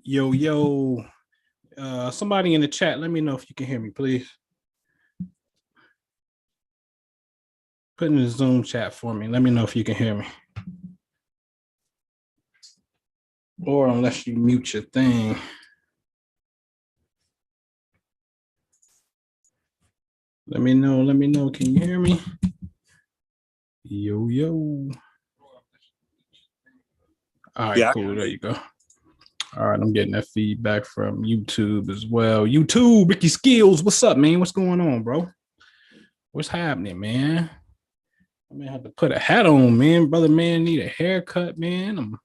Yo, somebody in the chat, let me know if you can hear me, please. Put in the Zoom chat for me. Let me know if you can hear me. Or unless you mute your thing. Let me know. Can you hear me? Yo. All right, yeah. Cool. There you go. All right, I'm getting that feedback from YouTube as well. YouTube, Ricky Skills, what's up, man? What's going on, bro? What's happening, man? I may have to put a hat on, man. Brother, man, need a haircut, man.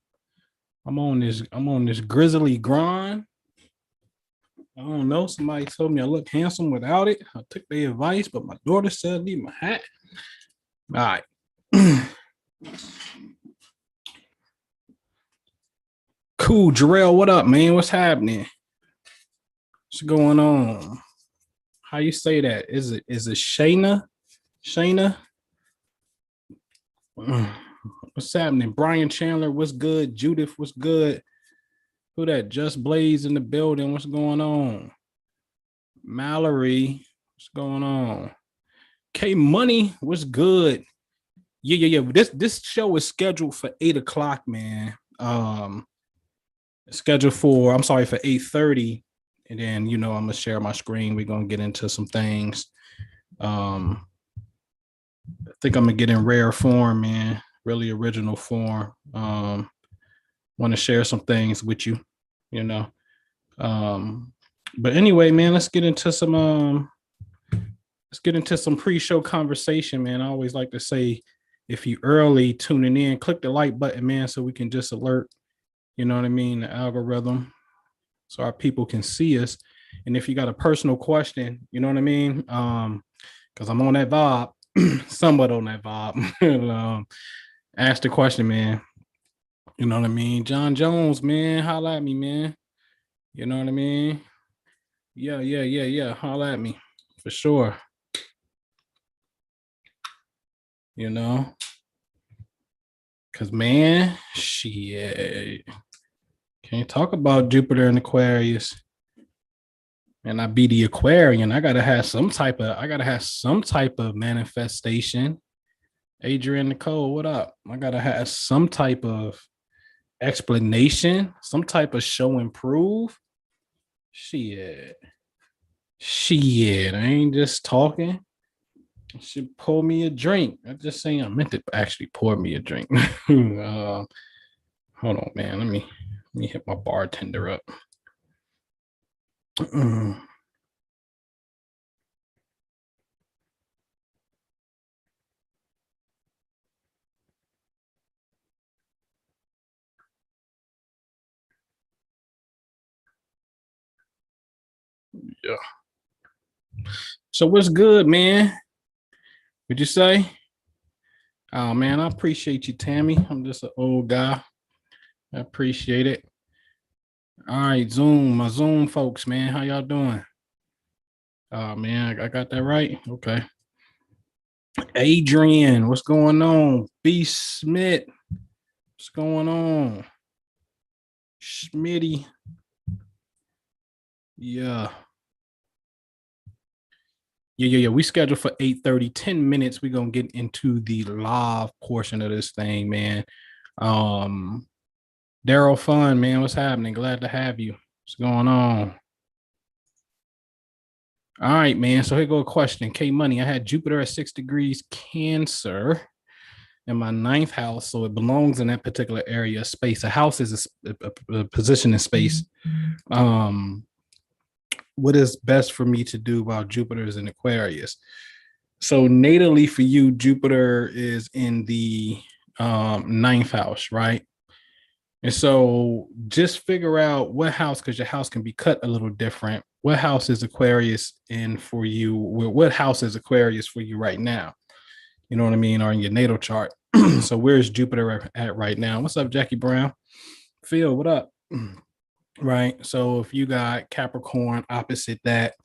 I'm on this grizzly grind. I don't know. Somebody told me I look handsome without it. I took their advice, but my daughter said I need my hat. All right. Cool, Jarrell, what up, man? What's happening? What's going on? How you say that? Is it Shayna? What's happening? Brian Chandler, what's good? Judith, what's good? Who that? Just Blaze in the building. What's going on? Mallory, what's going on? K Money, what's good? Yeah. This show is scheduled for 8 o'clock, man. Scheduled for 8:30, and then I'm gonna share my screen. We're gonna get into some things. I think I'm gonna get in rare form, man. Really original form. Want to share some things with you, But anyway, man, let's get into some pre-show conversation, man. I always like to say, if you early tuning in, click the like button, man, so we can just alert, the algorithm, so our people can see us. And if you got a personal question, because I'm on that vibe, somewhat on that vibe, ask the question, man. You know what I mean? John Jones, man, holla at me, man. You know what I mean? Yeah. Holla at me for sure. Because, man, shit. Can't talk about Jupiter and Aquarius. And I be the Aquarian. I gotta have some type of manifestation. Adrian Nicole, what up? I gotta have some type of explanation, some type of show and prove. Shit. I ain't just talking. You should pour me a drink. I'm just saying I meant to actually pour me a drink. Hold on, man. Let me hit my bartender up. Yeah. So what's good, man? What'd you say? Oh, man, I appreciate you, Tammy. I'm just an old guy. I appreciate it. All right, my Zoom folks, man. How y'all doing? Oh, man, I got that right? Okay. Adrian, what's going on? B. Smith, what's going on? Schmitty. Yeah. We scheduled for 8:30, 10 minutes. We're going to get into the live portion of this thing, man. Daryl Fun, man, what's happening? Glad to have you. What's going on? All right, man. So here go a question. K Money, I had Jupiter at 6 degrees Cancer in my 9th house, so it belongs in that particular area of space. A house is a position in space. What is best for me to do while Jupiter is in Aquarius? So natally for you, Jupiter is in the 9th house, right? And so just figure out what house, because your house can be cut a little different. What house is Aquarius in for you? What house is Aquarius for you right now? You know what I mean? Or in your natal chart. So where's Jupiter at right now? What's up, Jackie Brown? Phil, what up? Right. So if you got Capricorn opposite that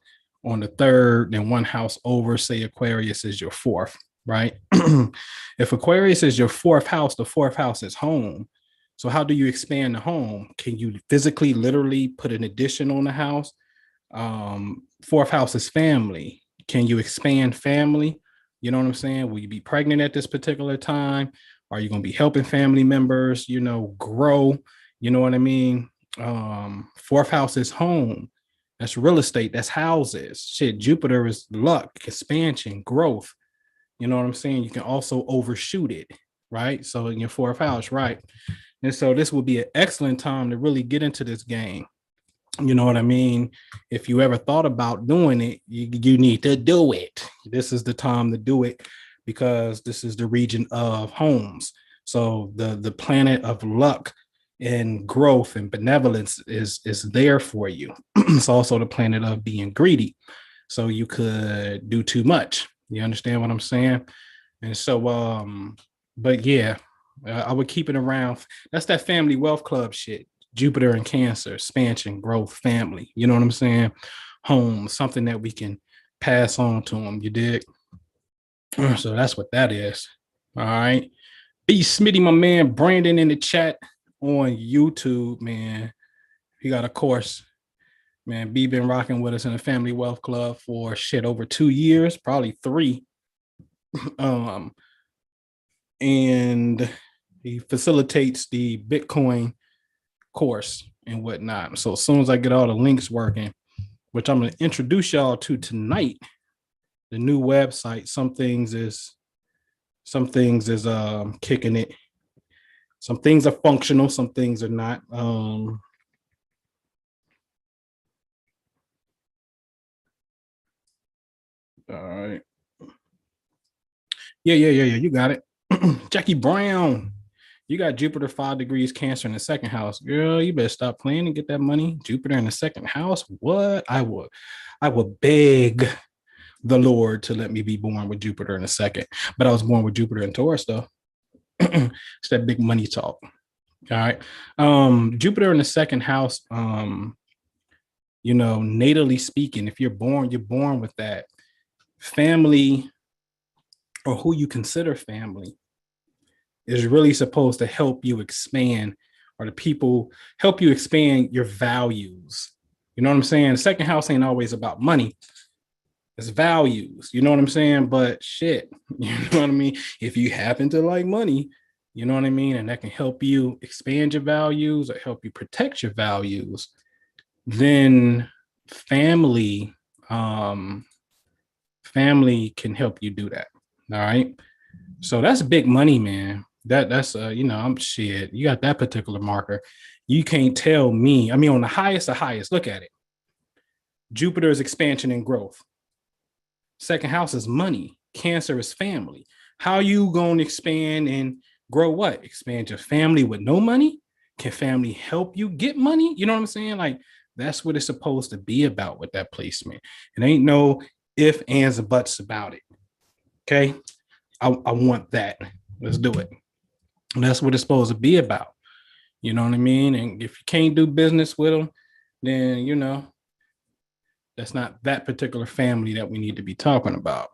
on the 3rd, then one house over, say Aquarius is your 4th. right? If Aquarius is your fourth house, the fourth house is home. So how do you expand the home? Can you physically, literally put an addition on the house? Fourth house is family. Can you expand family? You know what I'm saying? Will you be pregnant at this particular time? Are you going to be helping family members, grow? You know what I mean? Fourth house is home. That's real estate. That's houses. Shit, Jupiter is luck, expansion, growth. You know what I'm saying? You can also overshoot it, right? So in your fourth house, right? And so this will be an excellent time to really get into this game. You know what I mean? If you ever thought about doing it, you need to do it. This is the time to do it because this is the region of homes. So the planet of luck and growth and benevolence is there for you. It's also the planet of being greedy. So you could do too much. You understand what I'm saying? And so but yeah, I would keep it around. That's that family wealth club shit. Jupiter and Cancer, expansion, growth, family. You know what I'm saying? Home, something that we can pass on to them. You dig? So that's what that is. All right. B Smitty, my man, Brandon in the chat on YouTube, man. He got a course. Man, B been rocking with us in the Family Wealth Club for shit over 2 years, probably 3. And he facilitates the Bitcoin course and whatnot. So as soon as I get all the links working, which I'm going to introduce y'all to tonight, the new website, some things is kicking it. Some things are functional, some things are not. All right. Yeah. You got it. Jackie Brown. You got Jupiter 5 degrees Cancer in the second house. Girl, you better stop playing and get that money. Jupiter in the second house. What? I would beg the Lord to let me be born with Jupiter in the second. But I was born with Jupiter in Taurus, though. It's that big money talk. All right. Jupiter in the second house, natally speaking, if you're born with that family or who you consider family is really supposed to help you expand, or the people help you expand your values. You know what I'm saying? The second house ain't always about money. It's values. You know what I'm saying? But shit, you know what I mean? If you happen to like money, you know what I mean? And that can help you expand your values or help you protect your values, then family, family can help you do that. All right. So that's big money, man. That's I'm shit. You got that particular marker. You can't tell me. I mean, on the highest, look at it. Jupiter is expansion and growth. Second house is money. Cancer is family. How you going to expand and grow what? Expand your family with no money? Can family help you get money? You know what I'm saying? Like, that's what it's supposed to be about with that placement. It ain't no if, ands, and buts about it. Okay? I want that. Let's do it. And that's what it's supposed to be about. You know what I mean? And if you can't do business with them, then, that's not that particular family that we need to be talking about.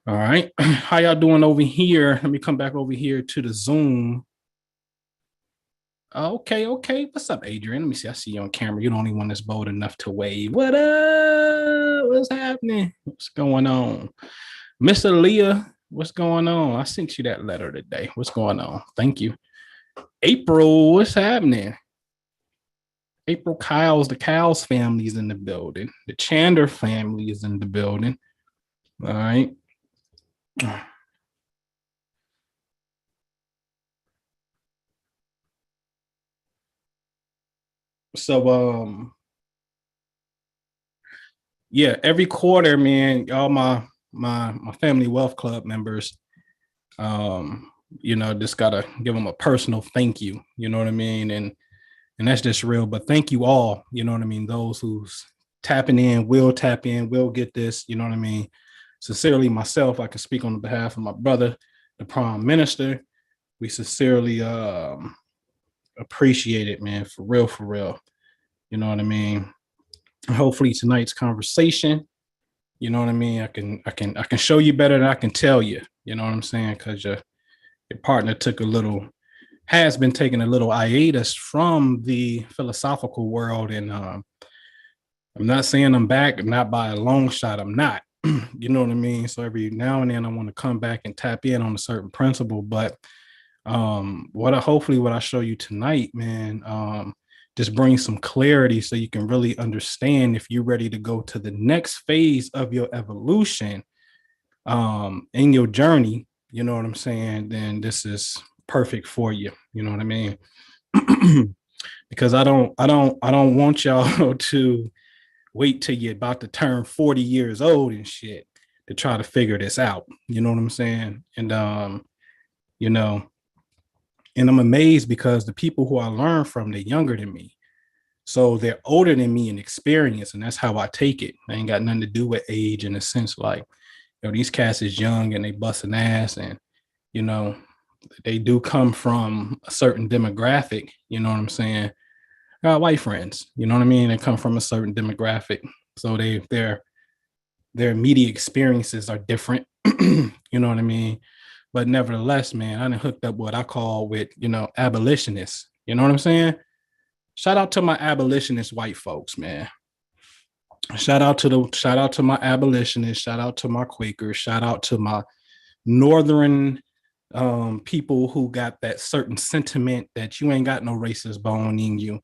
All right. How y'all doing over here? Let me come back over here to the Zoom. Okay. What's up, Adrian? Let me see. I see you on camera. You're the only one that's bold enough to wave. What up? What's happening? What's going on? Mr. Leah, what's going on? I sent you that letter today. What's going on? Thank you. April, what's happening? April the Kyles family is in the building. The Chander family is in the building. All right. So yeah, every quarter, man, all my family wealth club members, just gotta give them a personal thank you. You know what I mean? And that's just real. But thank you all. You know what I mean? Those who's tapping in, will tap in, will get this. You know what I mean? Sincerely, myself, I can speak on behalf of my brother, the Prime Minister. We sincerely appreciate it, man. For real, for real. You know what I mean? Hopefully tonight's conversation You know what I mean? I can show you better than I can tell you. You know what I'm saying? Because your partner has been taking a little hiatus from the philosophical world, and I'm not saying I'm back, not by a long shot. I'm not. You know what I mean? So every now and then I want to come back and tap in on a certain principle, but what I show you tonight, man, just bring some clarity so you can really understand if you're ready to go to the next phase of your evolution in your journey. You know what I'm saying? Then this is perfect for you. You know what I mean? Because I don't want y'all to wait till you're about to turn 40 years old and shit to try to figure this out. You know what I'm saying? And you know, and I'm amazed because the people who I learn from, they're younger than me. So they're older than me in experience, and that's how I take it. I ain't got nothing to do with age in a sense. Like, these cats is young and they busting ass, and you know, they do come from a certain demographic. You know what I'm saying? I got white friends. You know what I mean? They come from a certain demographic, so their immediate experiences are different. You know what I mean? But nevertheless, man, I done hooked up what I call with, abolitionists. You know what I'm saying? Shout out to my abolitionist white folks, man. Shout out to my abolitionists. Shout out to my Quakers. Shout out to my northern people who got that certain sentiment that you ain't got no racist bone in you,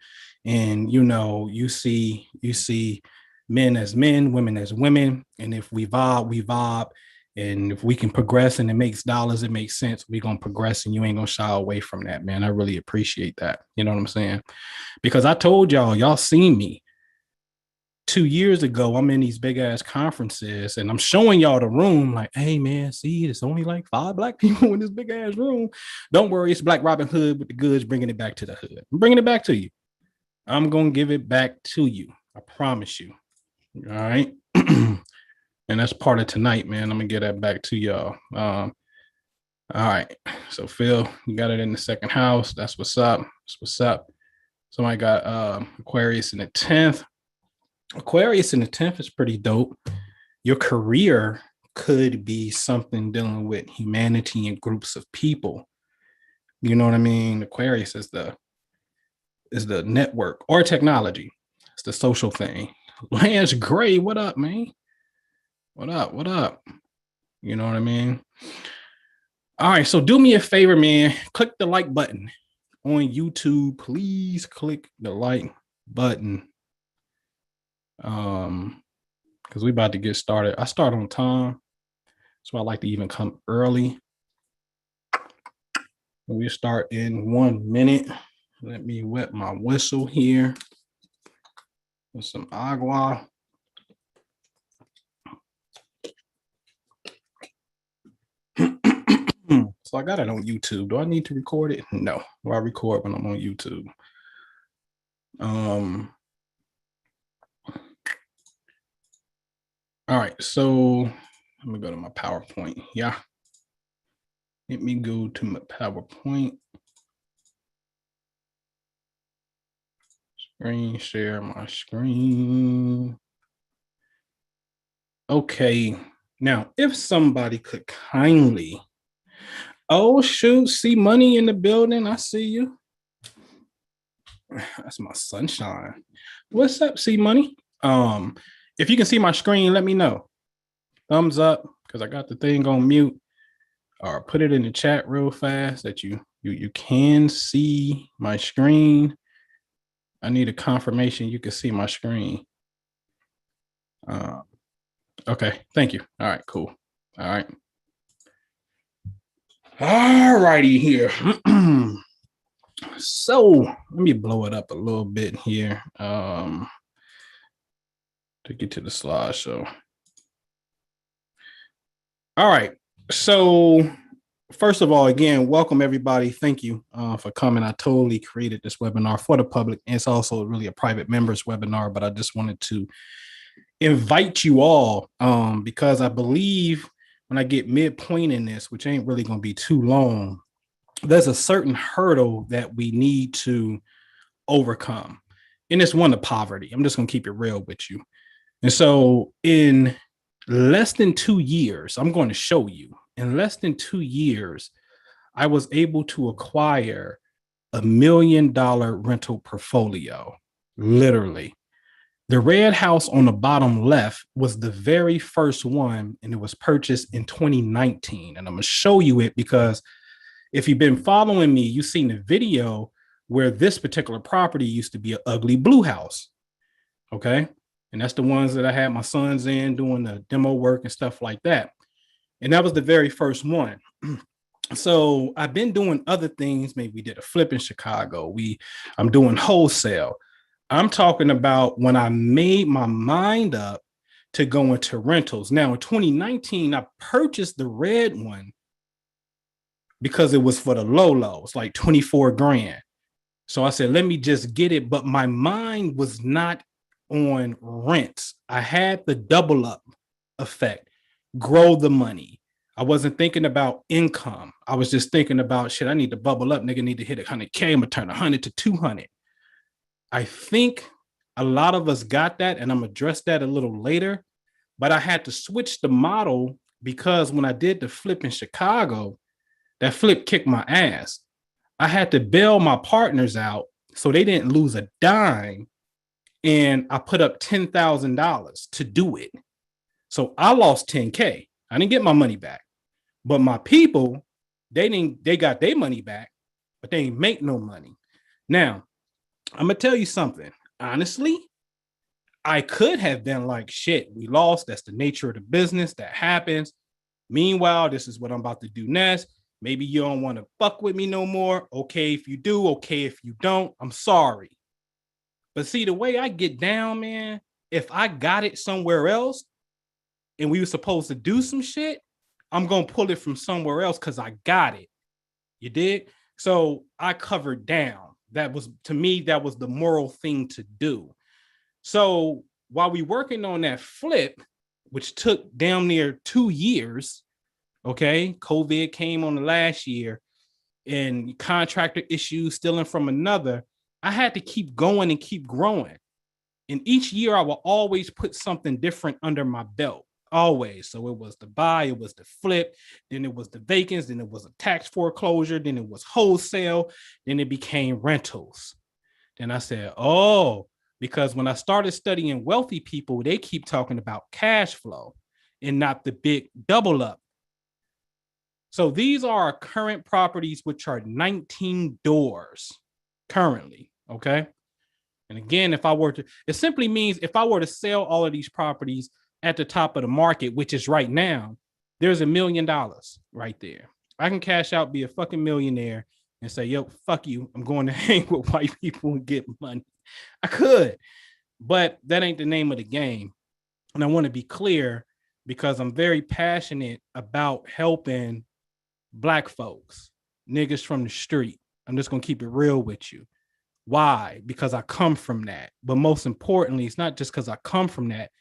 and you see men as men, women as women, and if we vibe, and if we can progress and it makes dollars, it makes sense, we're gonna progress, and you ain't gonna shy away from that, man. I really appreciate that. You know what I'm saying? Because I told y'all seen me 2 years ago. I'm in these big ass conferences and I'm showing y'all the room like, hey man, see, it's only like 5 black people in this big ass room. Don't worry, it's Black Robin Hood with the goods, bringing it back to the hood. I'm bringing it back to you. I'm going to give it back to you. I promise you. All right. And that's part of tonight, man. I'm going to get that back to y'all. All right. So Phil, you got it in the second house. That's what's up. That's what's up. Somebody got Aquarius in the 10th. Aquarius in the 10th is pretty dope. Your career could be something dealing with humanity and groups of people. You know what I mean? Aquarius is the network or technology. It's the social thing. Lance Gray, what up, man? What up? What up? You know what I mean? All right, so do me a favor, man. Click the like button on YouTube. Please click the like button. Because we about to get started. I start on time, so I like to even come early. We start in 1 minute. Let me wet my whistle here with some agua. So I got it on YouTube. Do I need to record it? No. Do I record when I'm on YouTube? All right, so let me go to my PowerPoint. Yeah. Let me go to my PowerPoint. Screen share my screen. Okay. Now, if somebody could kindly, oh shoot, see money in the building. I see you. That's my sunshine. What's up, see money? If you can see my screen, let me know. Thumbs up, because I got the thing on mute. Or put it in the chat real fast that you can see my screen. I need a confirmation you can see my screen. Okay, thank you. All right, cool. All right. All righty here. So let me blow it up a little bit here. To get to the slideshow. All right. So first of all, again, welcome everybody. Thank you for coming. I totally created this webinar for the public. And it's also really a private members webinar, but I just wanted to invite you all because I believe when I get midpoint in this, which ain't really going to be too long, there's a certain hurdle that we need to overcome. And it's one of poverty. I'm just going to keep it real with you. And so in less than 2 years, I'm going to show you. In less than 2 years, I was able to acquire $1 million rental portfolio. Literally. The red house on the bottom left was the very first one, and it was purchased in 2019. And I'm going to show you it because if you've been following me, you've seen the video where this particular property used to be an ugly blue house. Okay. And that's the ones that I had my sons in doing the demo work and stuff like that. And that was the very first one. So I've been doing other things. Maybe we did a flip in Chicago. I'm doing wholesale. I'm talking about when I made my mind up to go into rentals. Now in 2019, I purchased the red one because it was for the low. It's like 24 grand. So I said, let me just get it. But my mind was not on rents. I had the double up effect, grow the money. I wasn't thinking about income. I was just thinking about shit. I need to bubble up. Nigga need to hit 100K. I'm gonna turn 100 to 200. I think a lot of us got that, and I'm gonna address that a little later. But I had to switch the model because when I did the flip in Chicago, that flip kicked my ass. I had to bail my partners out so they didn't lose a dime. And I put up $10,000 to do it. So I lost 10K. I didn't get my money back. But my people, they got their money back, but they ain't make no money. Now, I'm gonna tell you something. Honestly, I could have been like, shit, we lost. That's the nature of the business. That happens. Meanwhile, this is what I'm about to do next. Maybe you don't want to fuck with me no more. Okay, if you do, okay, if you don't, I'm sorry. But see, the way I get down, man, if I got it somewhere else and we were supposed to do some shit, I'm going to pull it from somewhere else because I got it. You dig? So I covered down. That was, to me, that was the moral thing to do. So while we working on that flip, which took damn near 2 years, okay, COVID came on the last year and contractor issues stealing from another, I had to keep going and keep growing. And each year I will always put something different under my belt. Always. So it was the buy, it was the flip, then it was the vacants, then it was a tax foreclosure, then it was wholesale, then it became rentals. Then I said, oh, because when I started studying wealthy people, they keep talking about cash flow and not the big double up. So these are our current properties, which are 19 doors currently. Okay. And again, if I were to, it simply means if I were to sell all of these properties at the top of the market, which is right now, there's $1 million right there. I can cash out, be a fucking millionaire and say, yo, fuck you. I'm going to hang with white people and get money. I could, but that ain't the name of the game. And I want to be clear because I'm very passionate about helping Black folks, niggas from the street. I'm just going to keep it real with you. Why? Because I come from that. But most importantly, it's not just because I come from that.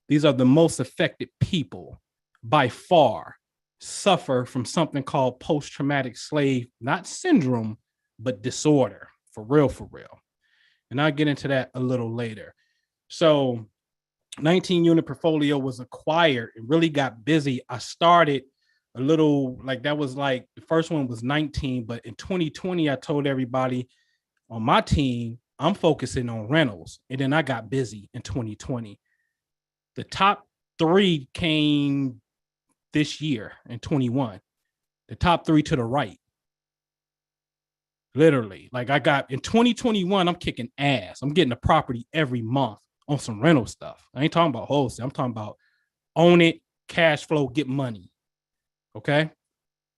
These are the most affected people by far suffer from something called post-traumatic slave, not syndrome, but disorder. For real, for real. And I'll get into that a little later. So 19 unit portfolio was acquired. It really got busy. I started a little like that was like the first one was 19, but in 2020, I told everybody on my team, I'm focusing on rentals. And then I got busy in 2020. The top 3 came this year in 21. The top 3 to the right. Literally. Like I got in 2021, I'm kicking ass. I'm getting a property every month on some rental stuff. I ain't talking about wholesale. I'm talking about own it, cash flow, get money. Okay.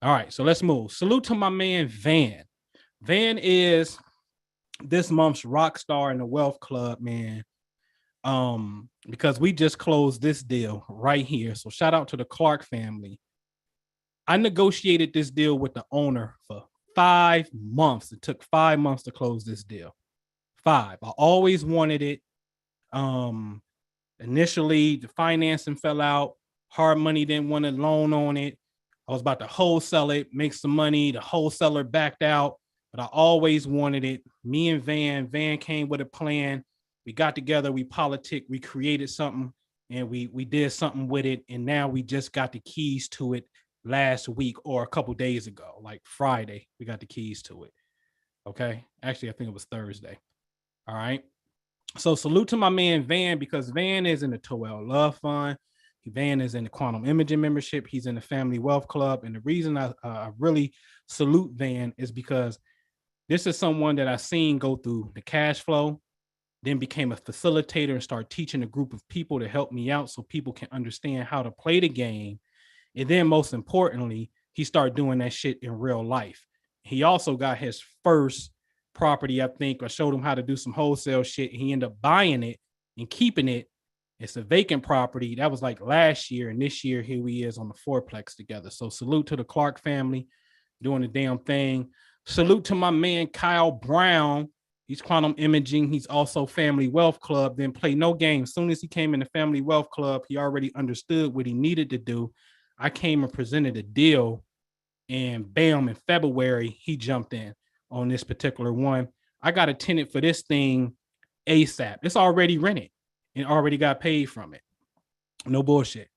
All right. So let's move. Salute to my man, Van. Van is this month's rock star in the Wealth Club, man. Because we just closed this deal right here. So shout out to the Clark family. I negotiated this deal with the owner for 5 months. It took 5 months to close this deal. 5. I always wanted it. Initially, the financing fell out. Hard money didn't want to loan on it. I was about to wholesale it, make some money. The wholesaler backed out, but I always wanted it. Me and Van came with a plan. We got together, we politic, we created something, and we did something with it, and now we just got the keys to it last week or a couple days ago, like Friday. We got the keys to it. Okay, actually, I think it was Thursday. All right. So salute to my man Van, because Van is in the Toel Love Fund. Van is in the Quantum Imaging membership. He's in the Family Wealth Club. And the reason I really salute Van is because this is someone that I've seen go through the cash flow, then became a facilitator and start teaching a group of people to help me out so people can understand how to play the game. And then most importantly, he started doing that shit in real life. He also got his first property, I think, or showed him how to do some wholesale shit. He ended up buying it and keeping it. It's a vacant property. That was like last year. And this year, here we is on the fourplex together. So salute to the Clark family doing the damn thing. Salute to my man, Kyle Brown. He's Quantum Imaging. He's also Family Wealth Club. Didn't play no games. As soon as he came in the Family Wealth Club, he already understood what he needed to do. I came and presented a deal, and bam, in February, he jumped in on this particular one. I got a tenant for this thing ASAP. It's already rented and already got paid from it. No bullshit.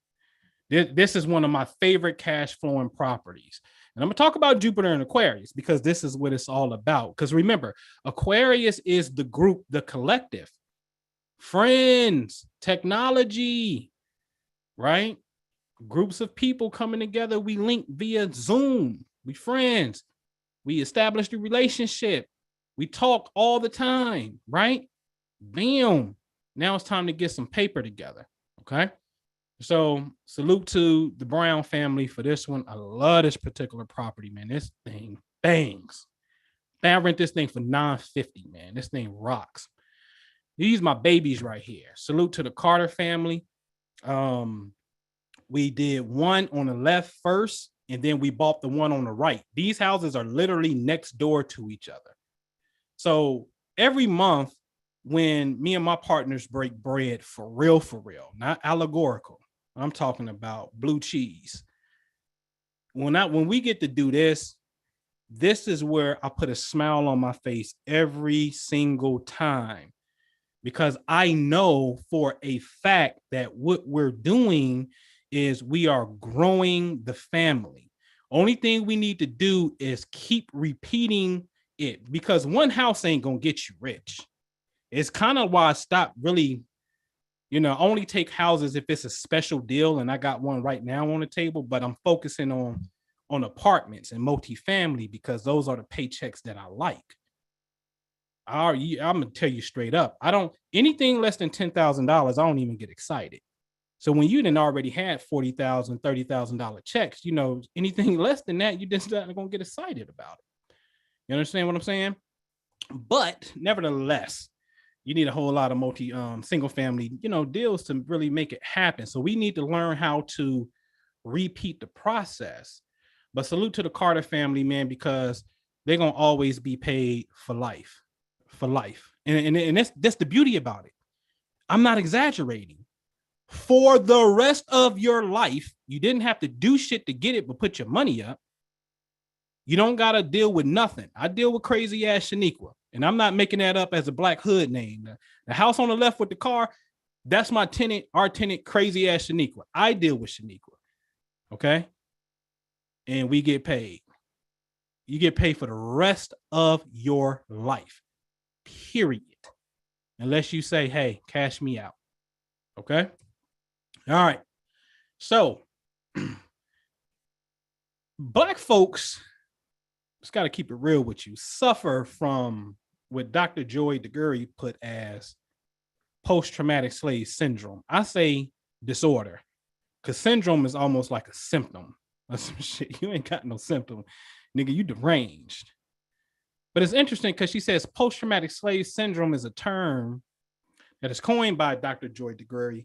This is one of my favorite cash flowing properties. And I'm going to talk about Jupiter and Aquarius because this is what it's all about. Because remember, Aquarius is the group, the collective, friends, technology, right? Groups of people coming together. We link via Zoom. We friends. We established a relationship. We talk all the time, right? Bam. Now it's time to get some paper together. Okay. So salute to the Brown family for this one. I love this particular property, man. This thing bangs. I rent this thing for $950, man. This thing rocks. These my babies right here. Salute to the Carter family. We did one on the left first, and then we bought the one on the right. These houses are literally next door to each other. So every month when me and my partners break bread for real, not allegorical, I'm talking about blue cheese. When we get to do this, this is where I put a smile on my face every single time, because I know for a fact that what we're doing is we are growing the family. Only thing we need to do is keep repeating it, because one house ain't gonna get you rich. It's kind of why I stopped really, only take houses if it's a special deal, and I got one right now on the table, but I'm focusing on apartments and multifamily because those are the paychecks that I like. I'm gonna tell you straight up, I don't anything less than $10,000, I don't even get excited. So when you didn't already had $40,000, $30,000 checks, anything less than that, you just not gonna get excited about it. You understand what I'm saying? But nevertheless, you need a whole lot of single family, deals to really make it happen. So we need to learn how to repeat the process. But salute to the Carter family, man, because they're gonna always be paid for life. And that's the beauty about it. I'm not exaggerating. For the rest of your life, you didn't have to do shit to get it, but put your money up. You don't got to deal with nothing. I deal with crazy ass Shaniqua, and I'm not making that up as a black hood name. The house on the left with the car, that's my tenant, our tenant, crazy ass Shaniqua. I deal with Shaniqua. Okay. And we get paid. You get paid for the rest of your life, period. Unless you say, hey, cash me out. Okay. All right. So black folks, just got to keep it real with you, suffer from what Dr. Joy DeGury put as post-traumatic slave syndrome. I say disorder, because syndrome is almost like a symptom of some shit. You ain't got no symptom, nigga, you deranged. But it's interesting because she says post-traumatic slave syndrome is a term that is coined by Dr. Joy DeGury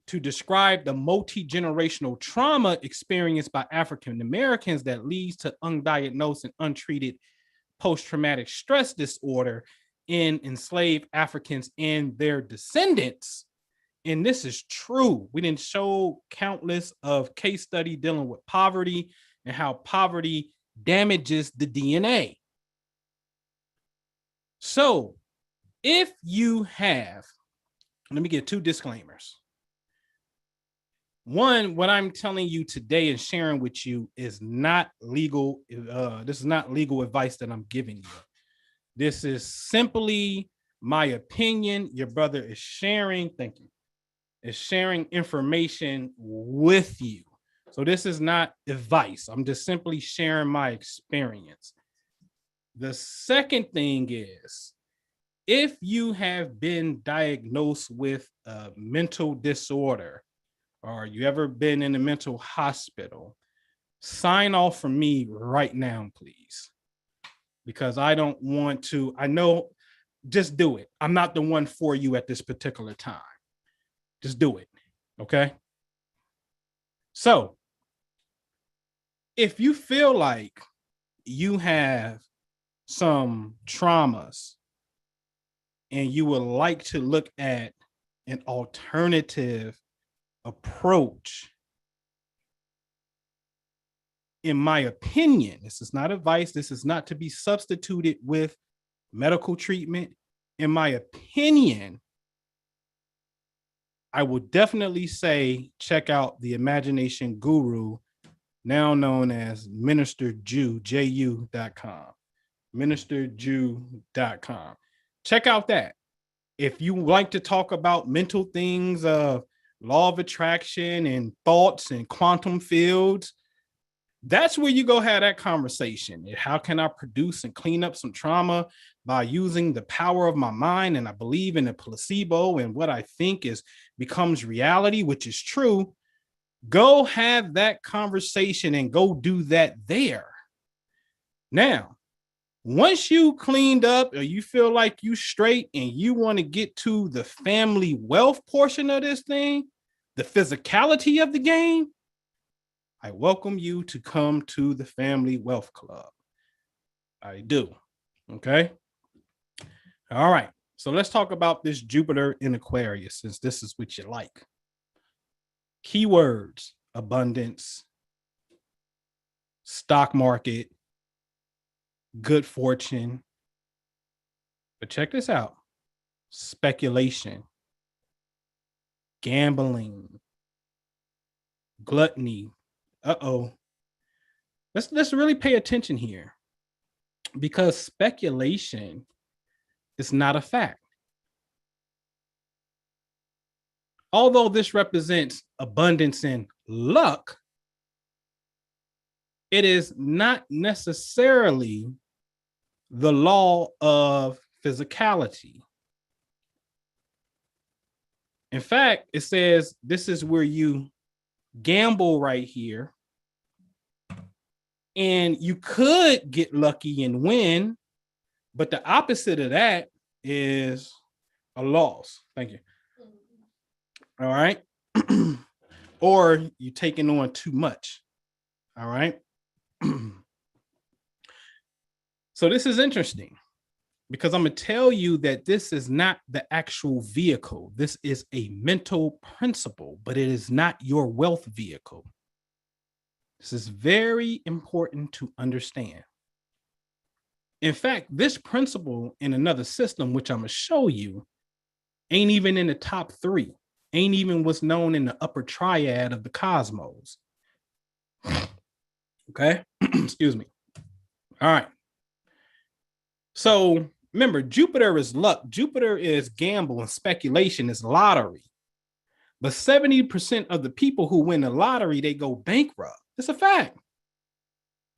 to describe the multi-generational trauma experienced by African Americans that leads to undiagnosed and untreated post-traumatic stress disorder in enslaved Africans and their descendants. And this is true. We didn't show countless of case study dealing with poverty and how poverty damages the DNA. So if you have, let me get two disclaimers. One, what I'm telling you today and sharing with you is not legal. This is not legal advice that I'm giving you. This is simply my opinion. Your brother is sharing. Thank you. Is sharing information with you. So this is not advice. I'm just simply sharing my experience. The second thing is, if you have been diagnosed with a mental disorder, or you ever been in a mental hospital, sign off from me right now, please. Because I don't want to, I know, just do it. I'm not the one for you at this particular time. Just do it. Okay. So if you feel like you have some traumas and you would like to look at an alternative approach, in my opinion, this is not advice, this is not to be substituted with medical treatment. In my opinion, I will definitely say check out the Imagination Guru, now known as ministerjew.com. ministerjew.com. Check out that. If you like to talk about mental things, law of attraction and thoughts and quantum fields, that's where you go have that conversation. How can I produce and clean up some trauma by using the power of my mind? And I believe in a placebo and what I think is becomes reality, which is true. Go have that conversation and go do that there. Now, once you cleaned up or you feel like you straight and you want to get to the family wealth portion of this thing, the physicality of the game, I welcome you to come to the Family Wealth Club. I do. Okay. All right. So let's talk about this Jupiter in Aquarius, since this is what you like. Keywords: abundance, stock market, good fortune. But check this out: speculation, gambling, gluttony. Let's really pay attention here, because speculation is not a fact. Although this represents abundance and luck, it is not necessarily the law of physicality. In fact, it says this is where you gamble right here, and you could get lucky and win, but the opposite of that is a loss. Thank you. All right. Or you're taking on too much. All right. So this is interesting, because I'm going to tell you that this is not the actual vehicle. This is a mental principle, but it is not your wealth vehicle. This is very important to understand. In fact, this principle in another system, which I'm going to show you, ain't even in the top 3, ain't even what's known in the upper triad of the cosmos. Okay. Excuse me. All right. So remember, Jupiter is luck. Jupiter is gamble, and speculation is lottery. But 70% of the people who win the lottery, they go bankrupt. It's a fact.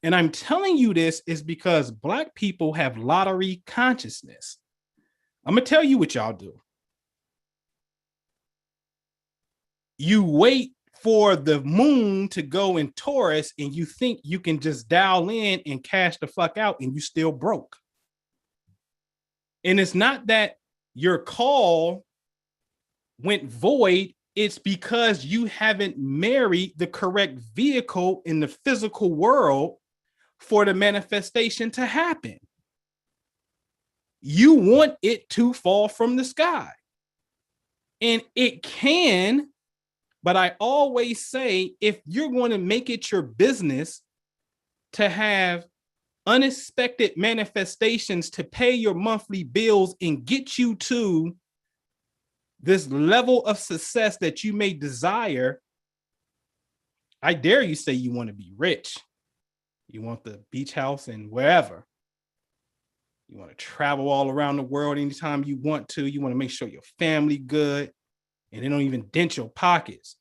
And I'm telling you this is because Black people have lottery consciousness. I'm going to tell you what y'all do. You wait for the moon to go in Taurus, and you think you can just dial in and cash the fuck out, and you still broke. And it's not that your call went void. It's because you haven't married the correct vehicle in the physical world for the manifestation to happen. You want it to fall from the sky. And it can, but I always say, if you're going to make it your business to have unexpected manifestations to pay your monthly bills and get you to this level of success that you may desire, I dare you say you want to be rich. You want the beach house and wherever. You want to travel all around the world anytime you want to. You want to make sure your family good and they don't even dent your pockets.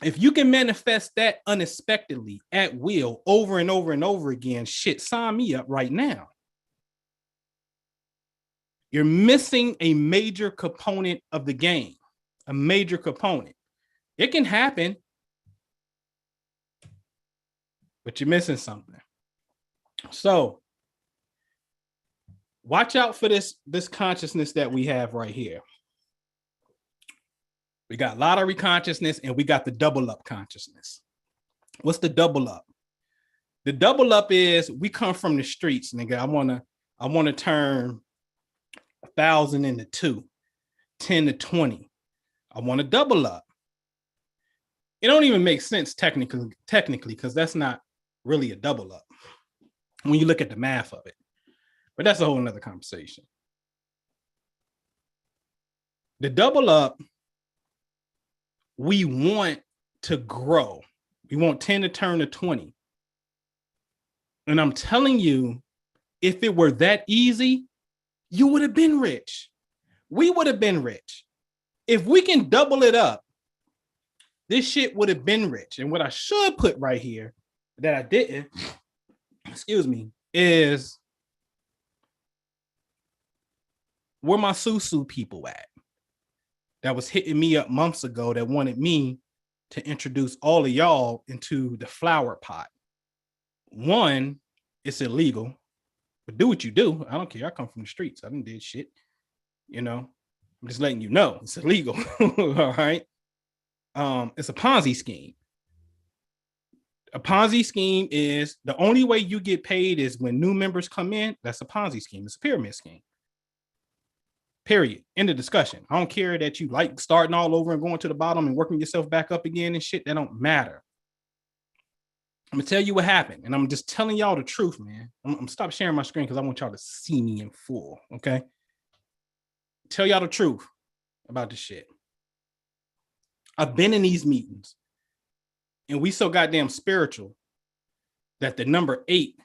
If you can manifest that unexpectedly at will over and over and over again, shit, sign me up right now. You're missing a major component of the game, a major component. It can happen, but you're missing something. So watch out for this consciousness that we have right here. We got lottery consciousness and we got the double up consciousness. What's the double up? The double up is we come from the streets, nigga. I want to turn 1,000 into 2, 10 to 20. I want to double up. It don't even make sense technically, because that's not really a double up when you look at the math of it. But that's a whole nother conversation. The double up, we want to grow. We want 10 to turn to 20. And I'm telling you, if it were that easy, you would have been rich. We would have been rich. If we can double it up, this shit would have been rich. And what I should put right here that I didn't, excuse me, is where my Susu people at that was hitting me up months ago that wanted me to introduce all of y'all into the flower pot. One, it's illegal, but do what you do. I don't care. I come from the streets. I didn't did shit. You know, I'm just letting you know it's illegal. All right. It's a Ponzi scheme. A Ponzi scheme is the only way you get paid is when new members come in. That's a Ponzi scheme. It's a pyramid scheme. Period. End of discussion. I don't care that you like starting all over and going to the bottom and working yourself back up again and shit. That don't matter. I'm gonna tell you what happened, and I'm just telling y'all the truth, man. I'm gonna stop sharing my screen because I want y'all to see me in full. Okay. Tell y'all the truth about this shit. I've been in these meetings, and we so goddamn spiritual that the number 8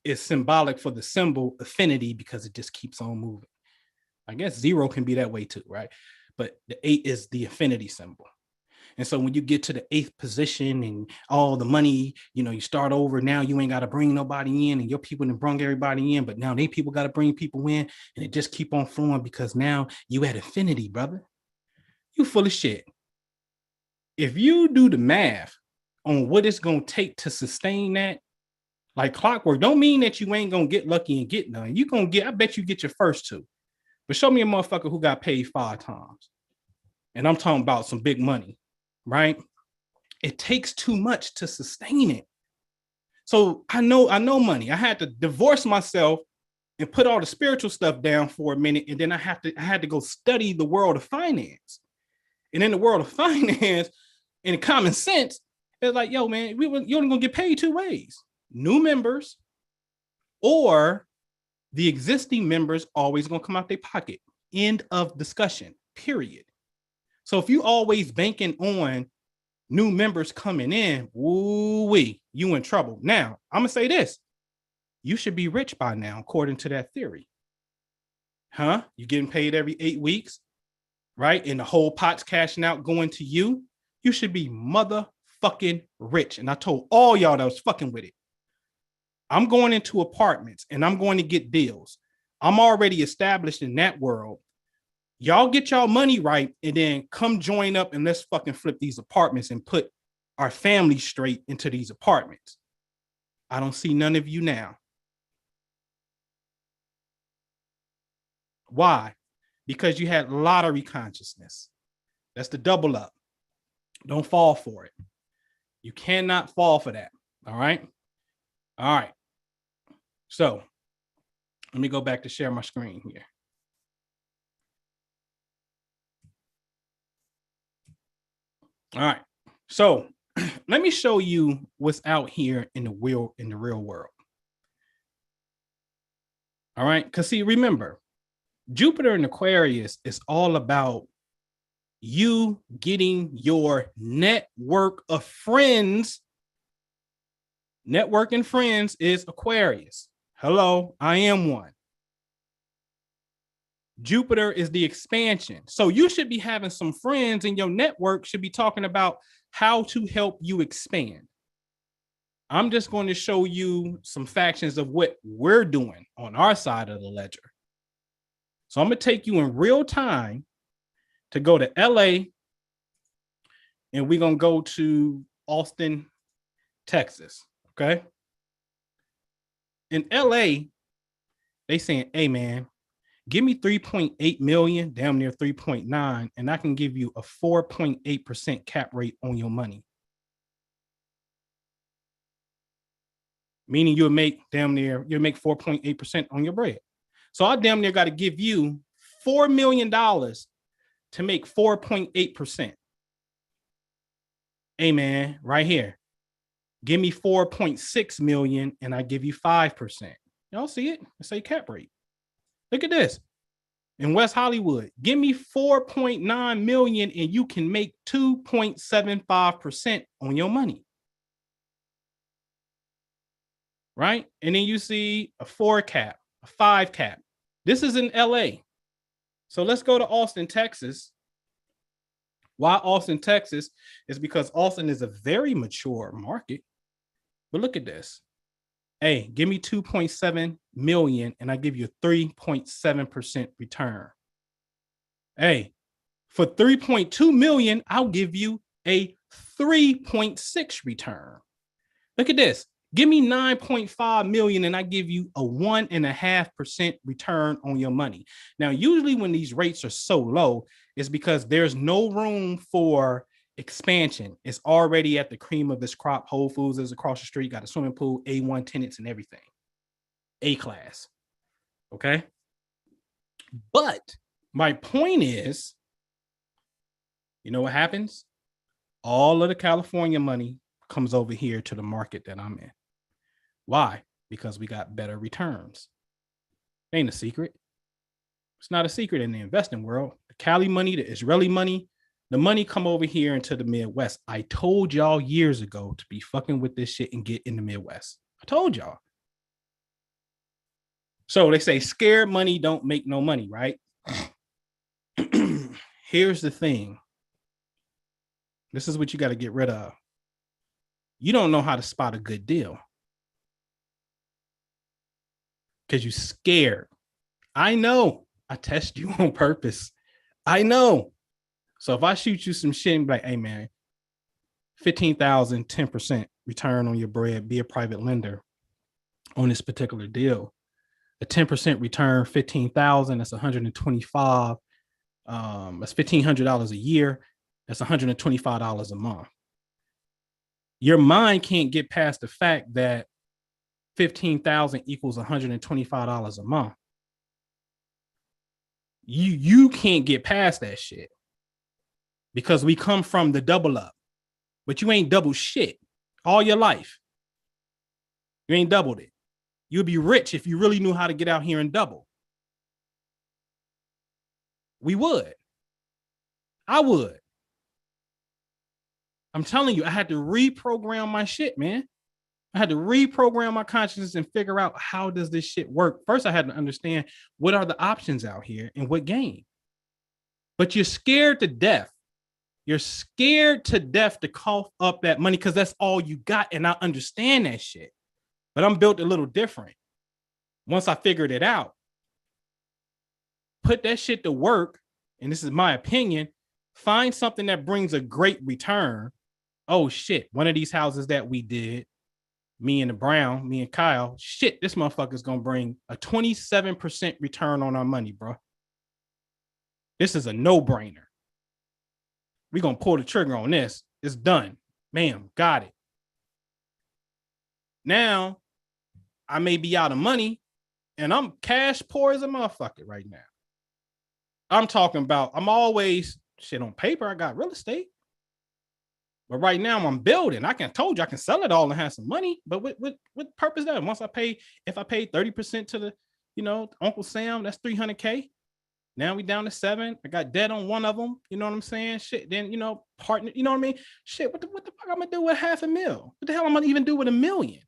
is symbolic for the symbol affinity because it just keeps on moving. I guess 0 can be that way too, right? But the 8 is the affinity symbol. And so when you get to the 8th position and all the money, you know, you start over. Now you ain't got to bring nobody in, and your people done brung everybody in, but now they people got to bring people in, and it just keep on flowing because now you at affinity, brother. You full of shit. If you do the math on what it's going to take to sustain that, like clockwork, don't mean that you ain't going to get lucky and get none. You going to get, I bet you get your first 2. But show me a motherfucker who got paid 5 times. And I'm talking about some big money, right? It takes too much to sustain it. So I know money. I had to divorce myself and put all the spiritual stuff down for a minute. And then I had to go study the world of finance. And in the world of finance, in common sense, it's like, yo, man, you're only gonna get paid 2 ways. New members or the existing members always gonna come out their pocket. End of discussion, period. So if you always banking on new members coming in, woo-wee, you in trouble. Now, I'm gonna say this. You should be rich by now, according to that theory. Huh? You getting paid every 8 weeks, right? And the whole pot's cashing out going to you. You should be motherfucking rich. And I told all y'all that was fucking with it. I'm going into apartments and I'm going to get deals. I'm already established in that world. Y'all get y'all money right and then come join up and let's fucking flip these apartments and put our family straight into these apartments. I don't see none of you now. Why? Because you had lottery consciousness. That's the double up. Don't fall for it. You cannot fall for that. All right. All right. So let me go back to share my screen here. All right. So let me show you what's out here in the real world. All right. Because see, remember, Jupiter in Aquarius is all about you getting your network of friends. Network and friends is Aquarius. Hello, I am one. Jupiter is the expansion. So you should be having some friends, and your network should be talking about how to help you expand. I'm just going to show you some factions of what we're doing on our side of the ledger. So I'm going to take you in real time to go to LA, and we're going to go to Austin, Texas. Okay. In LA, they saying, hey, man, give me 3.8 million, damn near 3.9, and I can give you a 4.8% cap rate on your money. Meaning you'll make 4.8% on your bread. So I damn near got to give you $4 million to make 4.8%. Hey, man, right here. Give me 4.6 million and I give you 5%. Y'all see it? It say cap rate. Look at this. In West Hollywood, give me 4.9 million and you can make 2.75% on your money. Right? And then you see a 4 cap, a 5 cap. This is in LA. So let's go to Austin, Texas. Why Austin, Texas? Is because Austin is a very mature market. But look at this. Hey, give me 2.7 million and I give you a 3.7% return. Hey, for 3.2 million, I'll give you a 3.6 return. Look at this. Give me 9.5 million and I give you a 1.5% return on your money. Now, usually when these rates are so low, it's because there's no room for expansion. It's already at the cream of this crop. Whole Foods is across the street, got a swimming pool, A1 tenants and everything. A class. Okay. But my point is, you know what happens? All of the California money comes over here to the market that I'm in. Why? Because we got better returns. Ain't a secret. It's not a secret in the investing world. The Cali money, the Israeli money, the money come over here into the Midwest. I told y'all years ago to be fucking with this shit and get in the Midwest. I told y'all. So they say scared money don't make no money, right? Here's the thing. This is what you got to get rid of. You don't know how to spot a good deal because you're scared. I know. I test you on purpose. I know. So if I shoot you some shit and be like, hey, man, 15,000, 10% return on your bread, be a private lender on this particular deal. A 10% return, 15,000, that's 125. That's $1,500 a year. That's $125 a month. Your mind can't get past the fact that 15,000 equals $125 a month. You can't get past that shit because we come from the double up, but you ain't double shit all your life. You ain't doubled it. You'd be rich if you really knew how to get out here and double. We would. I would. I'm telling you, I had to reprogram my shit, man. I had to reprogram my consciousness and figure out how does this shit work. First, I had to understand what are the options out here and what game. But you're scared to death. You're scared to death to cough up that money because that's all you got. And I understand that shit. But I'm built a little different. Once I figured it out, put that shit to work. And this is my opinion. Find something that brings a great return. Oh, shit. One of these houses that we did, me and Kyle, shit, this motherfucker's going to bring a 27% return on our money, bro. This is a no-brainer. We're going to pull the trigger on this. It's done. Bam, got it. Now, I may be out of money, and I'm cash poor as a motherfucker right now. I'm talking about, I'm always, shit, on paper, I got real estate. But right now I'm building. Told you I can sell it all and have some money. But what purpose that? Once if I pay 30% to the, Uncle Sam, that's $300K. Now we down to 7. I got debt on one of them. You know what I'm saying? Shit. Then, partner, you know what I mean? Shit, what the fuck I'm gonna do with $500,000? What the hell am I gonna even do with $1 million?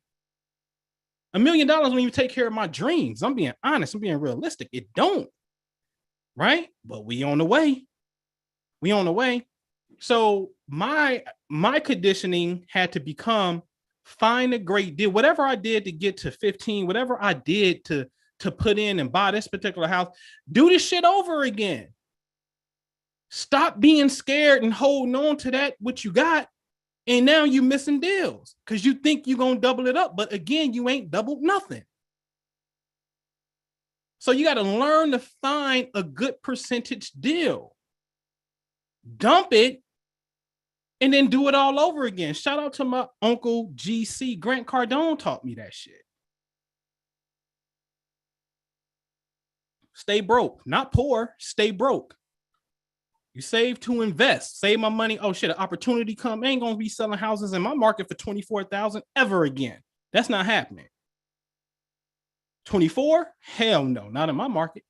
$1 million won't even take care of my dreams. I'm being honest. I'm being realistic. It don't. Right? But we on the way. We on the way. So my conditioning had to become find a great deal. Whatever I did to get to 15, whatever I did to put in and buy this particular house, do this shit over again. Stop being scared and holding on to that, what you got. And now you missing deals because you think you're going to double it up. But again, you ain't doubled nothing. So you got to learn to find a good percentage deal. Dump it and then do it all over again. Shout out to my uncle GC. Grant Cardone taught me that shit. Stay broke, not poor. Stay broke. You save to invest. Save my money. Oh shit, an opportunity come. I ain't gonna be selling houses in my market for 24,000 ever again. That's not happening. 24? Hell no, not in my market.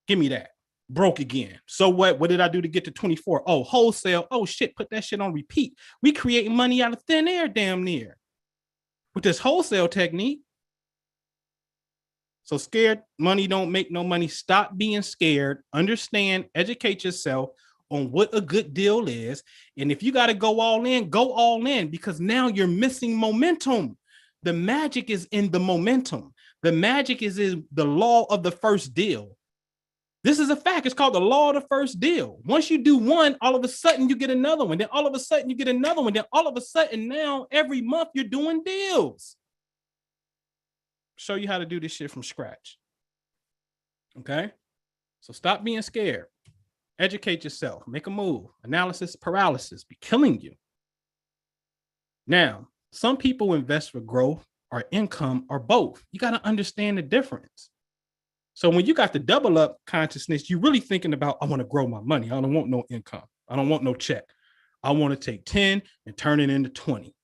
Give me that. Broke again. So what? What did I do to get to 24? Oh, wholesale. Oh shit, put that shit on repeat. We creating money out of thin air, damn near. With this wholesale technique. So scared money don't make no money. Stop being scared. Understand, educate yourself on what a good deal is. And if you got to go all in because now you're missing momentum. The magic is in the momentum. The magic is in the law of the first deal. This is a fact. It's called the law of the first deal. Once you do one, all of a sudden you get another one. Then all of a sudden you get another one. Then all of a sudden now every month you're doing deals. Show you how to do this shit from scratch. Okay? So stop being scared. Educate yourself. Make a move. Analysis paralysis be killing you. Now, some people invest for growth or income or both. You got to understand the difference. So when you got the double up consciousness, you're really thinking about, I want to grow my money. I don't want no income. I don't want no check. I want to take 10 and turn it into 20.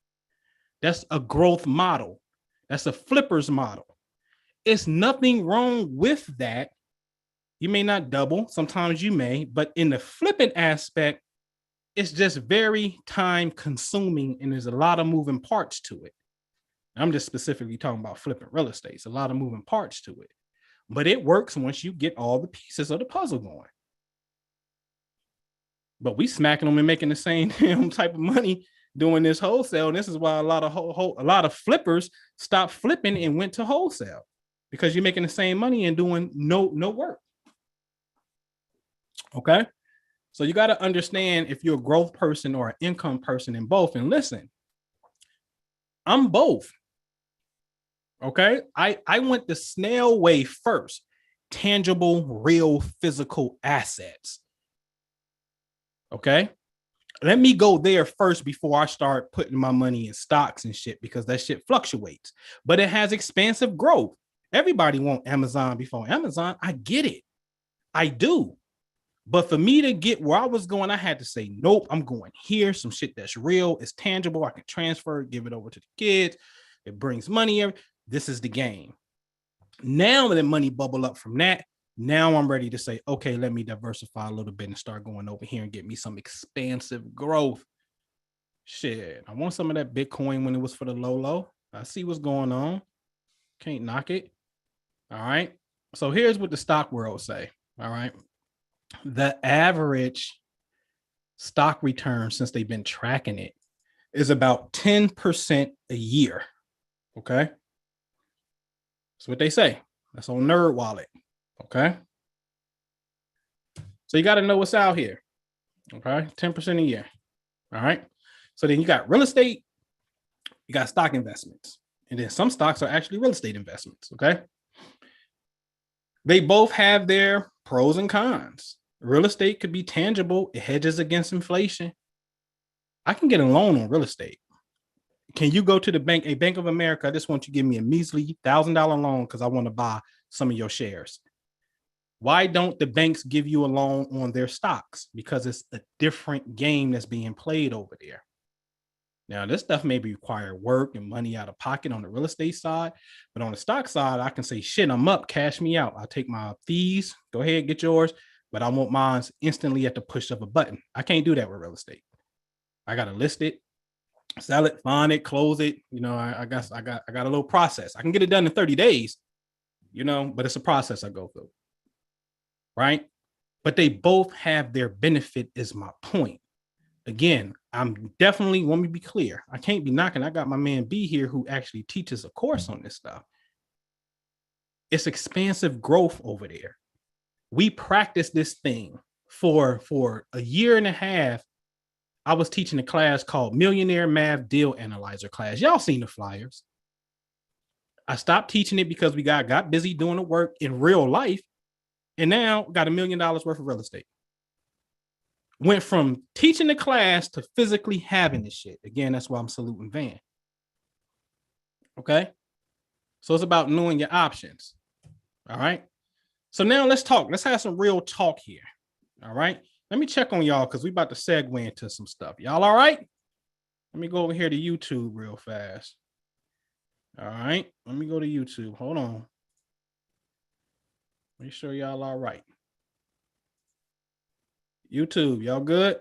That's a growth model. That's a flipper's model. It's nothing wrong with that. You may not double. Sometimes you may, but in the flipping aspect, it's just very time consuming and there's a lot of moving parts to it. I'm just specifically talking about flipping real estate. It's a lot of moving parts to it, but it works once you get all the pieces of the puzzle going. But we smacking them and making the same type of money doing this wholesale. And this is why a lot of flippers stopped flipping and went to wholesale because you're making the same money and doing no work. Okay. So you got to understand if you're a growth person or an income person in both. And listen, I'm both. Okay. I went the snail way first. Tangible, real, physical assets. Okay. Let me go there first before I start putting my money in stocks and shit, because that shit fluctuates, but it has expansive growth. Everybody want Amazon before Amazon. I get it. I do. But for me to get where I was going, I had to say, nope, I'm going here. Some shit that's real. It's tangible. I can transfer, give it over to the kids. It brings money. This is the game. Now that money bubble up from that, now I'm ready to say, okay, let me diversify a little bit and start going over here and get me some expansive growth. Shit, I want some of that Bitcoin when it was for the low. I see what's going on. Can't knock it. All right. So here's what the stock world say. All right. The average stock return since they've been tracking it is about 10% a year. Okay. That's what they say. That's on Nerd Wallet. Okay. So you got to know what's out here. Okay. 10% a year. All right. So then you got real estate, you got stock investments, and then some stocks are actually real estate investments. Okay. They both have their pros and cons. Real estate could be tangible. It hedges against inflation. I can get a loan on real estate. Can you go to the bank, a Bank of America? I just want you to give me a measly $1,000 loan because I want to buy some of your shares. Why don't the banks give you a loan on their stocks? Because it's a different game that's being played over there. Now, this stuff may require work and money out of pocket on the real estate side, but on the stock side, I can say, shit, I'm up, cash me out. I'll take my fees, go ahead, get yours, but I want mine instantly at the push of a button. I can't do that with real estate. I got to list it, sell it, find it, close it. You know, I got a little process. I can get it done in 30 days, you know, but it's a process I go through. Right. But they both have their benefit, is my point. Again, I'm definitely, let me be clear. I can't be knocking. I got my man B here who actually teaches a course on this stuff. It's expansive growth over there. We practiced this thing for a year and a half. I was teaching a class called Millionaire Math Deal Analyzer class. Y'all seen the flyers. I stopped teaching it because we got busy doing the work in real life. And now got $1 million worth of real estate. Went from teaching the class to physically having this shit. Again, that's why I'm saluting Van. Okay. So it's about knowing your options. All right. So now let's talk. Let's have some real talk here. All right. Let me check on y'all because we about to segue into some stuff. Y'all all right? Let me go over here to YouTube real fast. All right. Let me go to YouTube. Hold on. Make sure y'all all right. YouTube, y'all good?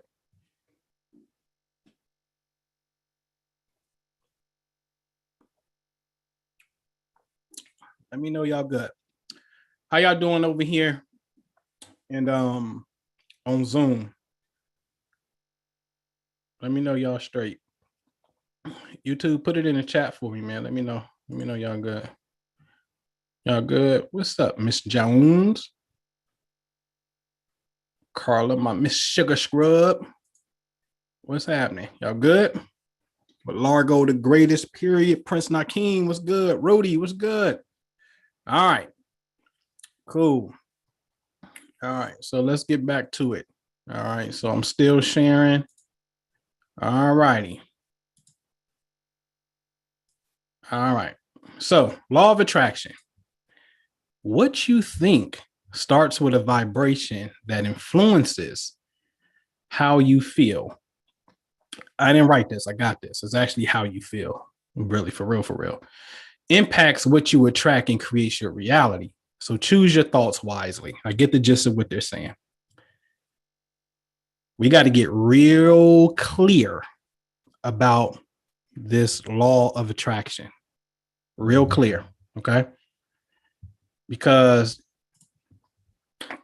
Let me know y'all good. How y'all doing over here? And on Zoom. Let me know y'all straight. YouTube, put it in the chat for me, man. Let me know. Let me know y'all good. Y'all good? What's up, Miss Jones? Carla, my Miss Sugar Scrub. What's happening? Y'all good? But Largo, the greatest, period. Prince Nakeem, what's good? Rody, what's good? All right. Cool. All right. So let's get back to it. All right. So I'm still sharing. All righty. All right. So law of attraction. What you think starts with a vibration that influences how you feel. I didn't write this. I got this. It's actually how you feel. Really, for real, for real. Impacts what you attract and creates your reality. So choose your thoughts wisely. I get the gist of what they're saying. We got to get real clear about this law of attraction. Real clear. Okay. Because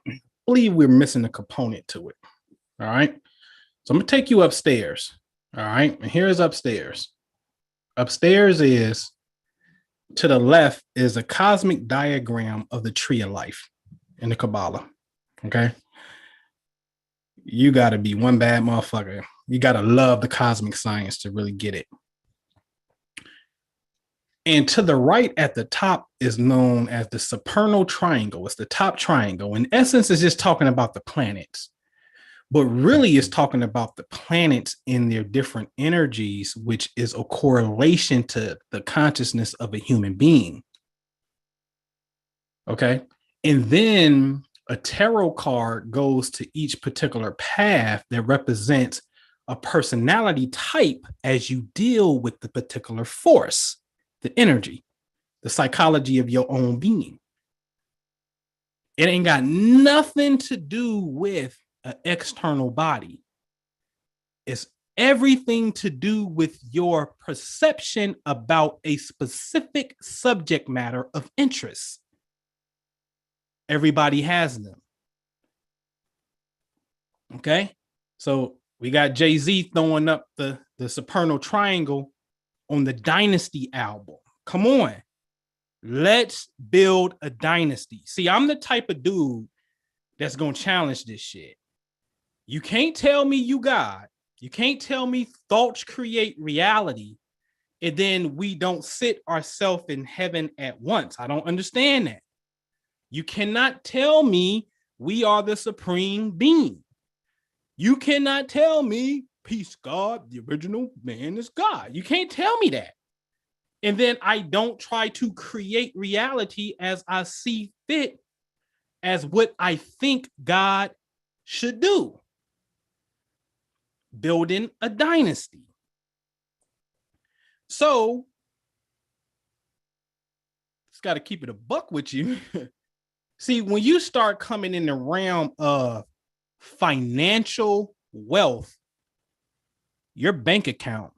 I believe we're missing a component to it. All right. So I'm going to take you upstairs. All right. And here's upstairs. Upstairs is, to the left is a cosmic diagram of the tree of life in the Kabbalah. Okay. You got to be one bad motherfucker. You got to love the cosmic science to really get it. And to the right at the top is known as the supernal triangle. It's the top triangle. In essence, it's just talking about the planets. But really it's talking about the planets in their different energies, which is a correlation to the consciousness of a human being. Okay. And then a tarot card goes to each particular path that represents a personality type as you deal with the particular force, the energy, the psychology of your own being. It ain't got nothing to do with an external body. It's everything to do with your perception about a specific subject matter of interest. Everybody has them. Okay. So we got Jay-Z throwing up the supernal triangle on the Dynasty album. Come on. Let's build a dynasty. See, I'm the type of dude that's going to challenge this shit. You can't tell me you God. You can't tell me thoughts create reality, and then we don't sit ourselves in heaven at once. I don't understand that. You cannot tell me we are the supreme being. You cannot tell me peace, God, the original man is God. You can't tell me that. And then I don't try to create reality as I see fit, as what I think God should do. Building a dynasty. So it's got to keep it a buck with you. See, when you start coming in the realm of financial wealth, your bank account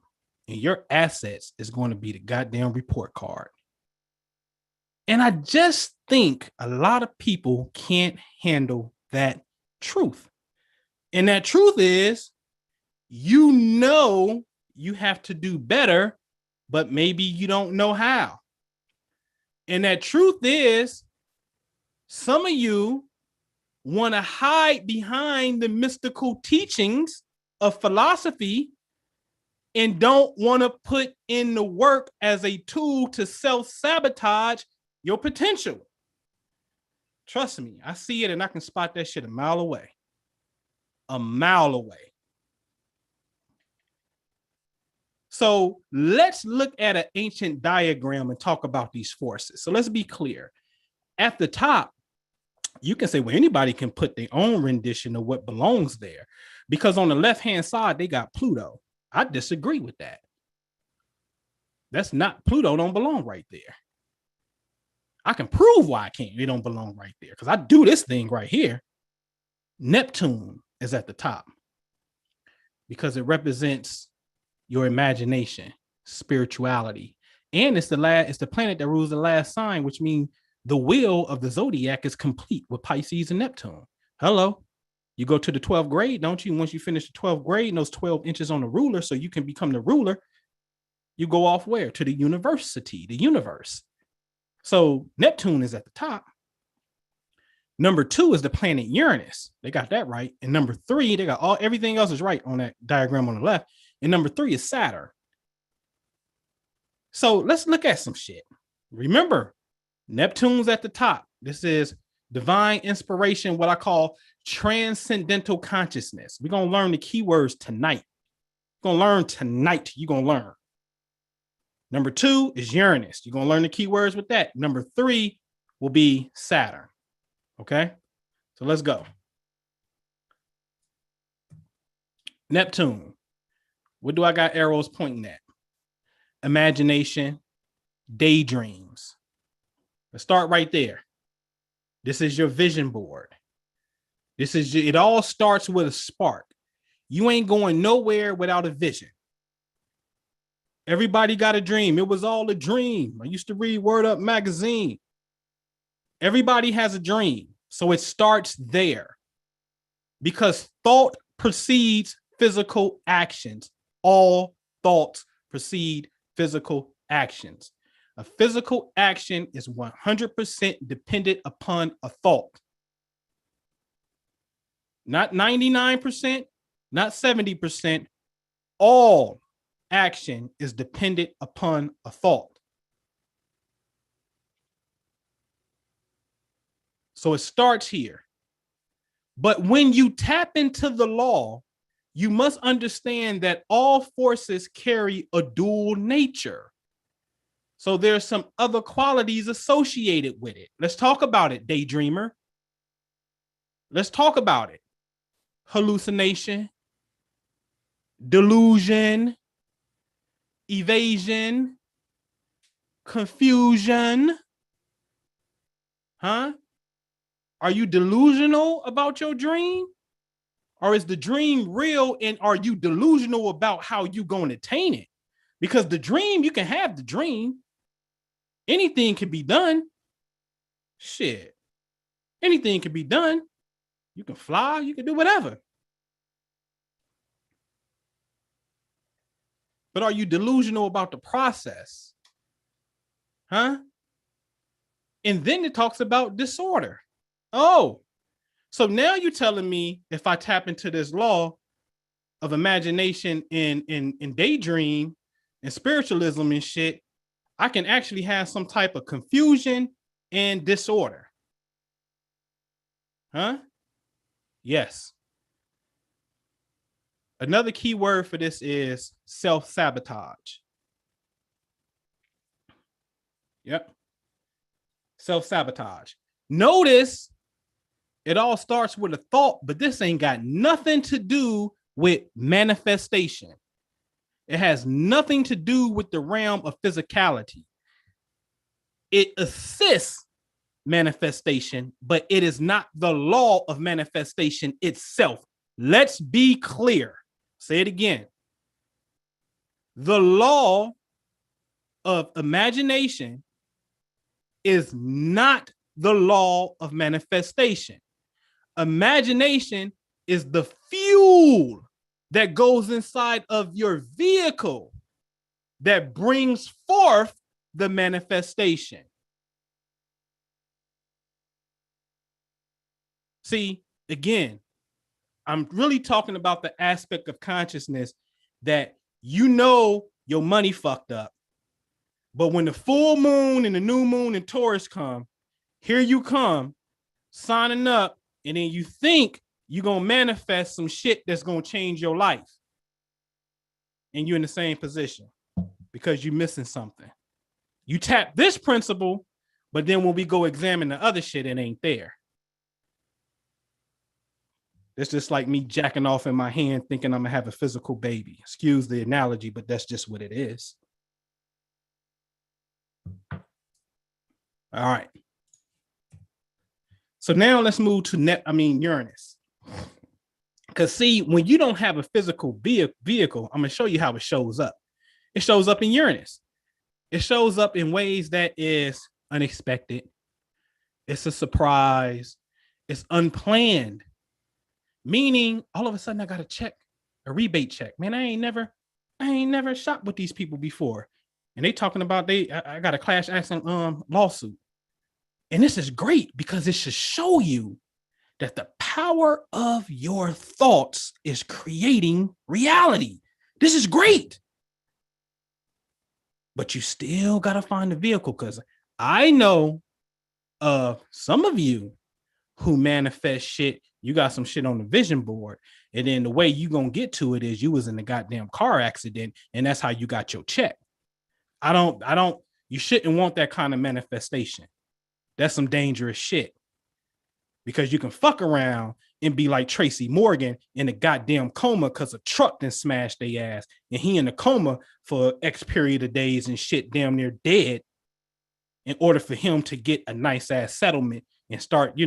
and your assets is going to be the goddamn report card. And I just think a lot of people can't handle that truth. And that truth is, you know, you have to do better, but maybe you don't know how. And that truth is, some of you want to hide behind the mystical teachings of philosophy and don't want to put in the work as a tool to self-sabotage your potential. Trust me, I see it and I can spot that shit a mile away. A mile away. So let's look at an ancient diagram and talk about these forces. So let's be clear. At the top, you can say, well, anybody can put their own rendition of what belongs there. Because on the left-hand side, they got Pluto. I disagree with that. That's not, Pluto don't belong right there. I can prove why I can't. It don't belong right there. Because I do this thing right here. Neptune is at the top. Because it represents your imagination, spirituality. And it's the planet that rules the last sign, which means the wheel of the zodiac is complete with Pisces and Neptune. Hello. You go to the 12th grade, don't you? Once you finish the 12th grade and those 12 inches on the ruler so you can become the ruler, you go off where? To the university, the universe. So Neptune is at the top. Number 2 is the planet Uranus. They got that right. And number 3, they got everything else is right on that diagram on the left. And number 3 is Saturn. So let's look at some shit. Remember, Neptune's at the top. This is divine inspiration, what I call transcendental consciousness. We're going to learn the keywords tonight. We're going to learn tonight. You're going to learn. Number 2 is Uranus. You're going to learn the keywords with that. Number 3 will be Saturn. Okay? So let's go. Neptune. What do I got arrows pointing at? Imagination, daydreams. Let's start right there. This is your vision board. It all starts with a spark. You ain't going nowhere without a vision. Everybody got a dream. It was all a dream. I used to read Word Up magazine. Everybody has a dream. So it starts there. Because thought precedes physical actions. All thoughts precede physical actions. A physical action is 100% dependent upon a thought. Not 99%, not 70%. All action is dependent upon a thought. So it starts here. But when you tap into the law, you must understand that all forces carry a dual nature. So there's some other qualities associated with it. Let's talk about it, daydreamer. Let's talk about it. Hallucination, delusion, evasion, confusion. Huh? Are you delusional about your dream? Or is the dream real and are you delusional about how you going to attain it? Because the dream, you can have the dream. Anything can be done. Shit. Anything can be done. You can fly, you can do whatever. But are you delusional about the process? Huh? And then it talks about disorder. Oh, so now you're telling me if I tap into this law of imagination and daydream and spiritualism and shit, I can actually have some type of confusion and disorder. Huh? Yes. Another key word for this is self-sabotage. Yep. Self-sabotage. Notice it all starts with a thought, but this ain't got nothing to do with manifestation. It has nothing to do with the realm of physicality. It assists manifestation, but it is not the law of manifestation itself. Let's be clear. Say it again. The law of imagination is not the law of manifestation. Imagination is the fuel that goes inside of your vehicle that brings forth the manifestation. See, again, I'm really talking about the aspect of consciousness that you know your money fucked up. But when the full moon and the new moon and Taurus come, here you come signing up, and then you think you're going to manifest some shit that's going to change your life. And you're in the same position because you're missing something. You tap this principle, but then when we go examine the other shit, it ain't there. It's just like me jacking off in my hand thinking I'm going to have a physical baby. Excuse the analogy, but that's just what it is. All right. So now let's move to Uranus. Because see, when you don't have a physical vehicle, I'm going to show you how it shows up. It shows up in Uranus. It shows up in ways that is unexpected. It's a surprise. It's unplanned. Meaning, all of a sudden, I got a rebate check. Man, I ain't never shopped with these people before. And they talking about I got a class action lawsuit. And this is great because it should show you that the power of your thoughts is creating reality. This is great. But you still got to find the vehicle, because I know some of you who manifest shit. You got some shit on the vision board, and then the way you gonna get to it is you was in a goddamn car accident, and that's how you got your check. You shouldn't want that kind of manifestation. That's some dangerous shit, because you can fuck around and be like Tracy Morgan in a goddamn coma because a truck then smashed their ass, and he in a coma for X period of days and shit, damn near dead, in order for him to get a nice ass settlement and start,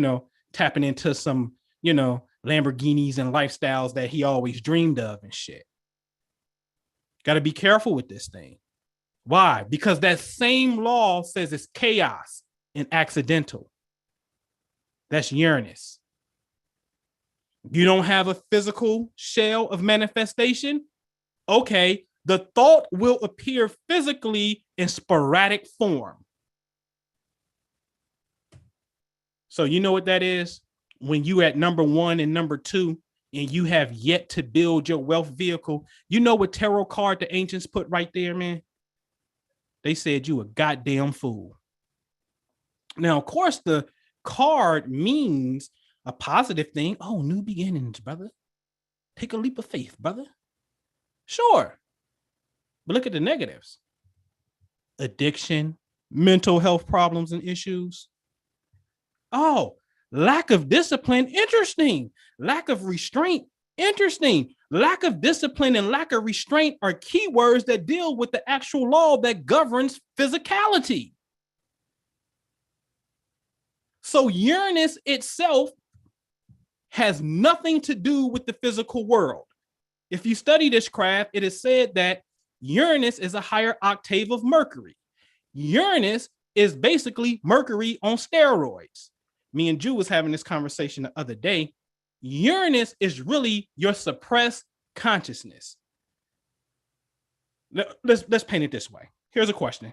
tapping into some, Lamborghinis and lifestyles that he always dreamed of and shit. Got to be careful with this thing. Why? Because that same law says it's chaos and accidental. That's Uranus. You don't have a physical shell of manifestation? Okay, the thought will appear physically in sporadic form. So you know what that is? When you at number 1 and number 2, and you have yet to build your wealth vehicle, you know what tarot card the ancients put right there, man? They said you a goddamn fool. Now, of course, the card means a positive thing. Oh, new beginnings, brother. Take a leap of faith, brother. Sure. But look at the negatives. Addiction, mental health problems and issues. Oh, lack of discipline, interesting. Lack of restraint, interesting. Lack of discipline and lack of restraint are keywords that deal with the actual law that governs physicality. So Uranus itself has nothing to do with the physical world. If you study this craft, it is said that Uranus is a higher octave of Mercury. Uranus is basically Mercury on steroids. Me and Drew was having this conversation the other day. Uranus is really your suppressed consciousness. Let's paint it this way. Here's a question.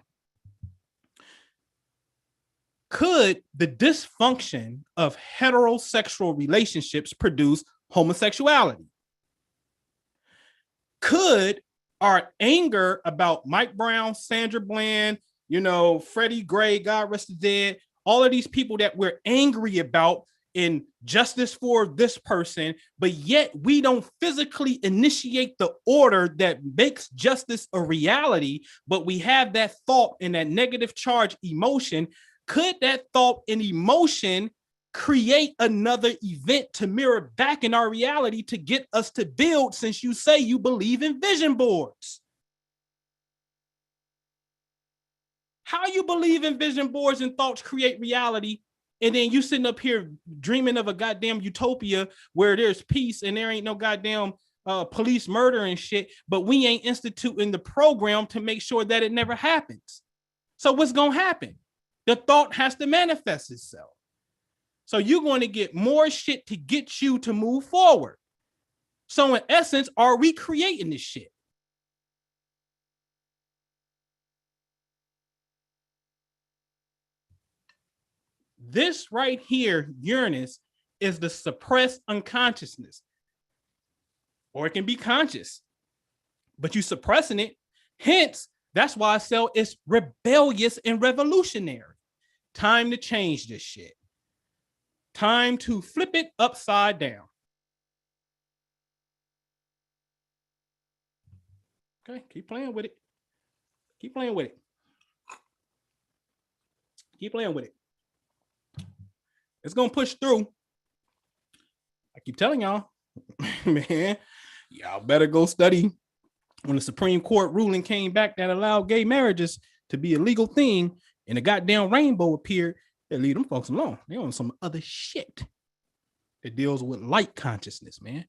Could the dysfunction of heterosexual relationships produce homosexuality? Could our anger about Mike Brown, Sandra Bland, Freddie Gray, God rest the dead, all of these people that we're angry about in justice for this person, but yet we don't physically initiate the order that makes justice a reality, but we have that thought and that negative charge emotion. Could that thought and emotion create another event to mirror back in our reality to get us to build, since you say you believe in vision boards? How you believe in vision boards and thoughts create reality, and then you sitting up here dreaming of a goddamn utopia where there's peace and there ain't no goddamn police murder and shit, but we ain't instituting the program to make sure that it never happens. So what's going to happen? The thought has to manifest itself. So you're going to get more shit to get you to move forward. So in essence, are we creating this shit? This right here, Uranus, is the suppressed unconsciousness. Or it can be conscious, but you suppressing it. Hence, that's why I say it's rebellious and revolutionary. Time to change this shit. Time to flip it upside down. Okay, keep playing with it. Keep playing with it. Keep playing with it. It's going to push through. I keep telling y'all, man, y'all better go study. When the Supreme Court ruling came back that allowed gay marriages to be a legal thing and the goddamn rainbow appeared, they leave them folks alone. They on some other shit that deals with light consciousness, man.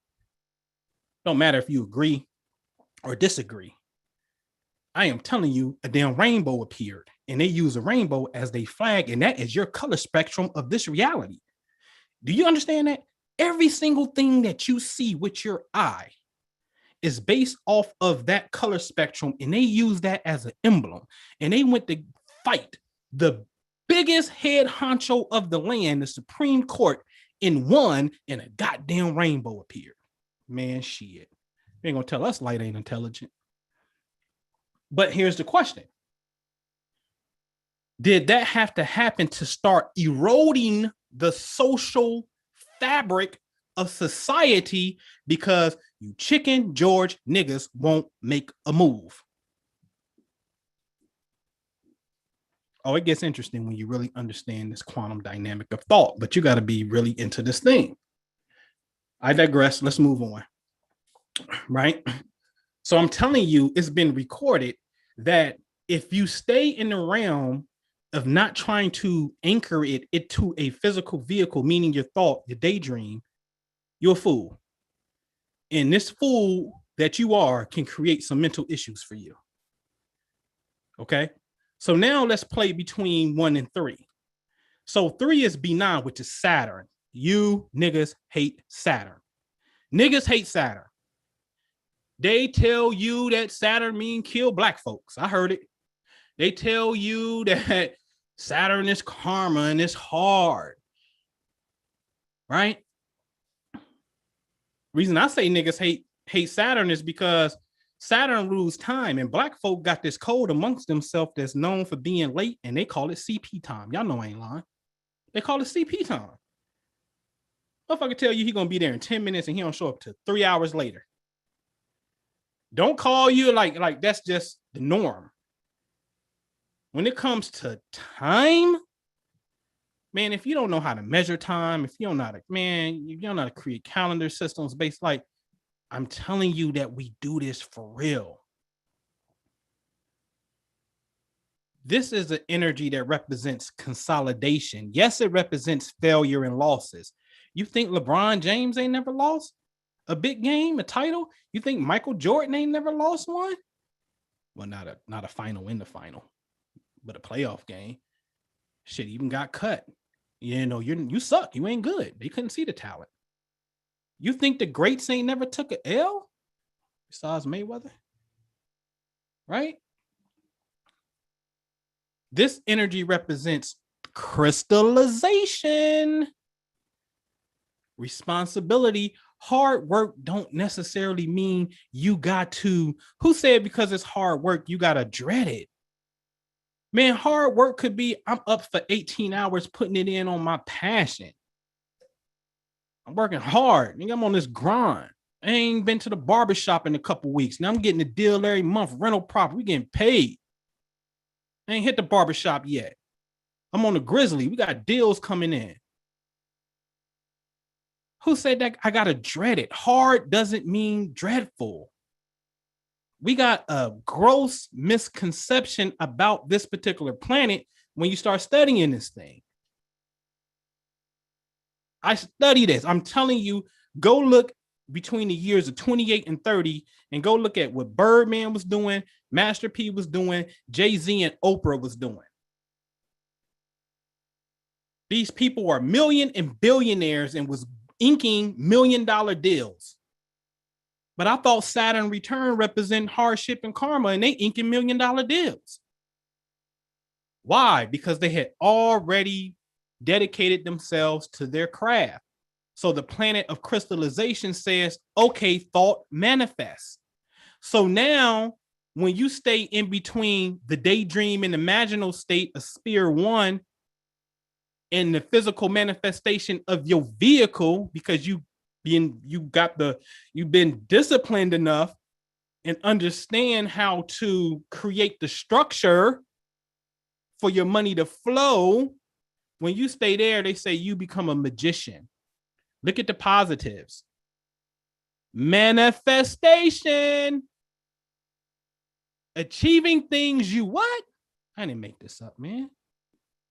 Don't matter if you agree or disagree. I am telling you, a damn rainbow appeared and they use a rainbow as their flag, and that is your color spectrum of this reality. Do you understand that? Every single thing that you see with your eye is based off of that color spectrum, and they use that as an emblem. And they went to fight the biggest head honcho of the land, the Supreme Court, and won, and a goddamn rainbow appeared. Man, shit. They ain't gonna tell us light ain't intelligent. But here's the question. Did that have to happen to start eroding the social fabric of society because you chicken George niggas won't make a move? Oh, it gets interesting when you really understand this quantum dynamic of thought, but you got to be really into this thing. I digress. Let's move on. Right? So I'm telling you, it's been recorded that if you stay in the realm of not trying to anchor it to a physical vehicle, meaning your thought, your daydream, you're a fool. And this fool that you are can create some mental issues for you. Okay? So now let's play between 1 and 3. So 3 is B9, which is Saturn. You niggas hate Saturn. Niggas hate Saturn. They tell you that Saturn mean kill black folks. I heard it. They tell you that Saturn is karma and it's hard. Right? Reason I say niggas hate Saturn is because Saturn rules time, and black folk got this code amongst themselves that's known for being late, and they call it CP time. Y'all know I ain't lying. They call it CP time. Motherfucker tell you he gonna be there in 10 minutes and he don't show up till 3 hours later. Don't call you like that's just the norm. When it comes to time, man, if you don't know how to measure time, if you don't know how to, man, you don't know how to create calendar systems based, like, I'm telling you that we do this for real. This is an energy that represents consolidation. Yes, it represents failure and losses. You think LeBron James ain't never lost a big game, a title? You think Michael Jordan ain't never lost one? Well, not a final in the final, but a playoff game. Shit, even got cut. You know, you suck. You ain't good. They couldn't see the talent. You think the greats ain't never took an L besides Mayweather? Right? This energy represents crystallization, responsibility. Hard work don't necessarily mean you got to, who said because it's hard work, you got to dread it? Man, hard work could be, I'm up for 18 hours putting it in on my passion. I'm working hard. I'm on this grind. I ain't been to the barbershop in a couple weeks. Now I'm getting a deal every month, rental property. We getting paid. I ain't hit the barbershop yet. I'm on the Grizzly. We got deals coming in. Who said that I got to dread it? Hard doesn't mean dreadful. We got a gross misconception about this particular planet when you start studying this thing. I study this. I'm telling you, go look between the years of 28 and 30 and go look at what Birdman was doing, Master P was doing, Jay-Z and Oprah was doing. These people are million and billionaires and was inking $1 million deals. But I thought Saturn return represent hardship and karma, and they inking $1 million deals. Why? Because they had already dedicated themselves to their craft. So the planet of crystallization says, okay, thought manifests. So now when you stay in between the daydream and imaginal state of sphere one and the physical manifestation of your vehicle, because you've been disciplined enough and understand how to create the structure for your money to flow. When you stay there, they say you become a magician. Look at the positives. Manifestation. Achieving things you what? I didn't make this up, man.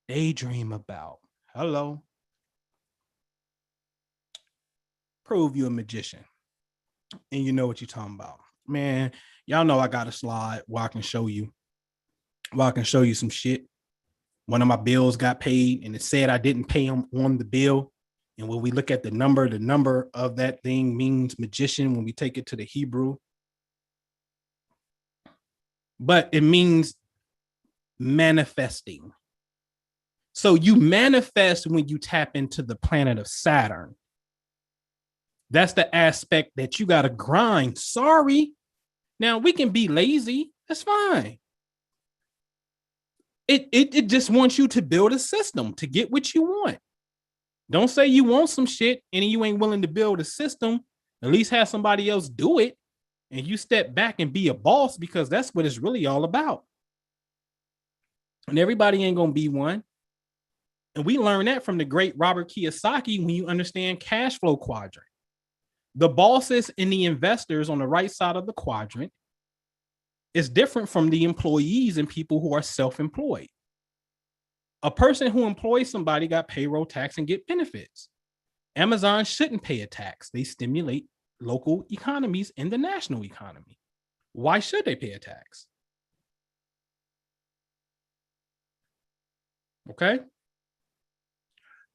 Daydream about. Hello. Prove you a magician. And you know what you're talking about. Man, y'all know I got a slide where I can show you. Well, I can show you some shit. One of my bills got paid and it said I didn't pay him on the bill. And when we look at the number of that thing means magician when we take it to the Hebrew. But it means manifesting. So you manifest when you tap into the planet of Saturn. That's the aspect that you got to grind. Sorry. Now we can be lazy. That's fine. It just wants you to build a system to get what you want. Don't say you want some shit and you ain't willing to build a system. At least have somebody else do it. And you step back and be a boss, because that's what it's really all about. And everybody ain't going to be one. And we learned that from the great Robert Kiyosaki when you understand cash flow quadrant. The bosses and the investors on the right side of the quadrant is different from the employees and people who are self-employed. A person who employs somebody got payroll tax and get benefits. Amazon shouldn't pay a tax. They stimulate local economies and the national economy. Why should they pay a tax? Okay.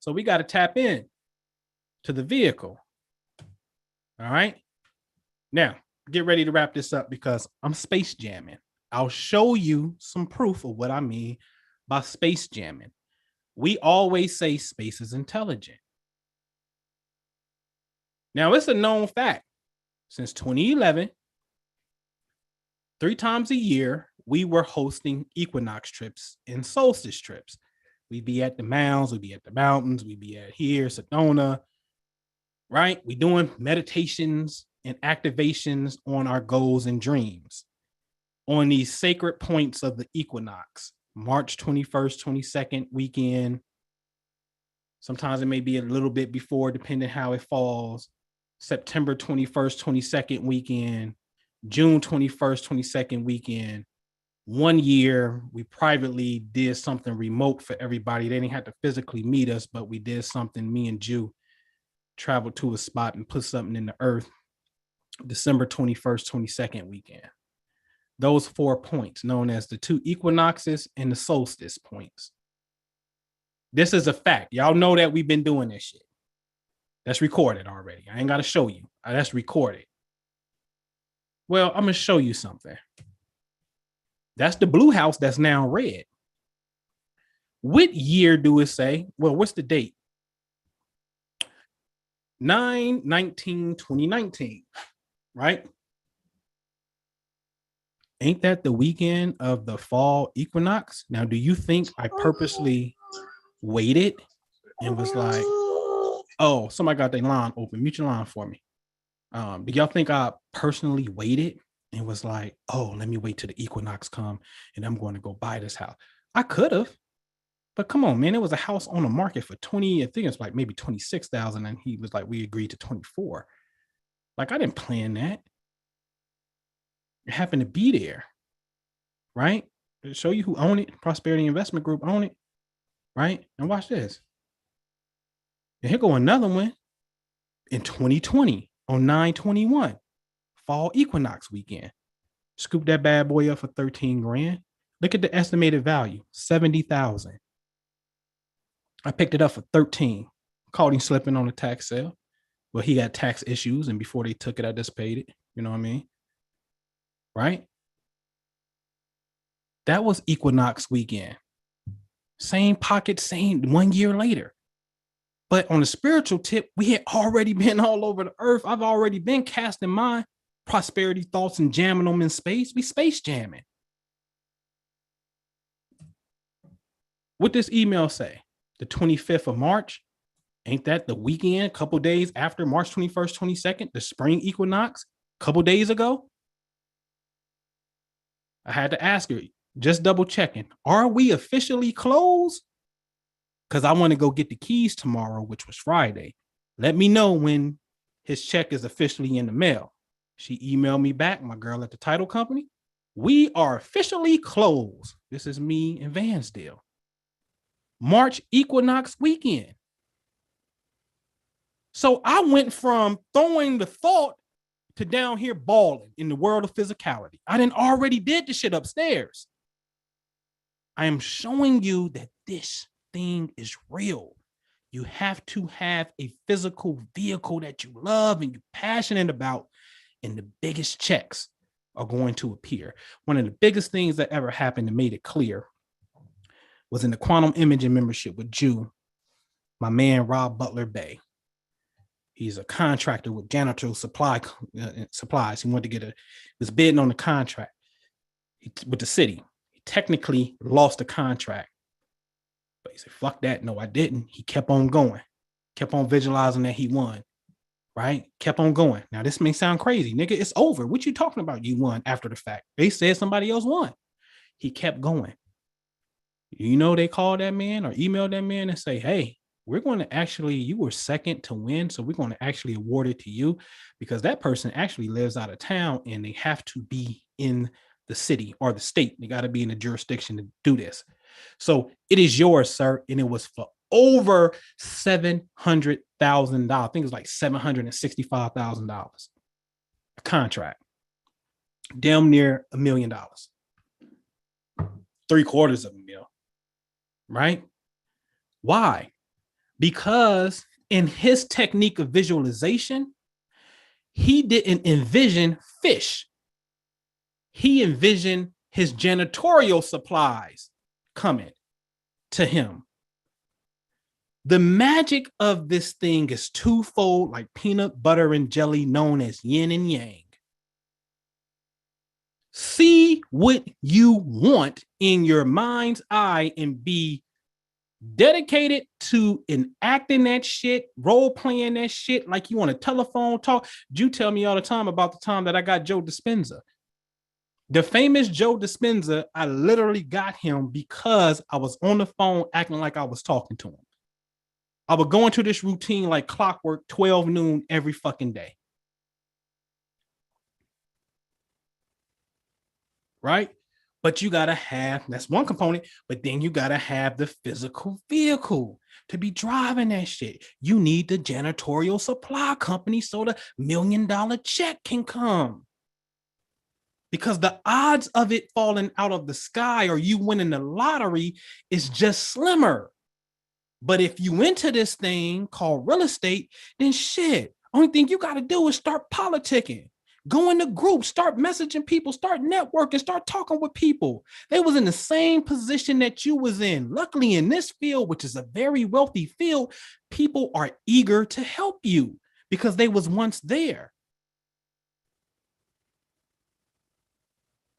So we got to tap in to the vehicle. All right. Now, get ready to wrap this up because I'm space jamming. I'll show you some proof of what I mean by space jamming. We always say space is intelligent. Now, it's a known fact. Since 2011, 3 times a year, we were hosting equinox trips and solstice trips. We'd be at the mounds, we'd be at the mountains, we'd be at here, Sedona, right? We're doing meditations and activations on our goals and dreams on these sacred points of the equinox, March 21st, 22nd weekend. Sometimes it may be a little bit before, depending how it falls. September 21st, 22nd weekend, June 21st, 22nd weekend. 1 year, we privately did something remote for everybody. They didn't have to physically meet us, but we did something. Me and Jew traveled to a spot and put something in the earth. December 21st, 22nd weekend. Those 4 points known as the 2 equinoxes and the solstice points. This is a fact. Y'all know that we've been doing this shit. That's recorded already. I ain't got to show you. That's recorded. Well, I'm going to show you something. That's the blue house that's now red. What year do it say? Well, what's the date? 9/19/2019, right? Ain't that the weekend of the fall equinox? Now, do you think I purposely waited and was like, oh, somebody got their line open. Mute your line for me. Do y'all think I personally waited and was like, oh, let me wait till the equinox come and I'm going to go buy this house? I could have, but come on, man. It was a house on the market for 20, I think it's like maybe 26,000. And he was like, we agreed to 24. Like, I didn't plan that. It happened to be there, right? To show you who own it. Prosperity Investment Group own it, right? And watch this. And here go another one in 2020 on 9/21, fall equinox weekend. Scoop that bad boy up for 13 grand. Look at the estimated value, 70,000. I picked it up for 13. Caught him slipping on the tax sale. Well, he got tax issues, and before they took it, I just paid it. You know what I mean? Right? That was equinox weekend. Same pocket, same 1 year later. But on the spiritual tip, we had already been all over the earth. I've already been casting my prosperity thoughts and jamming them in space. We space jamming. What this email say? The 25th of March. Ain't that the weekend? A couple days after March 21st, 22nd, the spring equinox, a couple days ago. I had to ask her, just double checking. Are we officially closed? Because I want to go get the keys tomorrow, which was Friday. Let me know when his check is officially in the mail. She emailed me back, my girl at the title company. We are officially closed. This is me in Vansdale. March equinox weekend. So I went from throwing the thought to down here balling in the world of physicality. I didn't already did the shit upstairs. I am showing you that this thing is real. You have to have a physical vehicle that you love and you're passionate about, and the biggest checks are going to appear. One of the biggest things that ever happened and made it clear was in the quantum imaging membership with Jew, my man Rob Butler Bay. He's a contractor with janitorial supplies. He wanted to was bidding on the contract with the city. He technically lost the contract, but he said, fuck that. No, I didn't. He kept on going, kept on visualizing that he won, right? Kept on going. Now, this may sound crazy. Nigga, it's over. What you talking about? You won after the fact. They said somebody else won. He kept going. You know, they called that man or emailed that man and say, hey, we're going to actually, you were second to win. So we're going to actually award it to you because that person actually lives out of town and they have to be in the city or the state. They got to be in the jurisdiction to do this. So it is yours, sir. And it was for over $700,000. I think it was like $765,000. A contract. Damn near $1 million. $750,000. Right? Why? Because in his technique of visualization, he didn't envision fish. He envisioned his janitorial supplies coming to him. The magic of this thing is twofold, like peanut butter and jelly, known as yin and yang. See what you want in your mind's eye and be dedicated to enacting that shit, role playing that shit like you on a telephone talk. You tell me all the time about the time that I got Joe Dispenza. The famous Joe Dispenza, I literally got him because I was on the phone acting like I was talking to him. I would go into this routine like clockwork, 12 noon every fucking day. Right? But you got to have, that's one component, but then you got to have the physical vehicle to be driving that shit. You need the janitorial supply company so the $1 million check can come. Because the odds of it falling out of the sky or you winning the lottery is just slimmer. But if you into this thing called real estate, then shit, only thing you got to do is start politicking. Go in the group, start messaging people, start networking, start talking with people. They was in the same position that you was in. Luckily, in this field, which is a very wealthy field, people are eager to help you because they was once there.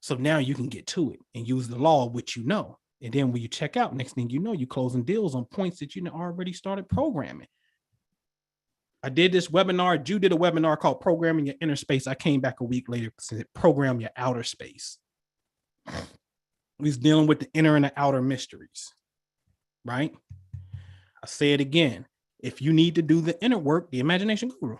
So now you can get to it and use the law, which you know. And then when you check out, next thing you know, you're closing deals on points that you already started programming. I did this webinar. Drew did a webinar called Programming Your Inner Space. I came back a week later and said, Program Your Outer Space. He's dealing with the inner and the outer mysteries, right? I say it again. If you need to do the inner work, the imagination guru.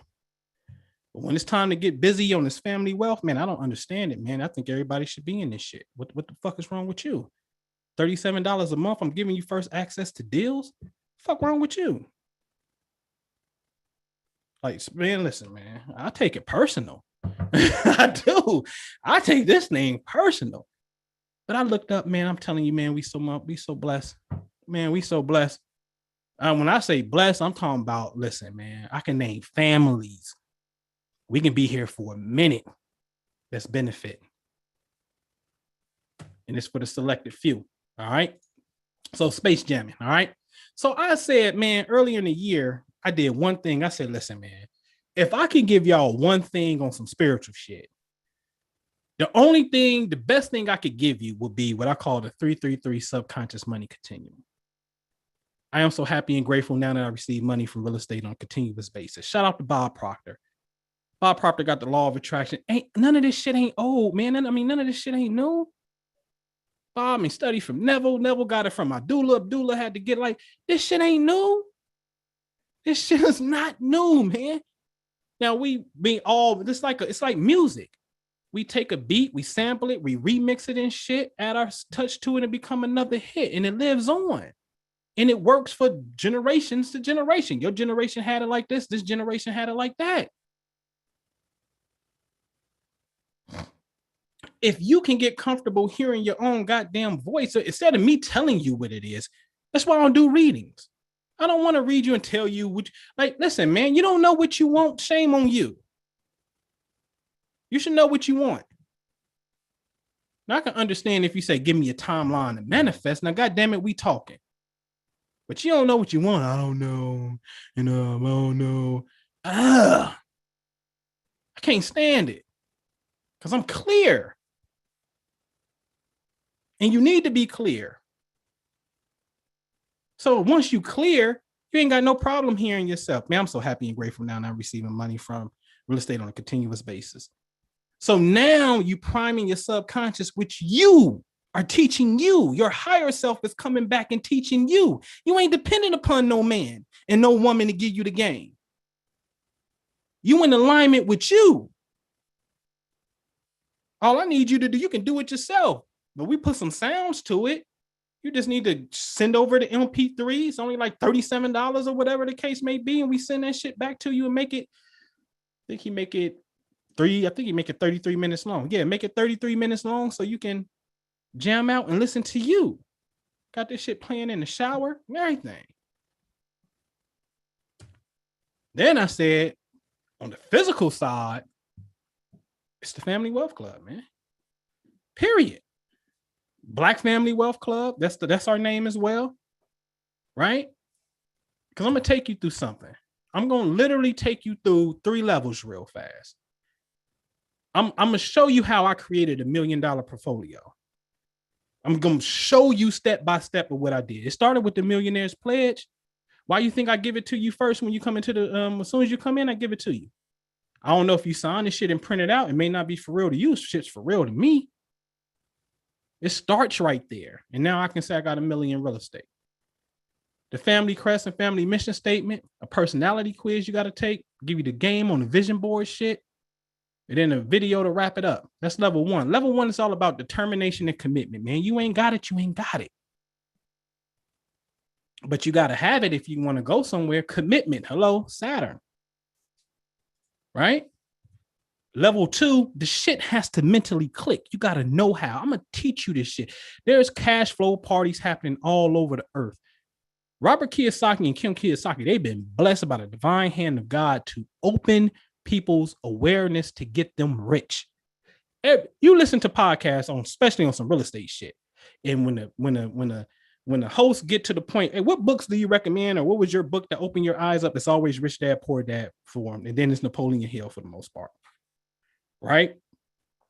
But when it's time to get busy on this family wealth, man, I don't understand it, man. I think everybody should be in this shit. What the fuck is wrong with you? $37 a month. I'm giving you first access to deals. Fuck wrong with you? Like, man, listen, man, I take it personal. I do. I take this thing personal. But I looked up, man. I'm telling you, man, we so blessed. Man, we so blessed. When I say blessed, I'm talking about, listen, man, I can name families. We can be here for a minute. That's benefit. And it's for the selected few. All right. So space jamming. All right. So I said, man, earlier in the year, I did one thing. I said, listen, man, if I can give y'all one thing on some spiritual shit, the best thing I could give you would be what I call the 333 subconscious money continuum. I am so happy and grateful now that I receive money from real estate on a continuous basis. Shout out to Bob Proctor. Bob Proctor got the law of attraction. None of this shit ain't old, man. None of this shit ain't new. Bob studied from Neville. Neville got it from Abdullah. Abdullah had to get this shit ain't new. This shit is not new, man. Now it's like music. We take a beat, we sample it, we remix it and shit, add our touch to it and become another hit, and it lives on. And it works for generations to generation. Your generation had it like this generation had it like that. If you can get comfortable hearing your own goddamn voice, instead of me telling you what it is, that's why I don't do readings. I don't want to read you and tell you listen, man, you don't know what you want. Shame on you. You should know what you want. Now I can understand if you say, give me a timeline to manifest. Now, goddamn it, we talking. But you don't know what you want. I don't know. I don't know. I can't stand it. Because I'm clear. And you need to be clear. So once you clear, you ain't got no problem hearing yourself. Man, I'm so happy and grateful now that I'm receiving money from real estate on a continuous basis. So now you priming your subconscious, which you are teaching you. Your higher self is coming back and teaching you. You ain't dependent upon no man and no woman to give you the game. You in alignment with you. All I need you to do, you can do it yourself, but we put some sounds to it. You just need to send over the MP3. It's only like $37 or whatever the case may be. And we send that shit back to you and make it, I think he make it 33 minutes long. Yeah, make it 33 minutes long so you can jam out and listen to you. Got this shit playing in the shower and everything. Then I said, on the physical side, it's the Family Wealth Club, man. Period. Black Family Wealth Club. That's our name as well. Right? Because I'm going to take you through something. I'm going to literally take you through 3 levels real fast. I'm going to show you how I created $1 million portfolio. I'm going to show you step by step of what I did. It started with the Millionaire's Pledge. Why you think I give it to you first when you come into the, as soon as you come in, I give it to you. I don't know if you sign this shit and print it out. It may not be for real to you. Shit's for real to me. It starts right there. And now I can say I got $1 million in real estate. The family crest and family mission statement, a personality quiz you got to take, give you the game on the vision board shit, and then a video to wrap it up. That's level 1. Level 1 is all about determination and commitment, man. You ain't got it, you ain't got it. But you got to have it if you want to go somewhere. Commitment. Hello, Saturn. Right? Level 2, the shit has to mentally click. You got to know how. I'm going to teach you this shit. There's cash flow parties happening all over the earth. Robert Kiyosaki and Kim Kiyosaki, they've been blessed by the divine hand of God to open people's awareness to get them rich. You listen to podcasts on, especially on some real estate shit. And when the hosts get to the point, hey, what books do you recommend? Or what was your book that opened your eyes up? It's always Rich Dad, Poor Dad form. And then it's Napoleon Hill for the most part. Right?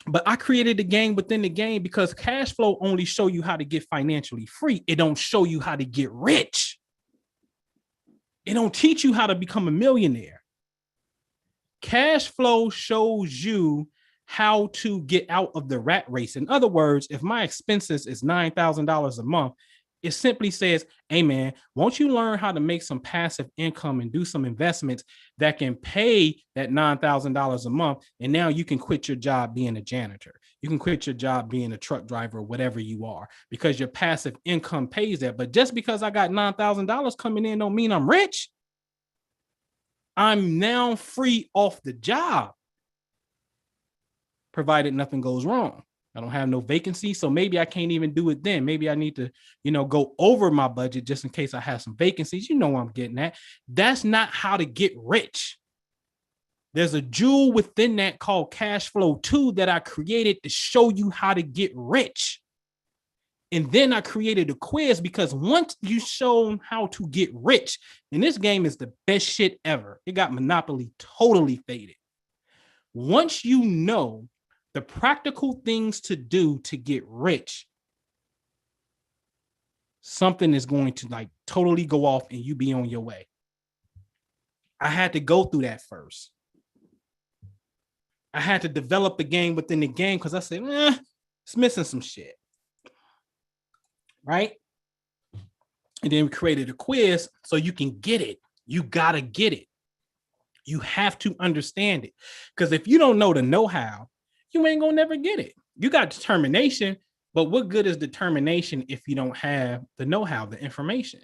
But I created the game within the game because cash flow only show you how to get financially free. It don't show you how to get rich. It don't teach you how to become a millionaire. Cash flow shows you how to get out of the rat race. In other words, if my expenses is $9,000 a month, It simply says, hey man, won't you learn how to make some passive income and do some investments that can pay that $9,000 a month? And now you can quit your job being a janitor. You can quit your job being a truck driver, whatever you are, because your passive income pays that. But just because I got $9,000 coming in don't mean I'm rich. I'm now free off the job, provided nothing goes wrong. I don't have no vacancy, so maybe I can't even do it then. Maybe I need to, go over my budget just in case I have some vacancies. You know what I'm getting at. That's not how to get rich. There's a jewel within that called cash flow 2 that I created to show you how to get rich. And then I created a quiz because once you show how to get rich, and this game is the best shit ever. It got Monopoly totally faded. Once you know the practical things to do to get rich, something is going to totally go off and you be on your way. I had to go through that first. I had to develop the game within the game because I said, it's missing some shit. Right? And then we created a quiz so you can get it. You got to get it. You have to understand it. Because if you don't know the know-how, you ain't gonna never get it. You got determination, but what good is determination if you don't have the know-how, the information?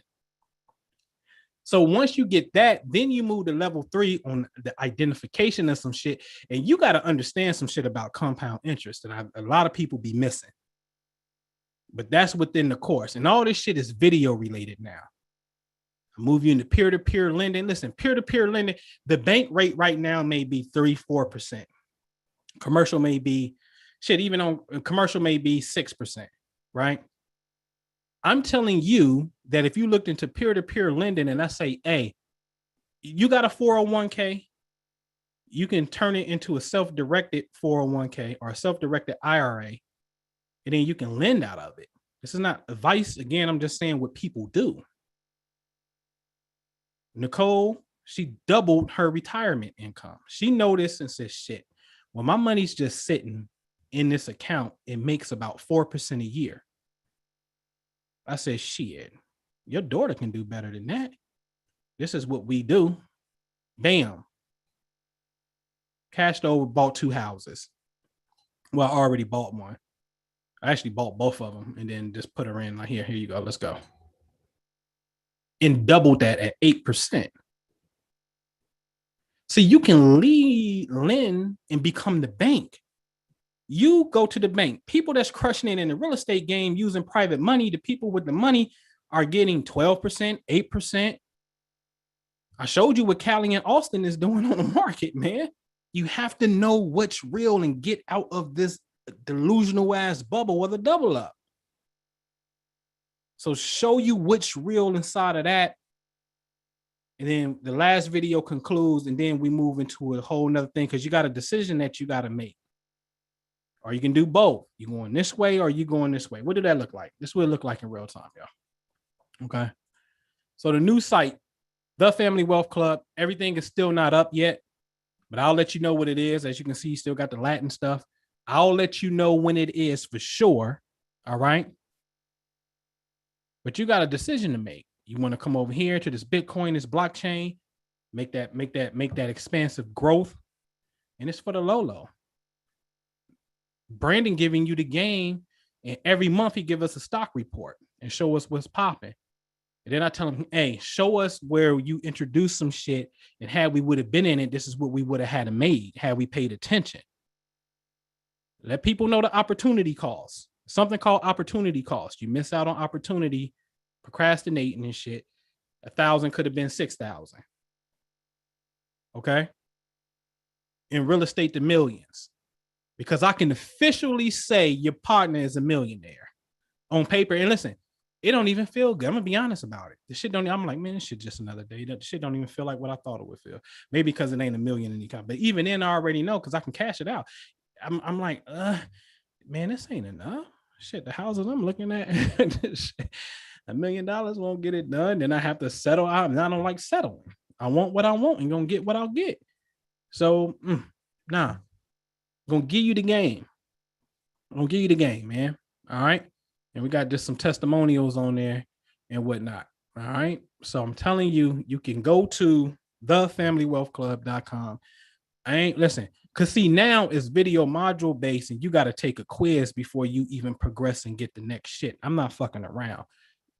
So once you get that, then you move to level 3 on the identification of some shit, and you got to understand some shit about compound interest that a lot of people be missing. But that's within the course, and all this shit is video related now. I move you into peer-to-peer lending. Listen, peer-to-peer lending, the bank rate right now may be 3-4%. Commercial may be even on commercial may be 6%, right? I'm telling you that if you looked into peer-to-peer lending and I say, hey, you got a 401k, you can turn it into a self-directed 401k or a self-directed IRA, and then you can lend out of it. This is not advice. Again, I'm just saying what people do. Nicole, she doubled her retirement income. She noticed and said, shit, well, my money's just sitting in this account. It makes about 4% a year. I said, shit, your daughter can do better than that. This is what we do. Bam. Cashed over, bought 2 houses. Well, I already bought one. I actually bought both of them and then just put her in like, here you go. Let's go. And doubled that at 8%. So you can lend and become the bank. You go to the bank. People that's crushing it in the real estate game using private money, the people with the money are getting 12%, 8%. I showed you what Cali and Austin is doing on the market, man. You have to know what's real and get out of this delusional ass bubble or the double up. So show you what's real inside of that. And then the last video concludes, and then we move into a whole nother thing because you got a decision that you got to make. Or you can do both. You going this way or you going this way. What did that look like? This is what it look like in real time, y'all. Okay. So the new site, The Family Wealth Club, everything is still not up yet, but I'll let you know what it is. As you can see, you still got the Latin stuff. I'll let you know when it is for sure. All right. But you got a decision to make. You want to come over here to this Bitcoin, this blockchain, make that expansive growth. And it's for the low. Brandon giving you the game, and every month he give us a stock report and show us what's popping. And then I tell him, hey, show us where you introduced some shit, and had we would have been in it, this is what we would have had made had we paid attention. Let people know the opportunity cost. Something called opportunity cost. You miss out on opportunity, procrastinating and shit. 1,000 could have been 6,000. Okay. In real estate, the millions. Because I can officially say your partner is a millionaire on paper. And listen, it don't even feel good. I'm gonna be honest about it. The shit don't. I'm like, man, this shit just another day. The shit don't even feel like what I thought it would feel. Maybe because it ain't a million in the account. But even then, I already know because I can cash it out. I'm like, man, this ain't enough. Shit, the houses I'm looking at, $1 million won't get it done. Then I have to settle out, and I don't like settling. I want what I want and gonna get what I'll get. So, nah. Gonna give you the game. I'm gonna give you the game, man. All right. And we got just some testimonials on there. and whatnot. All right. So I'm telling you, you can go to thefamilywealthclub.com. I ain't listen, because see, now it's video module based and you got to take a quiz before you even progress and get the next shit. I'm not fucking around.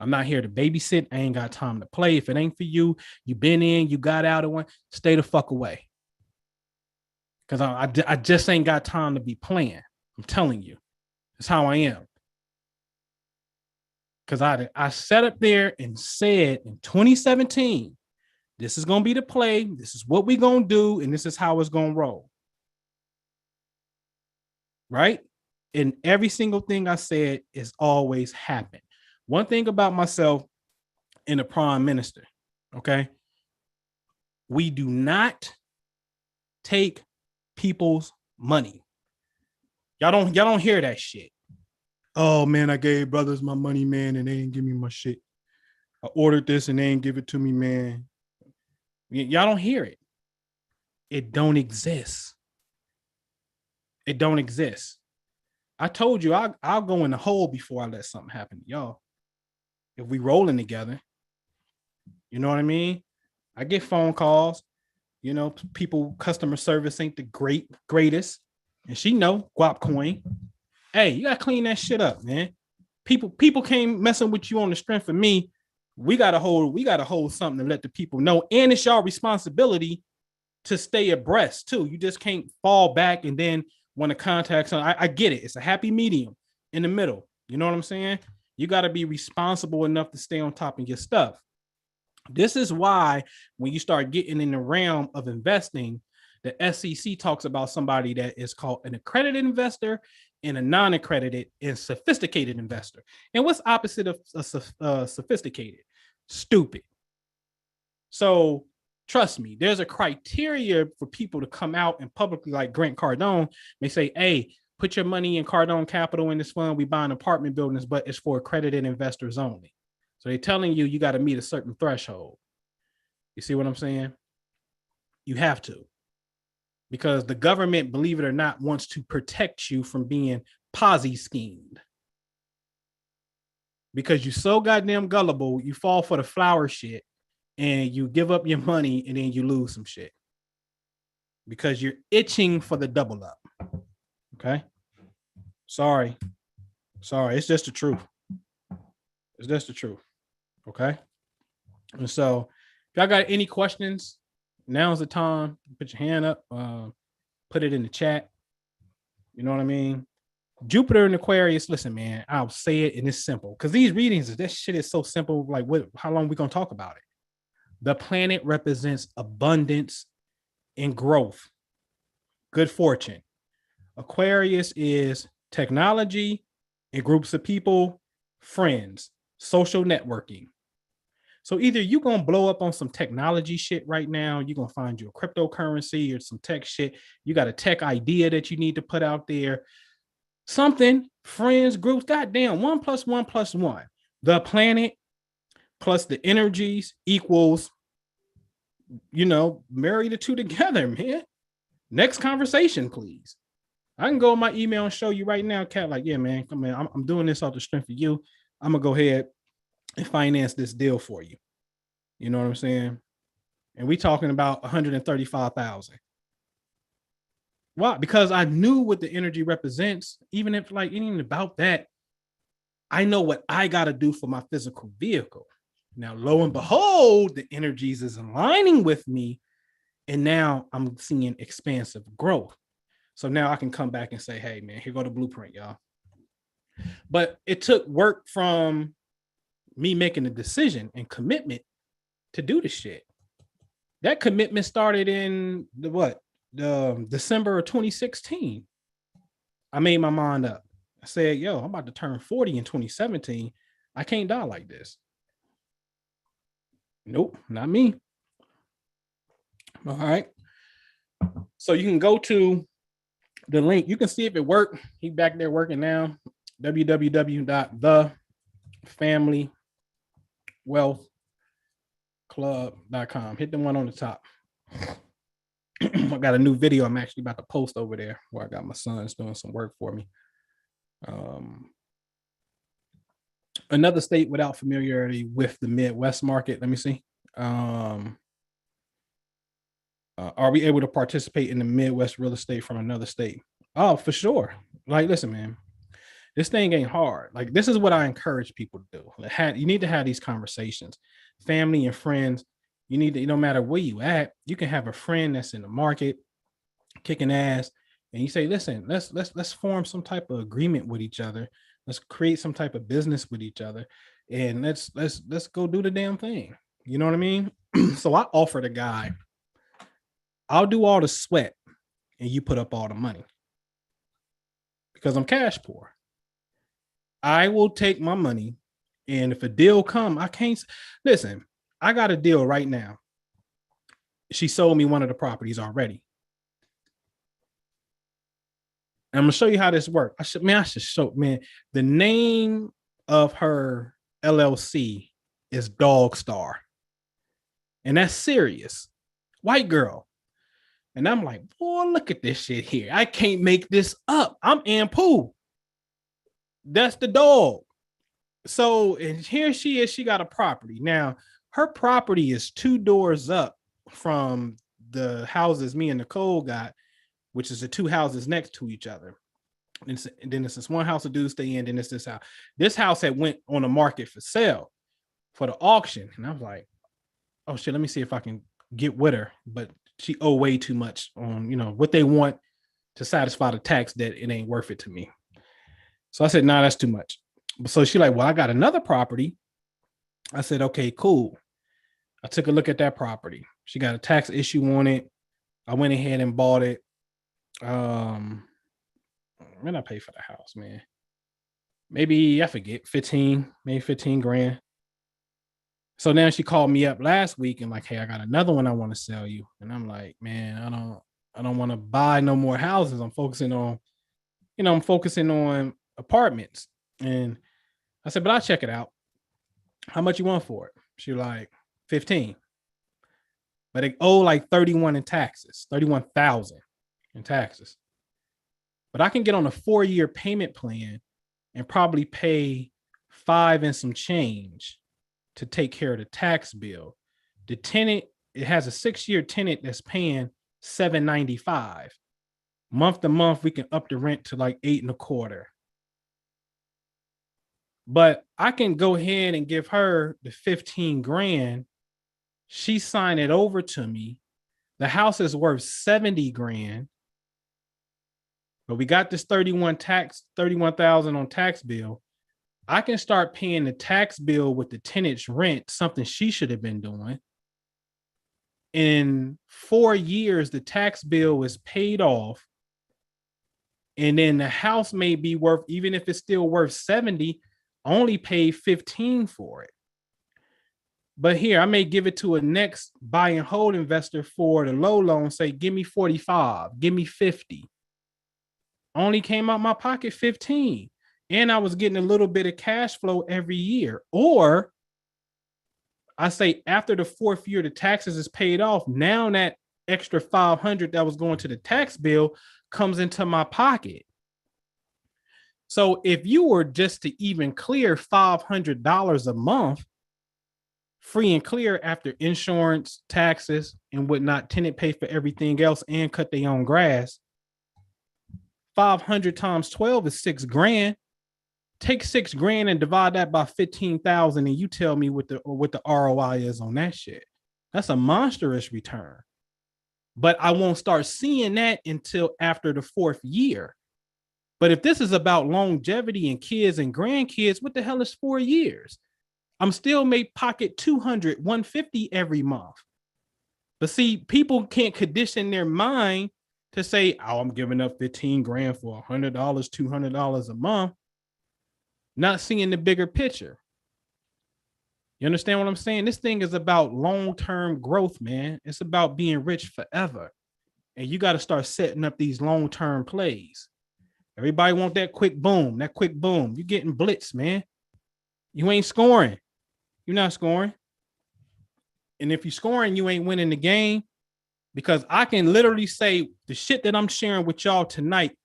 I'm not here to babysit. I ain't got time to play. If it ain't for you, you been in, you got out of one, stay the fuck away. Because I just ain't got time to be playing. I'm telling you. That's how I am. Because I sat up there and said in 2017, this is going to be the play. This is what we're going to do. And this is how it's going to roll. Right? And every single thing I said is always happened. One thing about myself and the prime minister, okay? We do not take people's money. Y'all don't hear that shit. Oh man, I gave brothers my money, man, and they didn't give me my shit. I ordered this and they didn't give it to me, man. Y'all don't hear it. It don't exist. It don't exist. I told you I'll go in the hole before I let something happen to y'all. If we rolling together, you know what I mean? I get phone calls, you know, people, customer service ain't the greatest. And she know, Guap Coin. Hey, you gotta clean that shit up, man. People came messing with you on the strength of me. We gotta hold something to let the people know. And it's y'all responsibility to stay abreast too. You just can't fall back and then want to contact someone. I get it. It's a happy medium in the middle. You know what I'm saying? You got to be responsible enough to stay on top of your stuff. This is why when you start getting in the realm of investing, the SEC talks about somebody that is called an accredited investor and a non-accredited and sophisticated investor. And what's opposite of sophisticated? Stupid. So trust me, there's a criteria for people to come out and publicly, like Grant Cardone, may say, hey, put your money in Cardone Capital in this fund. We buying apartment buildings, but it's for accredited investors only. So they're telling you got to meet a certain threshold. You see what I'm saying? You have to. Because the government, believe it or not, wants to protect you from being Ponzi schemed. Because you're so goddamn gullible, you fall for the flower shit and you give up your money and then you lose some shit. Because you're itching for the double up. Okay? Sorry. It's just the truth. It's just the truth. Okay? And so, if y'all got any questions, now's the time. Put your hand up. Put it in the chat. You know what I mean? Jupiter and Aquarius. Listen, man, I'll say it and it's simple. Because these readings, this shit is so simple. Like, how long are we going to talk about it? The planet represents abundance and growth. Good fortune. Aquarius is technology and groups of people, friends, social networking. So either you're going to blow up on some technology shit right now, you're going to find your cryptocurrency or some tech shit. You got a tech idea that you need to put out there. Something, friends, groups, goddamn, 1 + 1 + 1. The planet plus the energies equals, you know, marry the two together, man. Next conversation, please. I can go on my email and show you right now, Kat, like, yeah, man, come in. I'm doing this off the strength of you. I'm going to go ahead and finance this deal for you. You know what I'm saying? And we talking about 135,000. Why? Because I knew what the energy represents. Even if like anything about that, I know what I got to do for my physical vehicle. Now, lo and behold, the energies is aligning with me. And now I'm seeing expansive growth. So now I can come back and say, hey, man, here go the blueprint, y'all. But it took work from me making a decision and commitment to do the shit. That commitment started in the December of 2016. I made my mind up. I said, yo, I'm about to turn 40 in 2017. I can't die like this. Nope, not me. All right. So you can go to the link. You can see if it worked. He's back there working now. www.thefamilywealthclub.com. Hit the one on the top. I got a new video I'm actually about to post over there where I got my sons doing some work for me. But Another state without familiarity with the Midwest market. Let me see. Are we able to participate in the Midwest real estate from another state? Oh, for sure. Like, listen, man, this thing ain't hard. Like, this is what I encourage people to do. You need to have these conversations, family and friends. You need to, no matter where you at, you can have a friend that's in the market kicking ass, and you say, listen, let's form some type of agreement with each other. Let's create some type of business with each other, and let's go do the damn thing. You know what I mean? So I offered a guy, I'll do all the sweat and you put up all the money because I'm cash poor. I will take my money, and if a deal come, I can't listen. I got a deal right now. She sold me one of the properties already. And I'm gonna show you how this works. I should show, man. The name of her LLC is Dog Star. And that's serious. White girl. And I'm like, boy, look at this shit here. I can't make this up. I'm Ampu. That's the dog. So, and here she is. She got a property. Now, her property is 2 doors up from the houses me and Nicole got, which is the 2 houses next to each other. And then it's this one house a dude stay in, then it's this house. This house had went on the market for sale for the auction. And I was like, oh shit, let me see if I can get with her. But she owe way too much on, what they want to satisfy the tax debt. It ain't worth it to me. So I said, nah, that's too much. So she like, well, I got another property. I said, okay, cool. I took a look at that property. She got a tax issue on it. I went ahead and bought it. When I pay for the house, man, maybe I forget 15 grand. So now she called me up last week and like, hey, I got another one I want to sell you. And I'm like, man, I don't want to buy no more houses. I'm focusing on apartments. And I said, but I'll check it out. How much you want for it? She like 15. But they owe like 31 in taxes, 31,000 in taxes. But I can get on a 4-year payment plan and probably pay 5 and some change to take care of the tax bill. The tenant, it has a 6-year tenant that's paying $795. Month to month, we can up the rent to like 8.25. But I can go ahead and give her the 15 grand. She signed it over to me. The house is worth 70 grand. But we got this 31,000 on tax bill. I can start paying the tax bill with the tenant's rent, something she should have been doing. In 4 years, the tax bill is paid off. And then the house may be worth, even if it's still worth 70, I only paid 15 for it. But here, I may give it to a next buy and hold investor for the low loan, say, give me 45, give me 50. Only came out my pocket 15. And I was getting a little bit of cash flow every year. Or I say after the 4th year, the taxes is paid off. Now that extra 500 that was going to the tax bill comes into my pocket. So if you were just to even clear $500 a month, free and clear after insurance, taxes, and whatnot, tenant pay for everything else and cut their own grass, 500 times 12 is 6 grand. Take 6 grand and divide that by 15,000, and you tell me what the ROI is on that shit. That's a monstrous return. But I won't start seeing that until after the 4th year. But if this is about longevity and kids and grandkids, what the hell is 4 years? I'm still may pocket 200, 150 every month. But see, people can't condition their mind to say, oh, I'm giving up 15 grand for $100, $200 a month. Not seeing the bigger picture. You understand what I'm saying? This thing is about long-term growth, man. It's about being rich forever. And you got to start setting up these long-term plays. Everybody want that quick boom, You're getting blitzed, man. You ain't scoring. You're not scoring. And if you're scoring, you ain't winning the game. Because I can literally say the shit that I'm sharing with y'all tonight,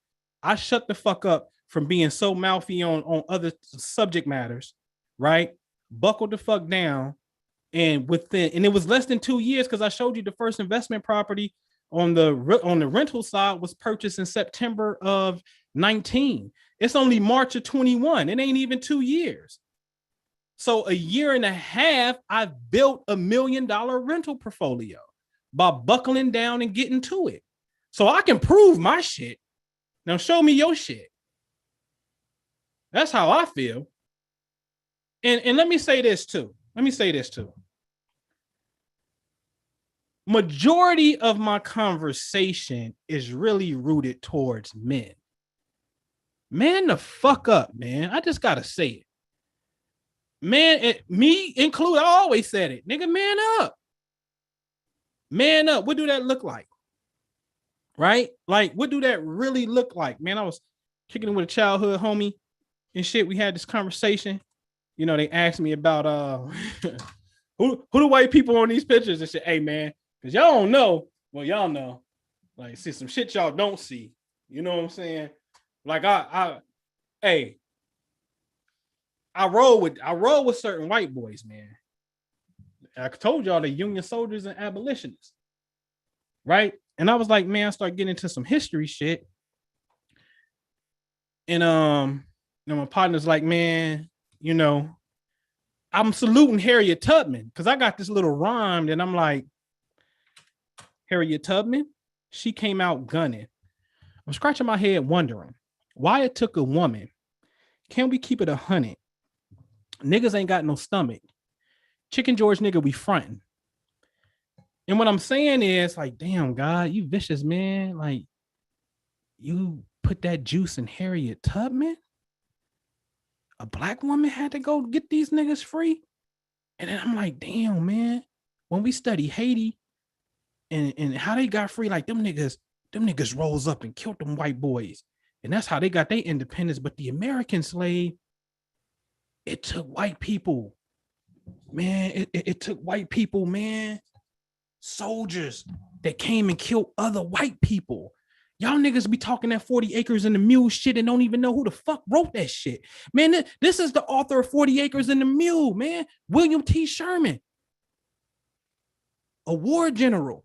I shut the fuck up from being so mouthy on other subject matters right? Buckled the fuck down. And it was less than 2 years, because I showed you the first investment property on the rental side was purchased in September of 19. It's only March of 21. It ain't even 2 years. So a year and a half, I've built $1 million rental portfolio by buckling down and getting to it. So I can prove my shit. Now show me your shit. That's how I feel. And let me say this too. Majority of my conversation is really rooted towards men. Man, the fuck up, man. I just gotta say it. Man, me included, I always said it. Nigga, man up. Man up. What do that look like? Right? Like, what do that really look like? Man, I was kicking it with a childhood homie and shit. We had this conversation. You know, they asked me about who the white people on these pictures and shit. Hey, man, because y'all don't know. Well, y'all know. Like, see some shit y'all don't see. You know what I'm saying? Like, I roll with certain white boys, man. I told y'all the Union soldiers and abolitionists, right? And I was like, man, I start getting into some history shit. And my partner's like, man, you know, I'm saluting Harriet Tubman because I got this little rhyme and I'm like, Harriet Tubman, she came out gunning. I'm scratching my head wondering why it took a woman. Can we keep it 100? Niggas ain't got no stomach. Chicken George nigga, we fronting. And what I'm saying is like, damn, God, you vicious, man. Like, you put that juice in Harriet Tubman? A black woman had to go get these niggas free? And then I'm like, damn, man. When we study Haiti and how they got free, like them niggas rose up and killed them white boys. And that's how they got their independence. But the American slave, it took white people. Man, it took white people, man. Soldiers that came and killed other white people. Y'all niggas be talking that 40 acres and the mule shit and don't even know who the fuck wrote that shit. Man, this is the author of 40 Acres and the Mule, man. William T. Sherman, a war general,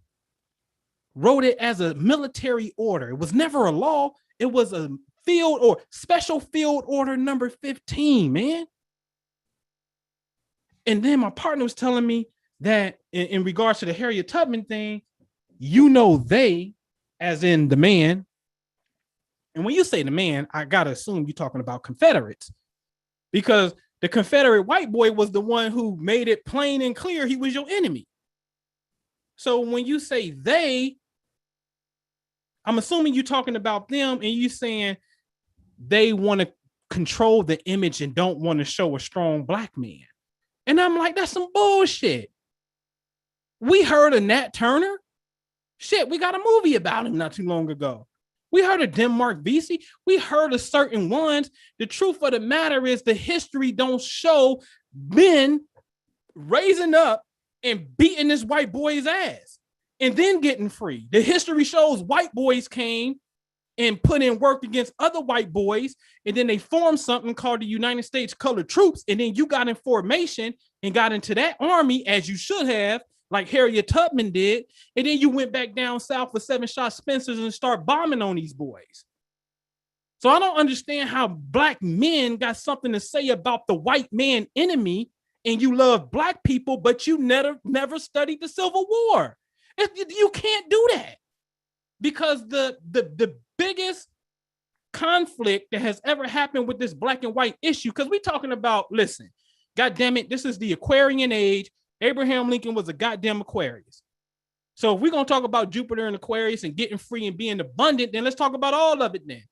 wrote it as a military order. It was never a law. It was a field or special field order number 15, man. And then my partner was telling me that in regards to the Harriet Tubman thing, you know, they, as in the man, and when you say the man, I gotta assume you're talking about Confederates, because the Confederate white boy was the one who made it plain and clear he was your enemy. So when you say they, I'm assuming you're talking about them and you saying they want to control the image and don't want to show a strong black man. And I'm like, that's some bullshit. We heard of Nat Turner. Shit, we got a movie about him not too long ago. We heard of Denmark Vesey. We heard of certain ones. The truth of the matter is the history don't show men raising up and beating this white boy's ass and then getting free. The history shows white boys came and put in work against other white boys, and then they formed something called the United States Colored Troops, and then you got in formation and got into that army, as you should have, like Harriet Tubman did, and then you went back down south with 7-shot Spencers and start bombing on these boys. So I don't understand how black men got something to say about the white man enemy, and you love black people, but you never studied the Civil War. You can't do that, because the biggest conflict that has ever happened with this black and white issue, because we're talking about, listen, God damn it, this is the Aquarian age. Abraham Lincoln was a goddamn Aquarius. So if we're going to talk about Jupiter and Aquarius and getting free and being abundant, then let's talk about all of it then.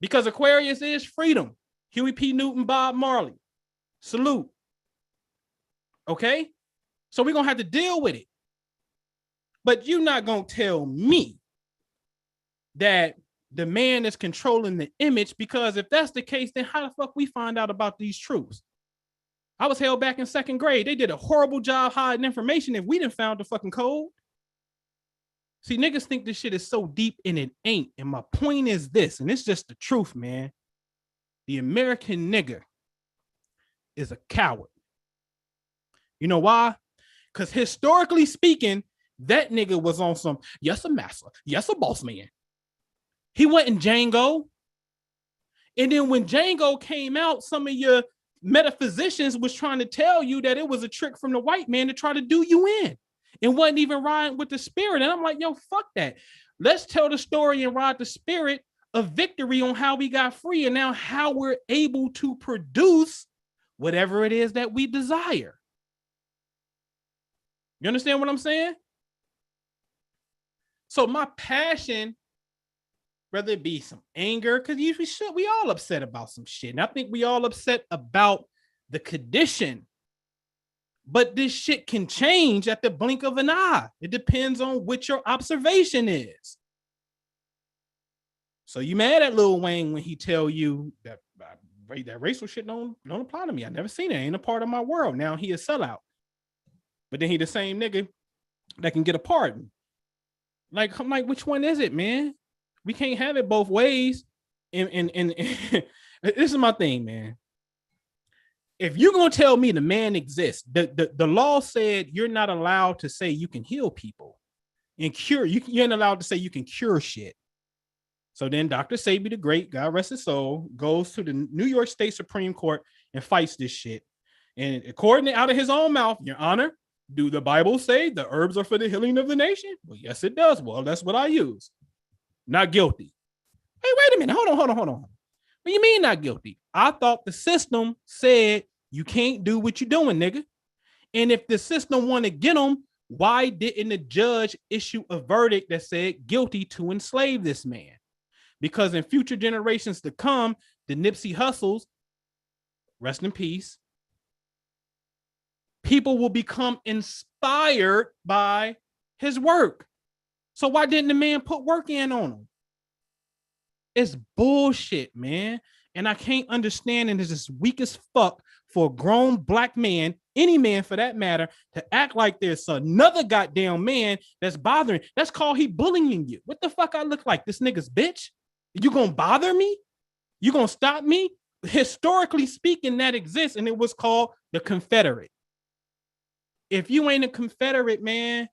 Because Aquarius is freedom. Huey P. Newton, Bob Marley. Salute. Okay? So we're going to have to deal with it. But you're not going to tell me that the man is controlling the image, because if that's the case, then how the fuck we find out about these truths? I was held back in 2nd grade. They did a horrible job hiding information if we didn't found the fucking code. See, niggas think this shit is so deep and it ain't. And my point is this, and it's just the truth, man. The American nigga is a coward. You know why? Because historically speaking, that nigga was on some, yes, a master, yes, a boss man. He went in Django. And then when Django came out, some of your metaphysicians was trying to tell you that it was a trick from the white man to try to do you in. It wasn't even riding with the spirit. And I'm like, yo, fuck that. Let's tell the story and ride the spirit of victory on how we got free and now how we're able to produce whatever it is that we desire. You understand what I'm saying? So my passion, whether it be some anger, because we all upset about some shit. And I think we all upset about the condition. But this shit can change at the blink of an eye. It depends on what your observation is. So you mad at Lil Wayne when he tell you that racial shit don't apply to me. I never seen it. It ain't a part of my world. Now he a sellout. But then he the same nigga that can get a pardon. Like, I'm like, which one is it, man? We can't have it both ways. And this is my thing, man. If you're going to tell me the man exists, the law said you're not allowed to say you can heal people and cure. You ain't allowed to say you can cure shit. So then Dr. Sebi the Great, God rest his soul, goes to the New York State Supreme Court and fights this shit. And according to out of his own mouth, Your Honor, do the Bible say the herbs are for the healing of the nation? Well, yes, it does. Well, that's what I use. Not guilty. Hey, wait a minute. Hold on. What do you mean not guilty? I thought the system said you can't do what you're doing, nigga. And if the system want to get them, why didn't the judge issue a verdict that said guilty to enslave this man? Because in future generations to come, the Nipsey Hussles, rest in peace, people will become inspired by his work. So why didn't the man put work in on him? It's bullshit, man. And I can't understand, and it's just weak as fuck for a grown black man, any man for that matter, to act like there's another goddamn man that's bothering. That's called he bullying you. What the fuck I look like? This nigga's bitch? You gonna bother me? You gonna stop me? Historically speaking, that exists, and it was called the Confederate. If you ain't a Confederate, man,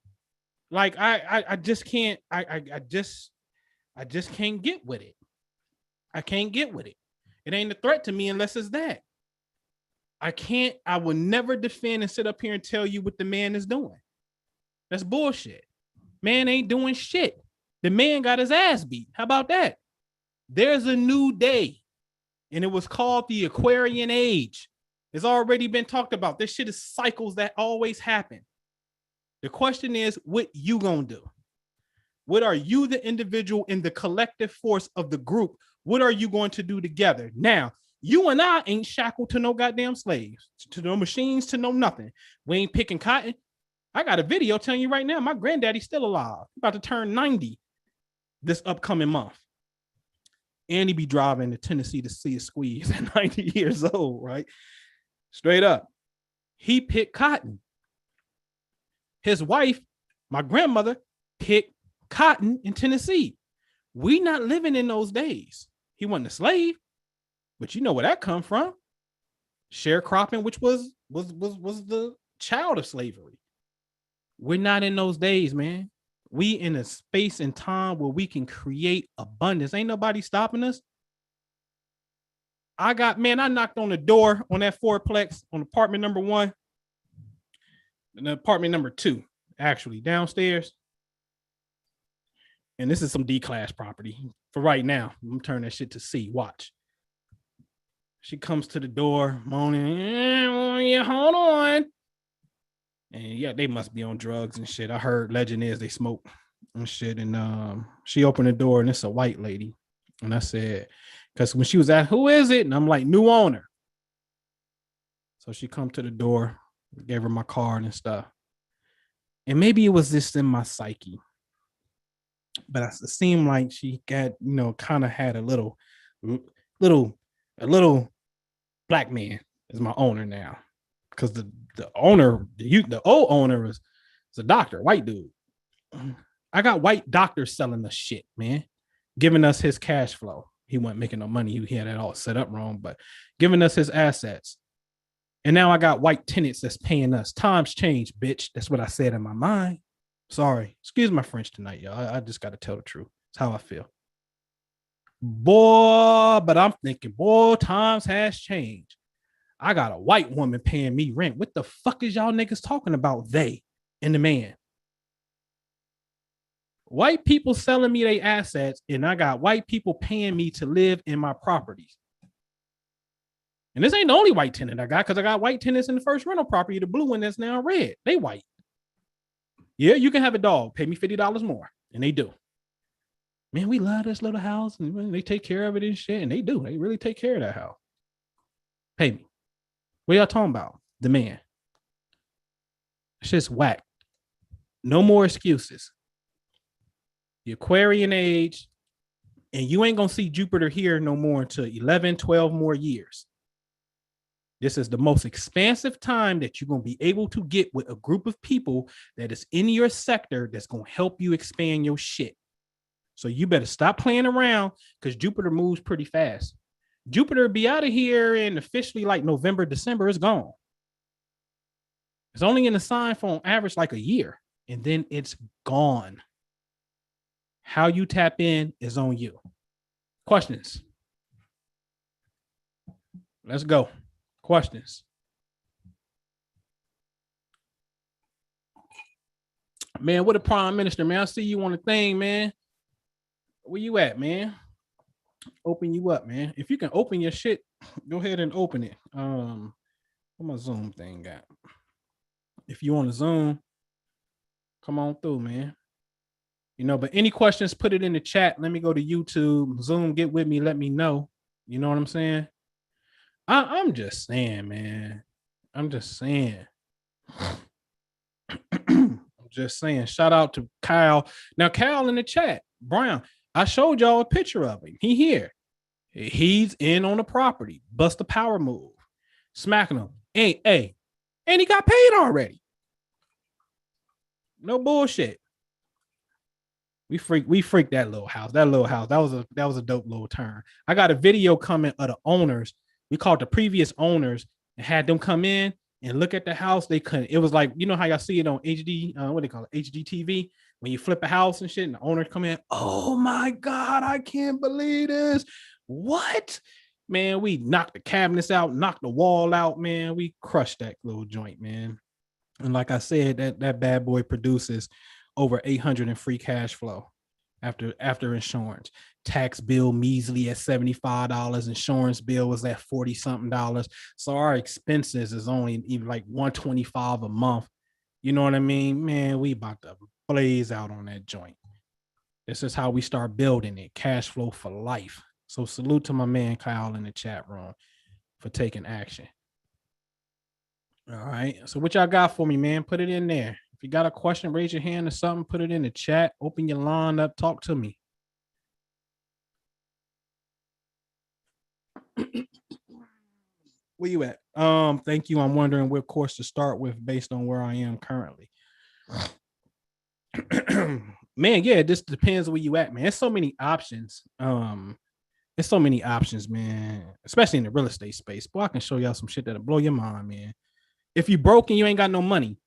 like I just can't, I just can't get with it. I can't get with it. It ain't a threat to me unless it's that. I will never defend and sit up here and tell you what the man is doing. That's bullshit. Man ain't doing shit. The man got his ass beat. How about that? There's a new day, and it was called the Aquarian Age. It's already been talked about. This shit is cycles that always happen. The question is, what you gonna do? What are you, the individual, in the collective force of the group? What are you going to do together? Now, you and I ain't shackled to no goddamn slaves, to no machines, to no nothing. We ain't picking cotton. I got a video telling you right now, my granddaddy's still alive. About to turn 90 this upcoming month. And he be driving to Tennessee to see a squeeze at 90 years old, right? Straight up. He picked cotton. His wife, my grandmother, picked cotton in Tennessee. We not living in those days. He wasn't a slave, but you know where that come from. Sharecropping, which was the child of slavery. We're not in those days, man. We in a space and time where we can create abundance. Ain't nobody stopping us. I knocked on the door on that fourplex on apartment number 1 and apartment number 2, actually downstairs. And this is some D-class property for right now. I'm turning that shit to C. Watch. She comes to the door moaning, hold on. And yeah, they must be on drugs and shit. I heard legend is they smoke and shit. And she opened the door and it's a white lady. And I said, because when she was asked, who is it? And I'm like, new owner. So she come to the door, gave her my card and stuff. And maybe it was just in my psyche. But it seemed like she got, kind of had a little black man is my owner now. Because the owner, the old owner is a doctor, white dude. I got white doctors selling us shit, man. Giving us his cash flow. He wasn't making no money. He had it all set up wrong, but giving us his assets. And now I got white tenants that's paying us. Times change, bitch. That's what I said in my mind. Sorry. Excuse my French tonight, y'all. I just got to tell the truth. It's how I feel. Boy, but I'm thinking, boy, times has changed. I got a white woman paying me rent. What the fuck is y'all niggas talking about? They and the man. White people selling me their assets, and I got white people paying me to live in my properties. And this ain't the only white tenant I got, because I got white tenants in the first rental property, the blue one that's now red. They white. Yeah, you can have a dog. Pay me $50 more. And they do. Man, we love this little house, and they take care of it and shit. And they do. They really take care of that house. Pay me. What y'all talking about? The man. It's just whack. No more excuses. The Aquarian age, and you ain't going to see Jupiter here no more until 11, 12 more years. This is the most expansive time that you're going to be able to get with a group of people that is in your sector that's going to help you expand your shit. So you better stop playing around, because Jupiter moves pretty fast. Jupiter be out of here in officially like November, December, it's gone. It's only in the sign for on average like a year, and then it's gone. How you tap in is on you. Questions? Let's go. Questions? Man, what a prime minister, man. I see you on the thing, man. Where you at, man? Open you up, man. If you can open your shit, go ahead and open it. What my Zoom thing got? If you on the Zoom, come on through, man. You know, but any questions, put it in the chat. Let me go to YouTube. Zoom, get with me. Let me know. You know what I'm saying? I'm just saying, man. I'm just saying. I'm just saying. Shout out to Kyle. Now, Kyle in the chat. Brown, I showed y'all a picture of him. He here. He's in on the property. Bust the power move. Smacking him. Hey. And he got paid already. No bullshit. We freaked that little house. That was a dope little turn. I got a video coming of the owners. We called the previous owners and had them come in and look at the house. They couldn't. It was like, you know how y'all see it on HD, what they call it, HGTV, when you flip a house and shit and the owners come in. Oh my God, I can't believe this. What? Man, we knocked the cabinets out, knocked the wall out, man. We crushed that little joint, man. And like I said, that bad boy produces over 800 in free cash flow after insurance. Tax bill measly at $75. Insurance bill was at 40 something dollars. So our expenses is only even like $125 a month. You know what I mean? Man, we about to blaze out on that joint. This is how we start building it. Cash flow for life. So salute to my man Kyle in the chat room for taking action. All right. So what y'all got for me, man? Put it in there. If you got a question, raise your hand or something, put it in the chat. Open your line up, talk to me. Where you at? Thank you. I'm wondering what course to start with based on where I am currently. Man, yeah, this depends where you at, man. There's so many options. There's so many options, man, especially in the real estate space. Boy, I can show y'all some shit that'll blow your mind, man. If you broke and you ain't got no money,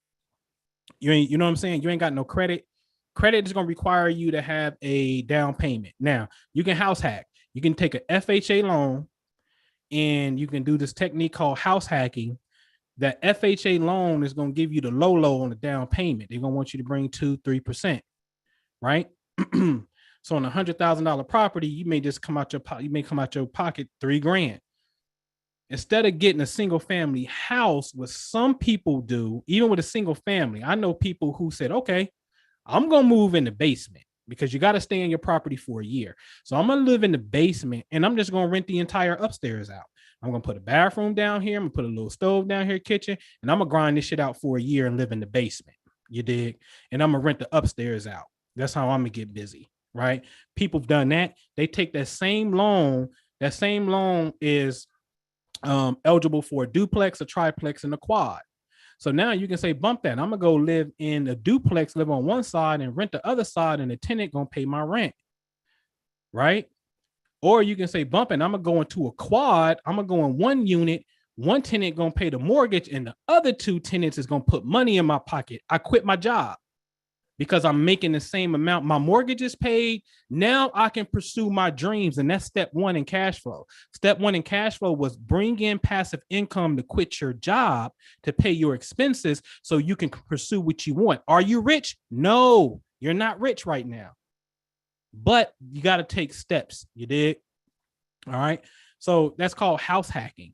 you know what I'm saying? You ain't got no credit. Credit is going to require you to have a down payment. Now, you can house hack. You can take a FHA loan and you can do this technique called house hacking. That FHA loan is going to give you the low on the down payment. They're going to want you to bring 2-3%, right? So on a $100,000 property, you may come out your pocket $3,000. Instead of getting a single family house, what some people do, even with a single family, I know people who said, okay, I'm going to move in the basement because you got to stay in your property for a year. So I'm going to live in the basement and I'm just going to rent the entire upstairs out. I'm going to put a bathroom down here. I'm going to put a little stove down here, kitchen, and I'm going to grind this shit out for a year and live in the basement. You dig? And I'm going to rent the upstairs out. That's how I'm going to get busy, right? People have done that. They take that same loan. That same loan is eligible for a duplex, a triplex, and a quad. So now you can say, bump that. I'm going to go live in a duplex, live on one side and rent the other side, and the tenant going to pay my rent, right? Or you can say, bump it. I'm going to go into a quad. I'm going to go in one unit One tenant gonna pay the mortgage, and the other two tenants is gonna put money in my pocket. I quit my job because I'm making the same amount. My mortgage is paid. Now I can pursue my dreams. And that's step one in cash flow. Step one in cash flow was bring in passive income to quit your job to pay your expenses so you can pursue what you want. Are you rich? No, you're not rich right now. But you got to take steps. You did. All right. So that's called house hacking.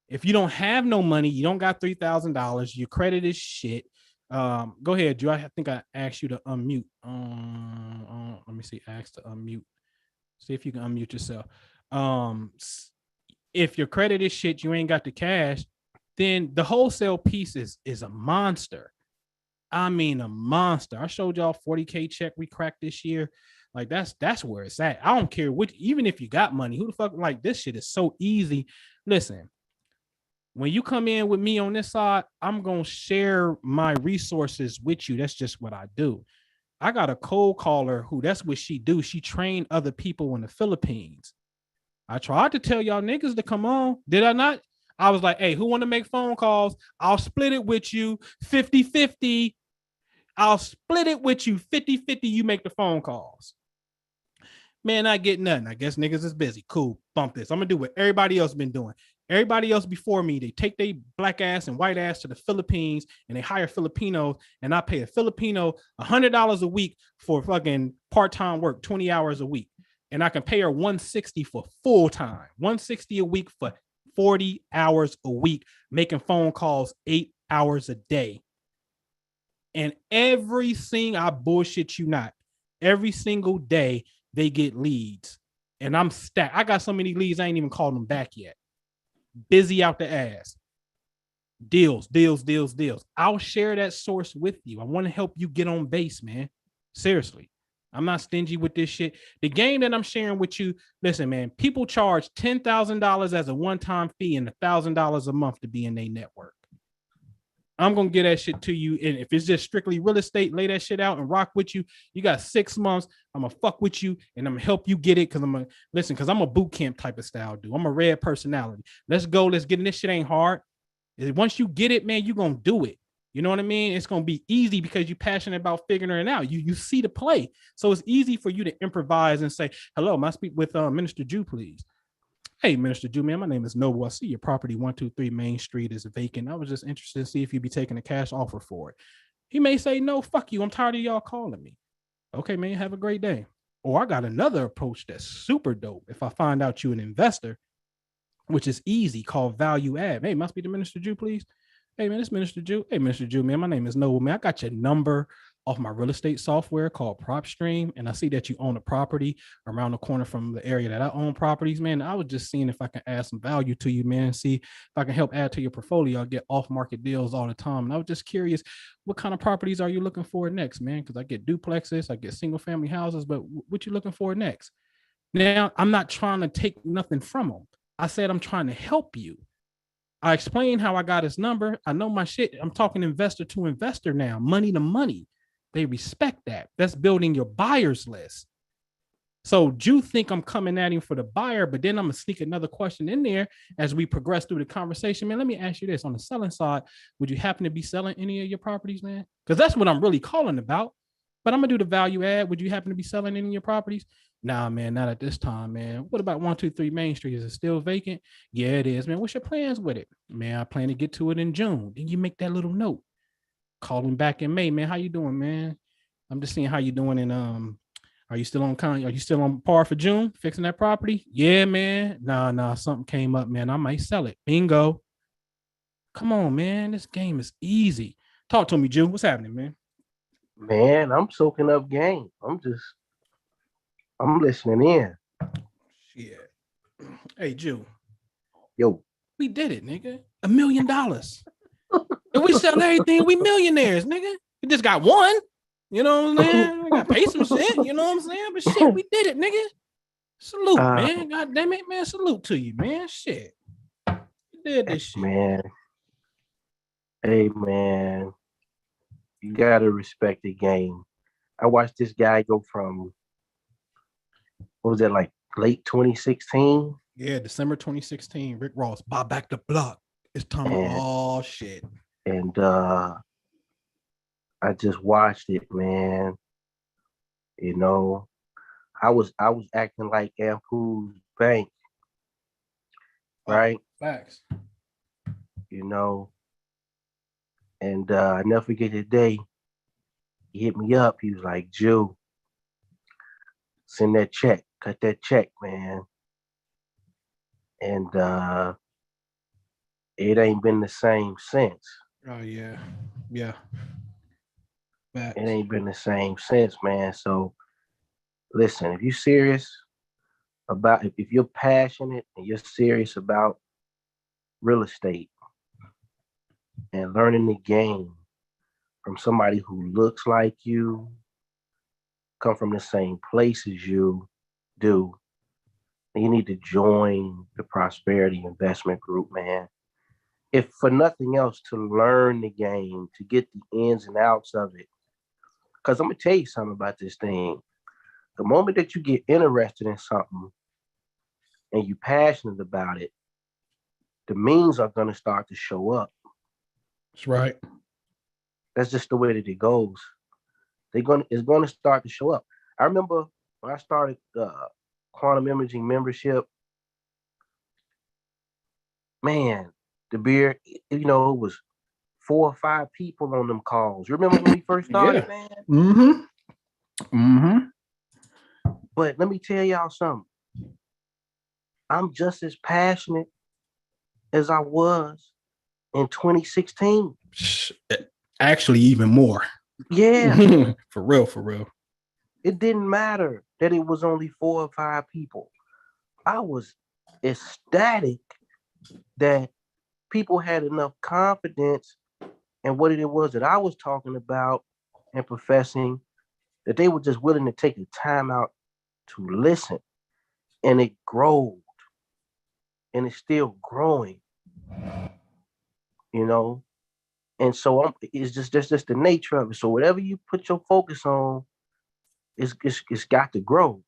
If you don't have no money, you don't got $3,000, your credit is shit. Go ahead, Drew. I think I asked you to unmute. Let me see. Ask to unmute. See if you can unmute yourself. If your credit is shit, you ain't got the cash, then the wholesale piece is a monster. I mean, a monster. I showed y'all 40K check we cracked this year. Like that's where it's at. I don't care which, even if you got money, who the fuck, like, this shit is so easy. Listen, when you come in with me on this side, I'm going to share my resources with you. That's just what I do. I got a cold caller who that's what she do. She trained other people in the Philippines. I tried to tell y'all niggas to come on. Did I not? I was like, hey, who want to make phone calls? I'll split it with you 50-50. I'll split it with you 50-50. You make the phone calls. Man, I get nothing. I guess niggas is busy. Cool. Bump this. I'm going to do what everybody else been doing. Everybody else before me, they take their black ass and white ass to the Philippines and they hire Filipinos, and I pay a Filipino $100 a week for fucking part-time work, 20 hours a week. And I can pay her $160 for full time, $160 a week for 40 hours a week, making phone calls 8 hours a day. And I bullshit you not, every single day they get leads. And I'm stacked. I got so many leads, I ain't even called them back yet. Busy out the ass. Deals. I'll share that source with you. I want to help you get on base, man. Seriously. I'm not stingy with this shit. The game that I'm sharing with you, listen, man, people charge $10,000 as a one-time fee and $1,000 a month to be in their network. I'm going to get that shit to you. And if it's just strictly real estate, lay that shit out and rock with you. You got 6 months. I'm going to fuck with you and I'm going to help you get it. Cause I'm a boot camp type of style dude. I'm a red personality. Let's go. Let's get in. This shit ain't hard. Once you get it, man, you're going to do it. You know what I mean? It's going to be easy because you're passionate about figuring it out. You see the play. So it's easy for you to improvise and say, hello, may I speak with Minister Jew, please? Hey, Minister Jew, man, my name is Noble. I see your property 123 Main Street is vacant. I was just interested to see if you'd be taking a cash offer for it. He may say, no, fuck you. I'm tired of y'all calling me. Okay, man, have a great day. Or I got another approach that's super dope. If I find out you're an investor, which is easy, called value add. Hey, must be the Minister Jew, please. Hey, man, it's Minister Jew. Hey, Minister Jew, man, my name is Noble, man. I got your number off my real estate software called PropStream, and I see that you own a property around the corner from the area that I own properties, man. I was just seeing if I can add some value to you, man, see if I can help add to your portfolio. I get off-market deals all the time, and I was just curious, what kind of properties are you looking for next, man? Because I get duplexes, I get single-family houses, but what you looking for next? Now, I'm not trying to take nothing from them. I said I'm trying to help you. I explained how I got his number. I know my shit. I'm talking investor to investor now, money to money. They respect that. That's building your buyers list. So you think I'm coming at him for the buyer, but then I'm going to sneak another question in there as we progress through the conversation. Man, let me ask you this. On the selling side, would you happen to be selling any of your properties, man? Because that's what I'm really calling about. But I'm going to do the value add. Would you happen to be selling any of your properties? Nah, man, not at this time, man. What about 123 Main Street? Is it still vacant? Yeah, it is, man. What's your plans with it? Man, I plan to get to it in June. Then you make that little note. Call him back in May, man. How you doing, man? I'm just seeing how you doing. And are you still on par for June? Fixing that property? Yeah, man. Nah. Something came up, man. I might sell it. Bingo. Come on, man. This game is easy. Talk to me, Jew. What's happening, man? Man, I'm soaking up game. I'm listening in. Yeah. Hey, Jew. Yo. We did it, nigga. $1 million. If we sell everything, we millionaires, nigga. We just got one. You know what I'm saying? We got to pay some shit. You know what I'm saying? But shit, we did it, nigga. Salute, man. God damn it, man. Salute to you, man. Shit. You did this shit. Man. Hey, man. You got to respect the game. I watched this guy go from, what was that, like late 2016? Yeah, December 2016. Rick Ross, buy back the block. It's talking about all shit. And I just watched it, man. You know, I was acting like Ampu's bank, right? Facts. You know, and I never forget the day he hit me up. He was like, "Jew, send that check, cut that check, man." And it ain't been the same since. Oh yeah. Yeah. Facts. It ain't been the same since, man. So listen, if you're serious about, if you're passionate and you're serious about real estate and learning the game from somebody who looks like you, come from the same place as you do, then you need to join the Prosperity Investment Group, man. If for nothing else, to learn the game, to get the ins and outs of it. Because I'm going to tell you something about this thing. The moment that you get interested in something and you're passionate about it, the means are going to start to show up. That's right. That's just the way that it goes. It's going to start to show up. I remember when I started quantum imaging membership, man, the beer, it was 4 or 5 people on them calls. You remember when we first started, man? Mm-hmm. Mm-hmm. But let me tell y'all something. I'm just as passionate as I was in 2016. Actually, even more. Yeah. For real, for real. It didn't matter that it was only 4 or 5 people. I was ecstatic that people had enough confidence in what it was that I was talking about and professing, that they were just willing to take the time out to listen. And it growed. And it's still growing. And so it's just the nature of it. So whatever you put your focus on, it's got to grow.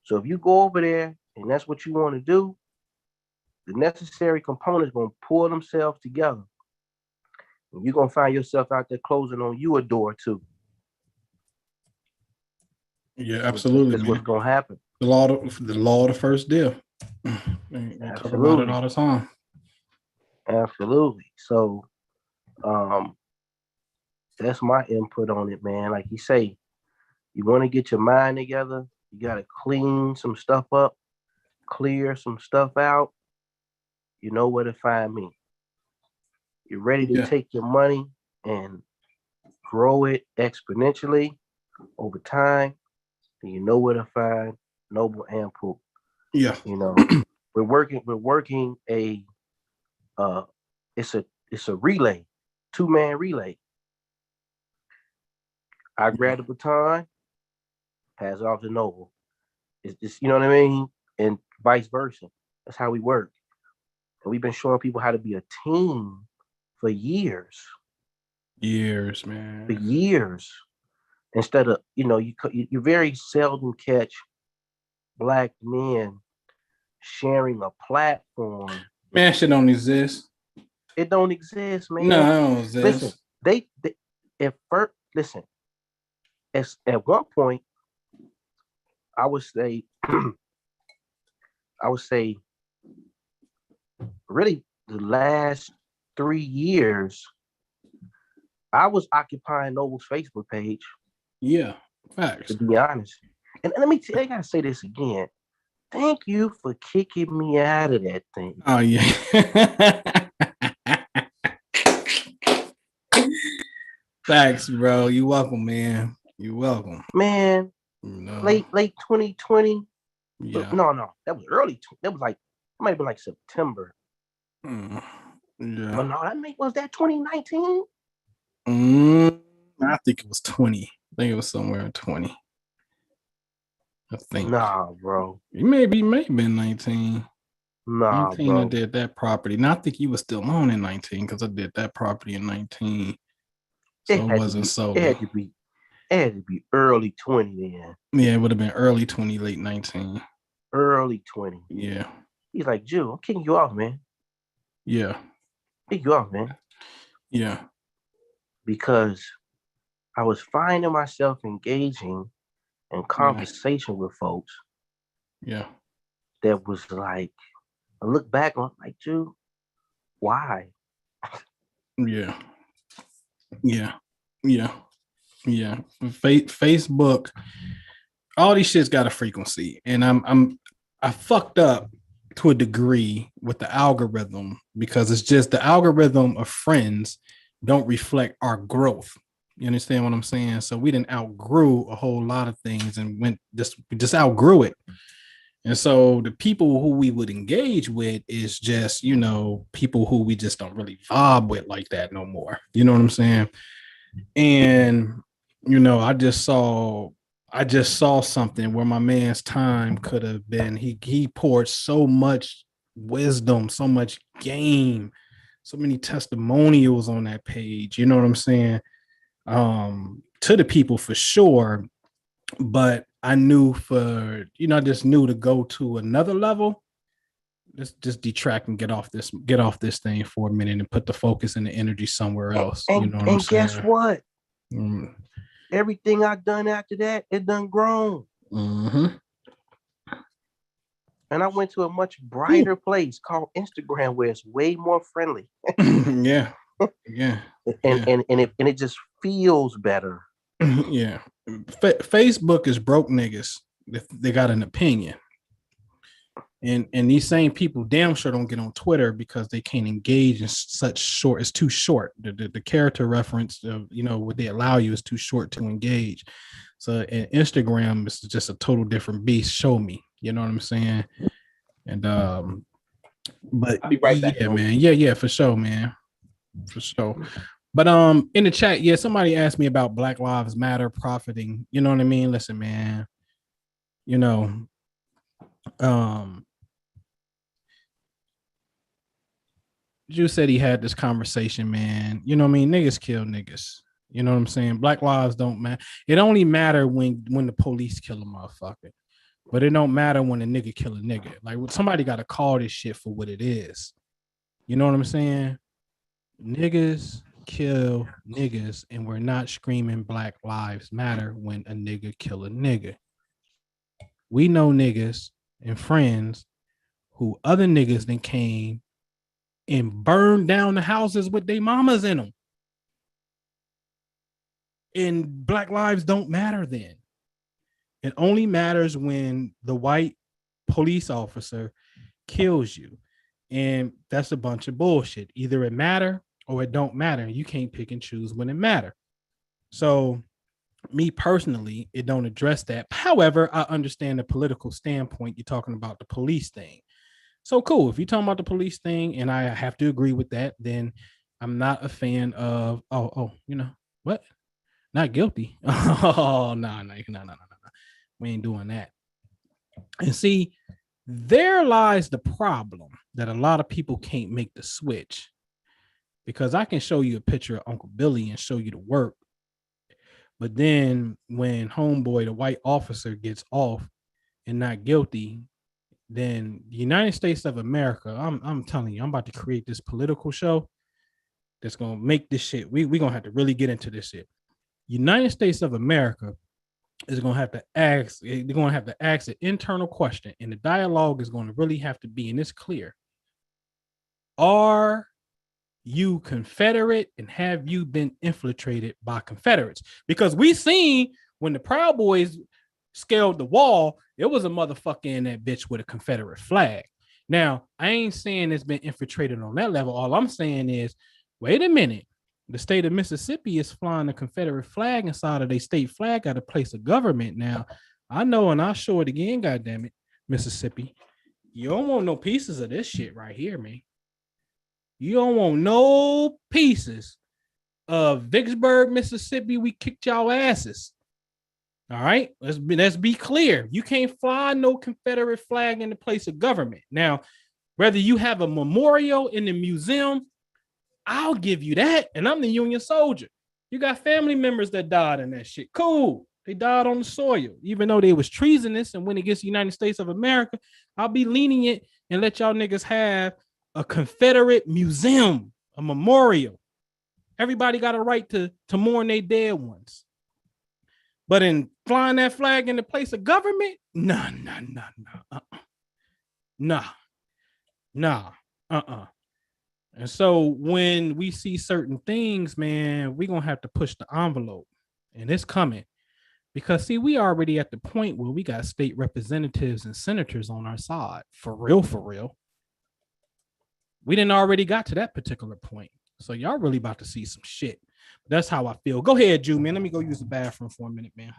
So if you go over there and that's what you want to do, the necessary components going to pull themselves together. And you're going to find yourself out there closing on you a door too. Yeah, absolutely. That's what's going to happen. The law of the first deal. We talk about it all the time. Absolutely. So that's my input on it, man. Like you say, you want to get your mind together, you got to clean some stuff up, clear some stuff out. You know where to find me. You're ready to take your money and grow it exponentially over time, then you know where to find Noble Ampu. Yeah. We're working it's a relay, 2-man relay. I grab the baton, pass it off to Noble. It's you know what I mean? And vice versa. That's how we work. And we've been showing people how to be a team for years. Years, man. For years. Instead of, you very seldom catch Black men sharing a platform. Man, shit don't exist. It don't exist, man. No, it don't exist. Listen, they at first, listen, at one point, I would say, really the last 3 years, I was occupying Noble's Facebook page. Yeah, facts. To be honest. And let me I gotta say this again. Thank you for kicking me out of that thing. Oh, yeah. Thanks, bro. You welcome, man. You welcome. Man, late 2020. Yeah. No. That was early. That was like, it might have been like September. Yeah. But no, was that 2019? I think it was 20. I think it was somewhere in 20. I think. Nah, bro. It may have been 19. Nah, 19, bro. I did that property. And I think you were still on in 19 because I did that property in 19. So it wasn't so. It had to be early 20 then. Yeah, it would have been early 20, late 19. Early 20. Yeah. He's like, Jew, I'm kicking you off, man. Yeah. You are, man. Yeah. Because I was finding myself engaging in conversation with folks Yeah. that was like, I look back on like, dude, why? Yeah. Yeah. Yeah. Yeah. Facebook, all these shit's got a frequency. And I fucked up to a degree with the algorithm because it's just the algorithm of friends don't reflect our growth. You understand what I'm saying? So we didn't outgrew a whole lot of things and we just outgrew it. And so the people who we would engage with is just, people who we just don't really vibe with like that no more. You know what I'm saying? And, I just saw something where my man's time could have been, he poured so much wisdom, so much game, so many testimonials on that page. You know what I'm saying? To the people for sure. But I knew I just knew to go to another level. Just detract and get off this thing for a minute and put the focus and the energy somewhere else. And, you know what I'm saying? Guess what? Mm. Everything I done after that, it done grown. Mm-hmm. And I went to a much brighter place called Instagram where it's way more friendly. Yeah. Yeah. And it just feels better. Yeah. Facebook is broke niggas. They got an opinion. And these same people damn sure don't get on Twitter because they can't engage in such short. It's too short. The character reference of what they allow you is too short to engage. So in Instagram is just a total different beast. Show me. You know what I'm saying? And but I'll be right back. Yeah, man. Yeah, for sure, man. For sure. But in the chat, yeah, somebody asked me about Black Lives Matter profiting. You know what I mean? Listen, man. Jew said he had this conversation, man. You know what I mean? Niggas kill niggas. You know what I'm saying? Black lives don't matter. It only matter when the police kill a motherfucker. But it don't matter when a nigga kill a nigga. Like somebody got to call this shit for what it is. You know what I'm saying? Niggas kill niggas, and we're not screaming Black Lives Matter when a nigga kill a nigga. We know niggas and friends who other niggas then came and burned down the houses with their mamas in them. And Black lives don't matter then. It only matters when the white police officer kills you. And that's a bunch of bullshit. Either it matter or it don't matter. You can't pick and choose when it matter. So me personally, it don't address that. However, I understand the political standpoint. You're talking about the police thing. So cool. If you're talking about the police thing, and I have to agree with that, then I'm not a fan of, what? Not guilty. Oh, no. We ain't doing that. And see, there lies the problem that a lot of people can't make the switch, because I can show you a picture of Uncle Billy and show you the work. But then when homeboy, the white officer, gets off and not guilty, then the United States of America, I'm telling you, I'm about to create this political show that's going to make this shit. We're going to have to really get into this shit. United States of America is going to have to ask, they're going to have to ask an internal question, and the dialogue is going to really have to be, and it's clear. Are you Confederate, and have you been infiltrated by Confederates? Because we seen when the Proud Boys scaled the wall, it was a motherfucker in that bitch with a Confederate flag. Now, I ain't saying it's been infiltrated on that level. All I'm saying is, wait a minute. The state of Mississippi is flying a Confederate flag inside of their state flag at a place of government. Now, I know, and I'll show it again, goddammit, Mississippi. You don't want no pieces of this shit right here, man. You don't want no pieces of Vicksburg, Mississippi. We kicked y'all asses. All right, let's be clear. You can't fly no Confederate flag in the place of government. Now, whether you have a memorial in the museum, I'll give you that. And I'm the Union soldier. You got family members that died in that shit. Cool. They died on the soil, even though they was treasonous and went against the United States of America. I'll be lenient and let y'all niggas have a Confederate museum a memorial. Everybody got a right to mourn their dead ones. But in flying that flag in the place of government, nah. And so when we see certain things, man, we're going to have to push the envelope. And it's coming. Because, see, we already at the point where we got state representatives and senators on our side. For real. We didn't already got to that particular point. So y'all really about to see some shit. That's how I feel. Go ahead, Jew, man. Let me go use the bathroom for a minute, man.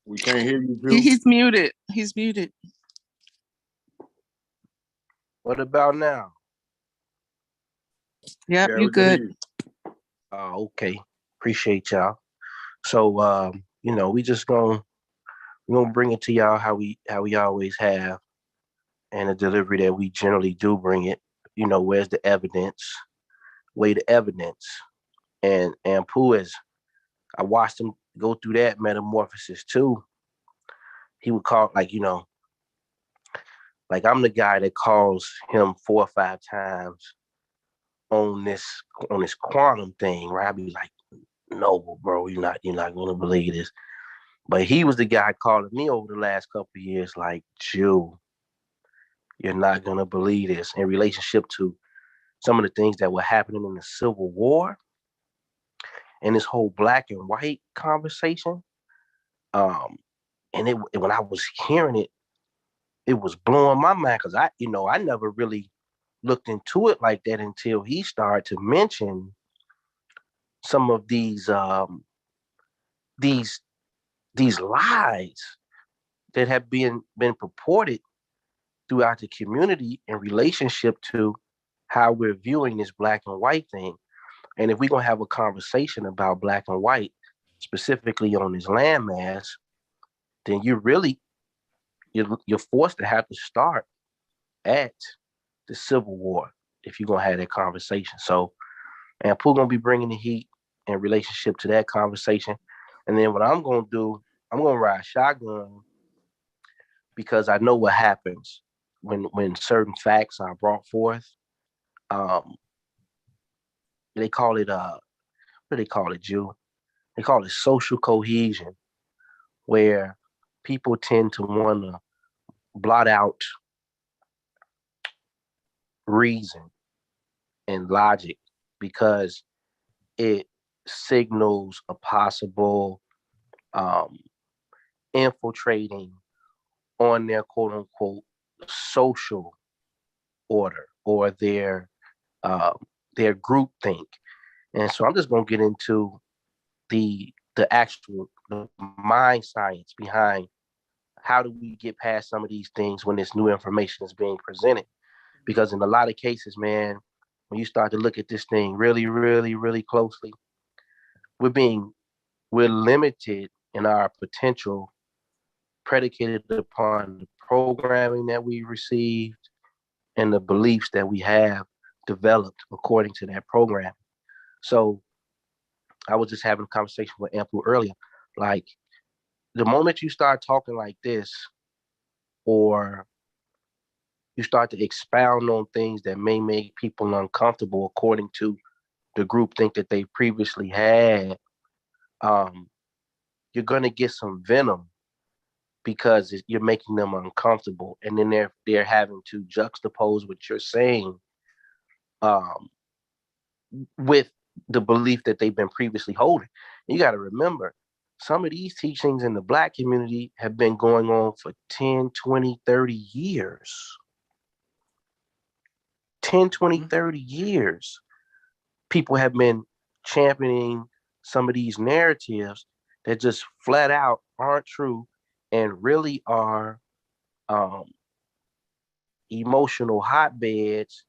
We can't hear you, Drew. He's muted. He's muted. What about now? Yep, you good. Oh, okay. Appreciate y'all. So we just gonna bring it to y'all how we always have, and the delivery that we generally do bring it. Where's the evidence? Weigh the evidence. And Pooh, as I watched him go through that metamorphosis too, he would call, like I'm the guy that calls him 4 or 5 times on this quantum thing, where I'd be like, no, bro, you're not gonna believe this. But he was the guy calling me over the last couple of years, like, Jew, you're not gonna believe this, in relationship to some of the things that were happening in the Civil War and this whole black and white conversation. And when I was hearing it, it was blowing my mind, because I never really looked into it like that until he started to mention some of these lies that have been purported throughout the community in relationship to how we're viewing this black and white thing. And if we're going to have a conversation about black and white, specifically on this landmass, then you're forced to have to start at the Civil War if you're going to have that conversation. So, and Pooh going to be bringing the heat in relationship to that conversation. And then what I'm going to do, I'm going to ride shotgun, because I know what happens when certain facts are brought forth. They call it what do they call it, Jew? They call it social cohesion, where people tend to want to blot out reason and logic because it signals a possible infiltrating on their quote unquote social order or their group think. And so I'm just going to get into the mind science behind how do we get past some of these things when this new information is being presented. Because in a lot of cases, man, when you start to look at this thing really, really, really closely, we're limited in our potential, predicated upon the programming that we received and the beliefs that we have developed according to that program. So I was just having a conversation with Ample earlier. Like, the moment you start talking like this, or you start to expound on things that may make people uncomfortable according to the group think that they previously had, you're going to get some venom because you're making them uncomfortable. And then they're having to juxtapose what you're saying with the belief that they've been previously holding. You got to remember, some of these teachings in the Black community have been going on for 10, 20, 30 years. 10, 20, 30 years. People have been championing some of these narratives that just flat out aren't true and really are emotional hotbeds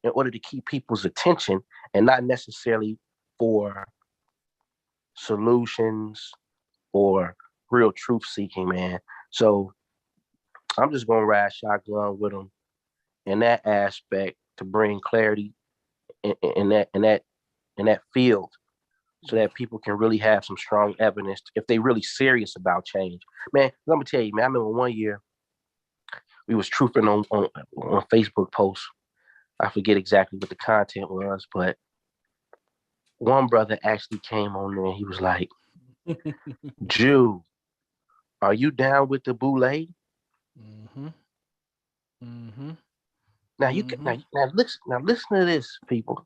in order to keep people's attention and not necessarily for solutions or real truth seeking, man. So I'm just going to ride shotgun with them in that aspect to bring clarity in that field, so that people can really have some strong evidence if they really serious about change. Man, let me tell you, man, I remember one year we was truthing on Facebook posts. I forget exactly what the content was, but one brother actually came on there and he was like, Jew, are you down with the boule? Mm-hmm. Mm-hmm. Now you can now listen to this, people.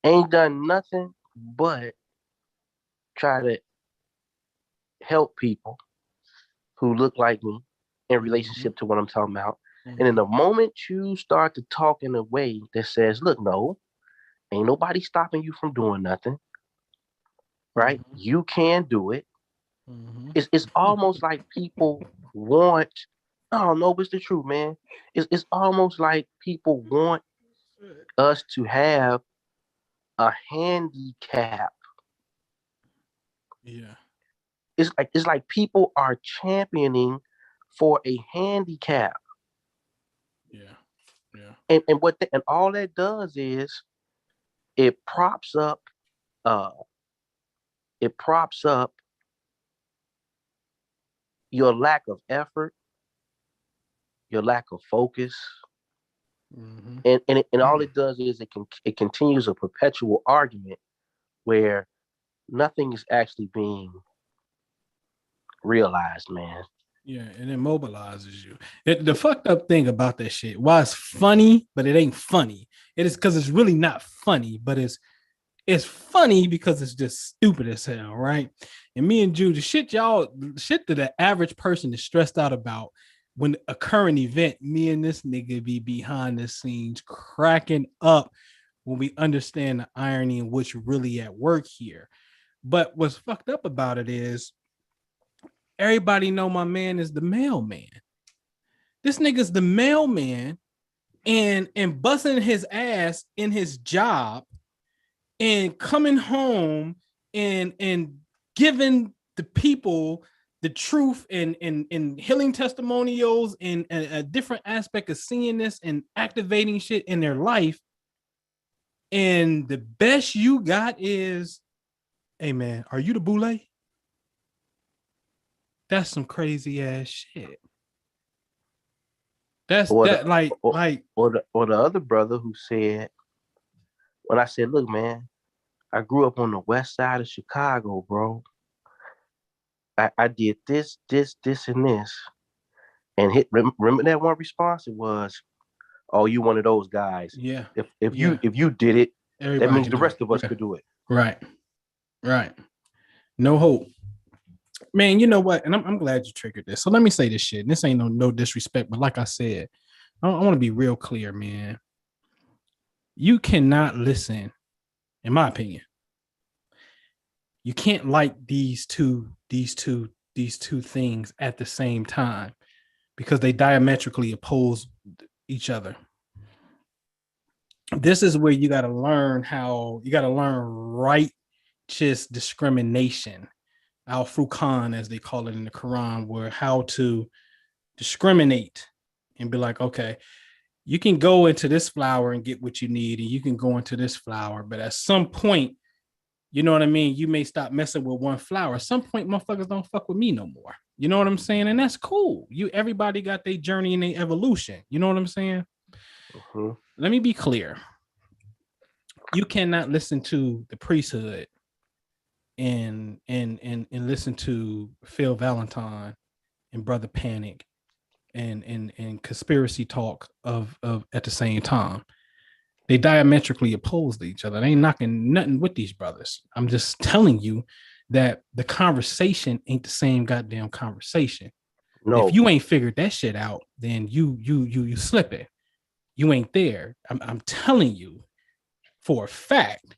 Ain't done nothing but try to help people who look like me in relationship to what I'm talking about. Mm-hmm. And in the moment you start to talk in a way that says, look, no, ain't nobody stopping you from doing nothing, right? Mm-hmm. You can do it. Mm-hmm. It's almost like people want, I don't know, it's the truth, man. It's almost like people want us to have a handicap. Yeah. It's like people are championing for a handicap. Yeah. Yeah. And and all that does is it props up uh it props up your lack of effort, your lack of focus, Mm-hmm. and all it does is it continues a perpetual argument where nothing is actually being realized, man. Yeah, and it mobilizes you. The fucked up thing about that shit, why it's funny, but it ain't funny. It is because it's really not funny, but it's funny because it's just stupid as hell, right? And me and Jude, the shit that the average person is stressed out about when a current event, me and this nigga be behind the scenes cracking up when we understand the irony and what's really at work here. But what's fucked up about it is everybody know my man is the mailman. This nigga's the mailman and busting his ass in his job and coming home and giving the people the truth and healing testimonials and a different aspect of seeing this and activating shit in their life. And the best you got is, hey man, are you the boule? That's some crazy ass shit. That's Or that the like or the other brother who said, when I said, look, man, I grew up on the west side of Chicago, bro. I did this, and this. And remember that one response? It was, oh, you one of those guys. yeah. If Yeah. you did it, Everybody that means can the do it. rest of us Yeah. could do it. Right. Right. No hope. Man, you know what? And I'm glad you triggered this. So let me say this shit. And this ain't no disrespect, but like I said, I want to be real clear, man. You cannot listen, in my opinion. You can't like these two things at the same time because they diametrically oppose each other. This is where you got to learn righteous discrimination, al-Furqan, as they call it in the Quran, where how to discriminate and be like, okay, you can go into this flower and get what you need, and you can go into this flower, but at some point, you know what I mean? You may stop messing with one flower. At some point, motherfuckers don't fuck with me no more. You know what I'm saying? And that's cool. Everybody got their journey and their evolution. You know what I'm saying? Mm-hmm. Let me be clear. You cannot listen to the priesthood and listen to Phil Valentine and Brother Panic and conspiracy talk of at the same time. They diametrically opposed to each other. They ain't knocking nothing with these brothers. I'm just telling you that the conversation ain't the same goddamn conversation. No. If you ain't figured that shit out, then you slipping. You ain't there. I'm telling you for a fact.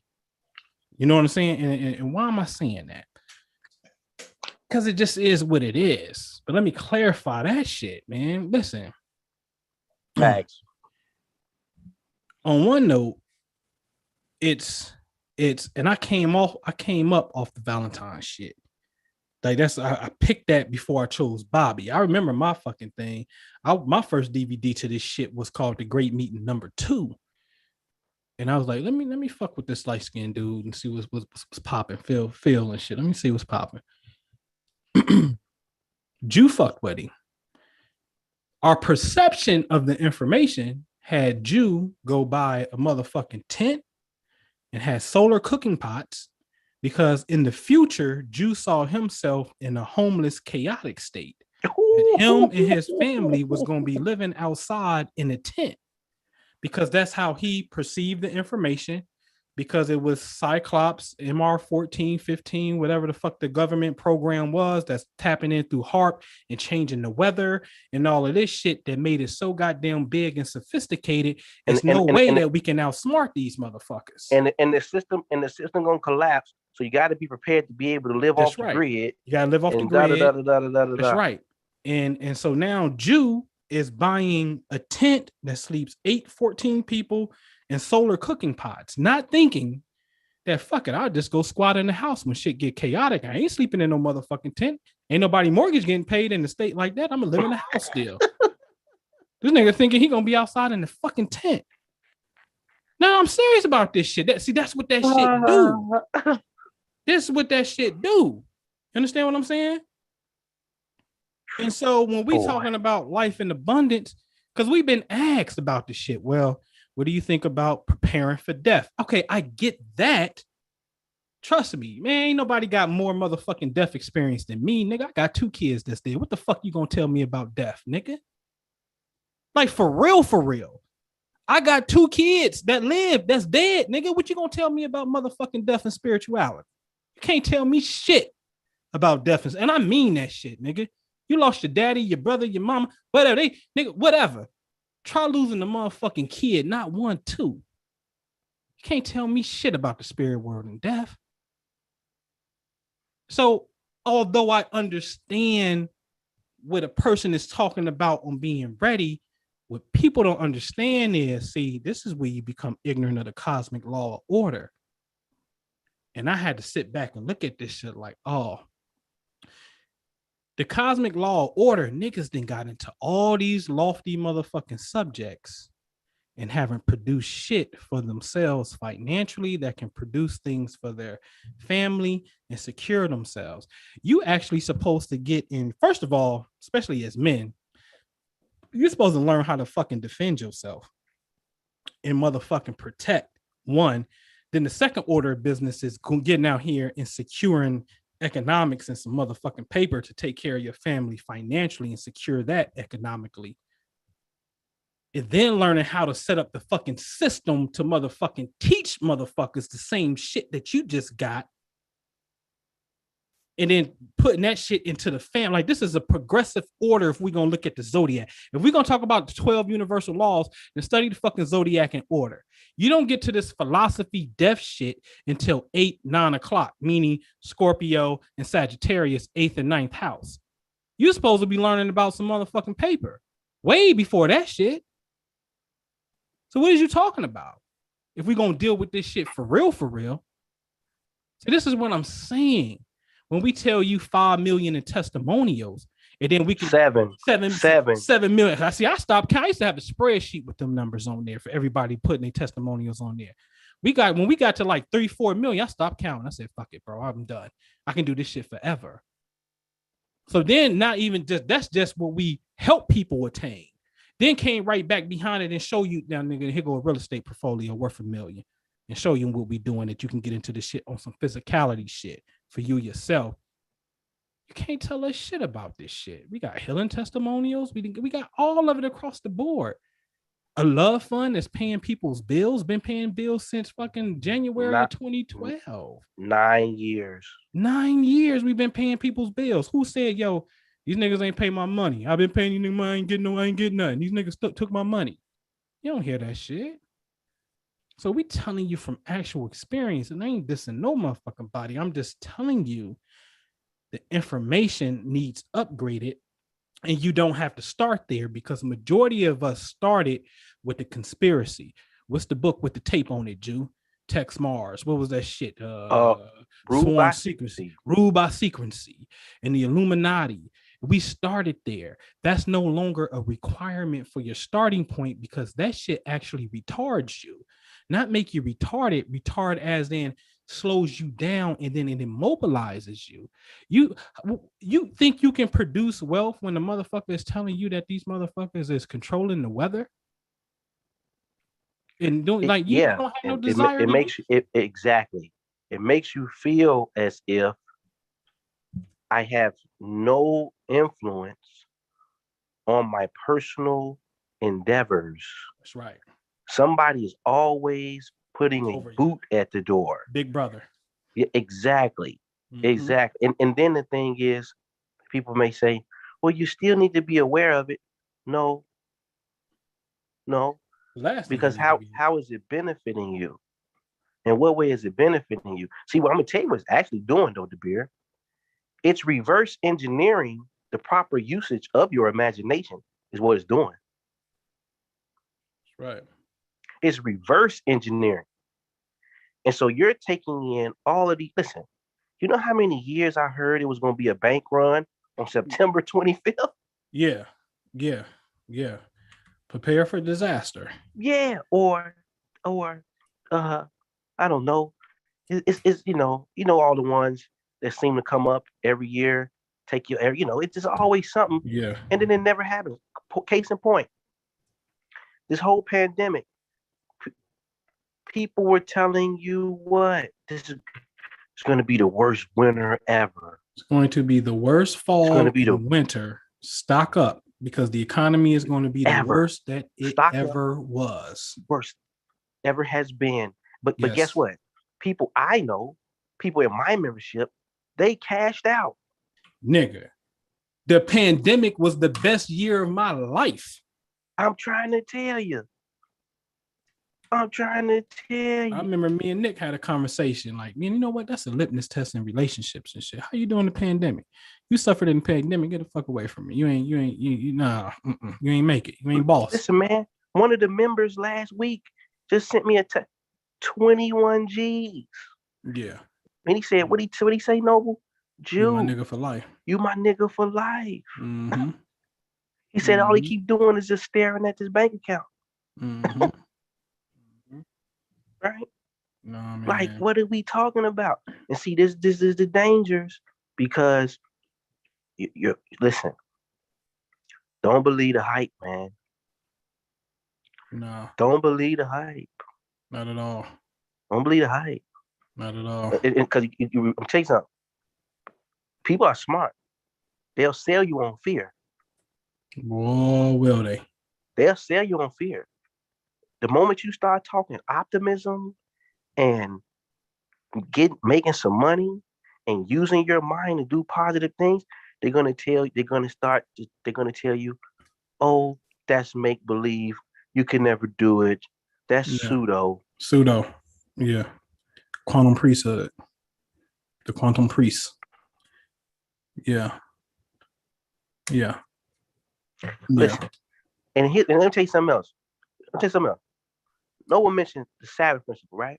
You know what I'm saying? And why am I saying that? Because it just is what it is. But let me clarify that shit, man. Listen. Facts. On one note, it's and I came up off the Valentine shit. Like I picked that before I chose Bobby. I remember my fucking thing. My first DVD to this shit was called The Great Meeting #2. And I was like, let me fuck with this light skinned dude and see what's popping, Phil and shit. Let me see what's popping. Jew fucked with him. Our perception of the information had Jew go buy a motherfucking tent and had solar cooking pots, because in the future, Jew saw himself in a homeless, chaotic state. And him and his family was going to be living outside in a tent, because that's how he perceived the information, because it was Cyclops, MR14, 15, whatever the fuck the government program was that's tapping in through HARP and changing the weather and all of this shit that made it so goddamn big and sophisticated. There's no way that we can outsmart these motherfuckers. And the system gonna collapse. So you got to be prepared to be able to live off the grid. You got to live off the grid. That's right. And so now Jew is buying a tent that sleeps 14 people and solar cooking pots, not thinking that fuck it, I'll just go squat in the house when shit get chaotic. I ain't sleeping in no motherfucking tent. Ain't nobody mortgage getting paid in the state like that. I'm gonna live in the house still. This nigga thinking he gonna be outside in the fucking tent. No, I'm serious about this shit. That's what that shit do. This is what that shit do. You understand what I'm saying? And so when we talking about life in abundance, because we've been asked about this shit. Well, what do you think about preparing for death? Okay, I get that. Trust me, man, ain't nobody got more motherfucking death experience than me, nigga. I got 2 kids that's dead. What the fuck you gonna tell me about death, nigga? Like, for real, for real. I got 2 kids that live, that's dead, nigga. What you gonna tell me about motherfucking death and spirituality? You can't tell me shit about death. And I mean that shit, nigga. You lost your daddy, your brother, your mama, whatever. Nigga, whatever. Try losing the motherfucking kid, not 1, 2. You can't tell me shit about the spirit world and death. So, although I understand what a person is talking about on being ready, what people don't understand is, see, this is where you become ignorant of the cosmic law of order. And I had to sit back and look at this shit like, oh, the cosmic law of order, niggas then got into all these lofty motherfucking subjects and haven't produced shit for themselves financially that can produce things for their family and secure themselves. You actually supposed to get in, first of all, especially as men, you're supposed to learn how to fucking defend yourself and motherfucking protect. One, then the second order of business is getting out here and securing economics and some motherfucking paper to take care of your family financially and secure that economically. And then learning how to set up the fucking system to motherfucking teach motherfuckers the same shit that you just got. And then putting that shit into the family. Like, this is a progressive order if we're going to look at the zodiac. If we're going to talk about the 12 universal laws, then study the fucking zodiac in order. You don't get to this philosophy death shit until 8, 9 o'clock, meaning Scorpio and Sagittarius, 8th and 9th house. You're supposed to be learning about some motherfucking paper way before that shit. So what is you talking about? If we're going to deal with this shit for real, so this is what I'm saying. When we tell you 5 million in testimonials, and then we can 7 million. I stopped counting. I used to have a spreadsheet with them numbers on there for everybody putting their testimonials on there. When we got to like 3-4 million, I stopped counting. I said, fuck it, bro. I'm done. I can do this shit forever. So then not even just, that's just what we help people attain. Then came right back behind it and show you, now nigga, here go a real estate portfolio worth $1 million, and show you what we doing, that you can get into this shit on some physicality shit for you yourself. You can't tell us shit about this shit. We got healing testimonials. We got all of it across the board. A love fund that's paying people's bills, been paying bills since fucking January 2012. 9 years. 9 years we've been paying people's bills. Who said, yo, these niggas ain't pay my money? I've been paying you niggas, I ain't getting nothing. These niggas took my money. You don't hear that shit. So we telling you from actual experience, and I ain't dissing no motherfucking body. I'm just telling you the information needs upgraded, and you don't have to start there, because the majority of us started with the conspiracy. What's the book with the tape on it, Jew? Text Mars. What was that shit? Ruled Sworn by secrecy. Ruled by secrecy. And the Illuminati. We started there. That's no longer a requirement for your starting point because that shit actually retards you. Not make you retarded. Retard as in slows you down and then it immobilizes you. You think you can produce wealth when the motherfucker is telling you that these motherfuckers is controlling the weather? And doing like you don't have no desire. It makes you exactly. It makes you feel as if I have no influence on my personal endeavors. That's right. Somebody is always putting a boot at the door. Big brother. Yeah, exactly. Mm-hmm. Exactly. And then the thing is, people may say, well, you still need to be aware of it. No. Because how is it benefiting you? In what way is it benefiting you? See, what I'm gonna tell you what it's actually doing, though, DeBeer. It's reverse engineering the proper usage of your imagination, is what it's doing. Right. It's reverse engineering. And so you're taking in all of these. Listen, you know how many years I heard it was going to be a bank run on September 25th? Yeah. Prepare for disaster. Yeah, or I don't know. It's you know all the ones that seem to come up every year. Take your it's just always something. Yeah. And then it never happens. Case in point, this whole pandemic, people were telling you what it's going to be the worst winter ever. It's going to be the worst fall. It's going to be the winter. Stock up because the economy is going to be the worst that it ever was. Worst ever has been. But guess what? People I know, people in my membership, they cashed out. Nigga, the pandemic was the best year of my life. I'm trying to tell you. I remember me and Nick had a conversation like, man, you know what? That's a litmus test in relationships and shit. How you doing the pandemic? You suffered in the pandemic. Get the fuck away from me. You ain't make it. You ain't boss. Listen, man, one of the members last week just sent me a 21 G's. Yeah. And he said, what he say, Noble? Jew, you my nigga for life. You my nigga for life. Mm-hmm. He said all he keep doing is just staring at this bank account. Mm-hmm. Right? No, man. Like, what are we talking about? And see, this is the dangers because you listen. Don't believe the hype, man. No. Don't believe the hype. Not at all. Don't believe the hype. Not at all. Because I'm tell you something. People are smart. They'll sell you on fear. Whoa, will they? They'll sell you on fear. The moment you start talking optimism and making some money and using your mind to do positive things, they're gonna tell you, oh, that's make believe. You can never do it. That's pseudo. Yeah. Quantum priesthood. The quantum priest. Yeah. Listen, and let me tell you something else. No one mentioned the Sabbath principle, right?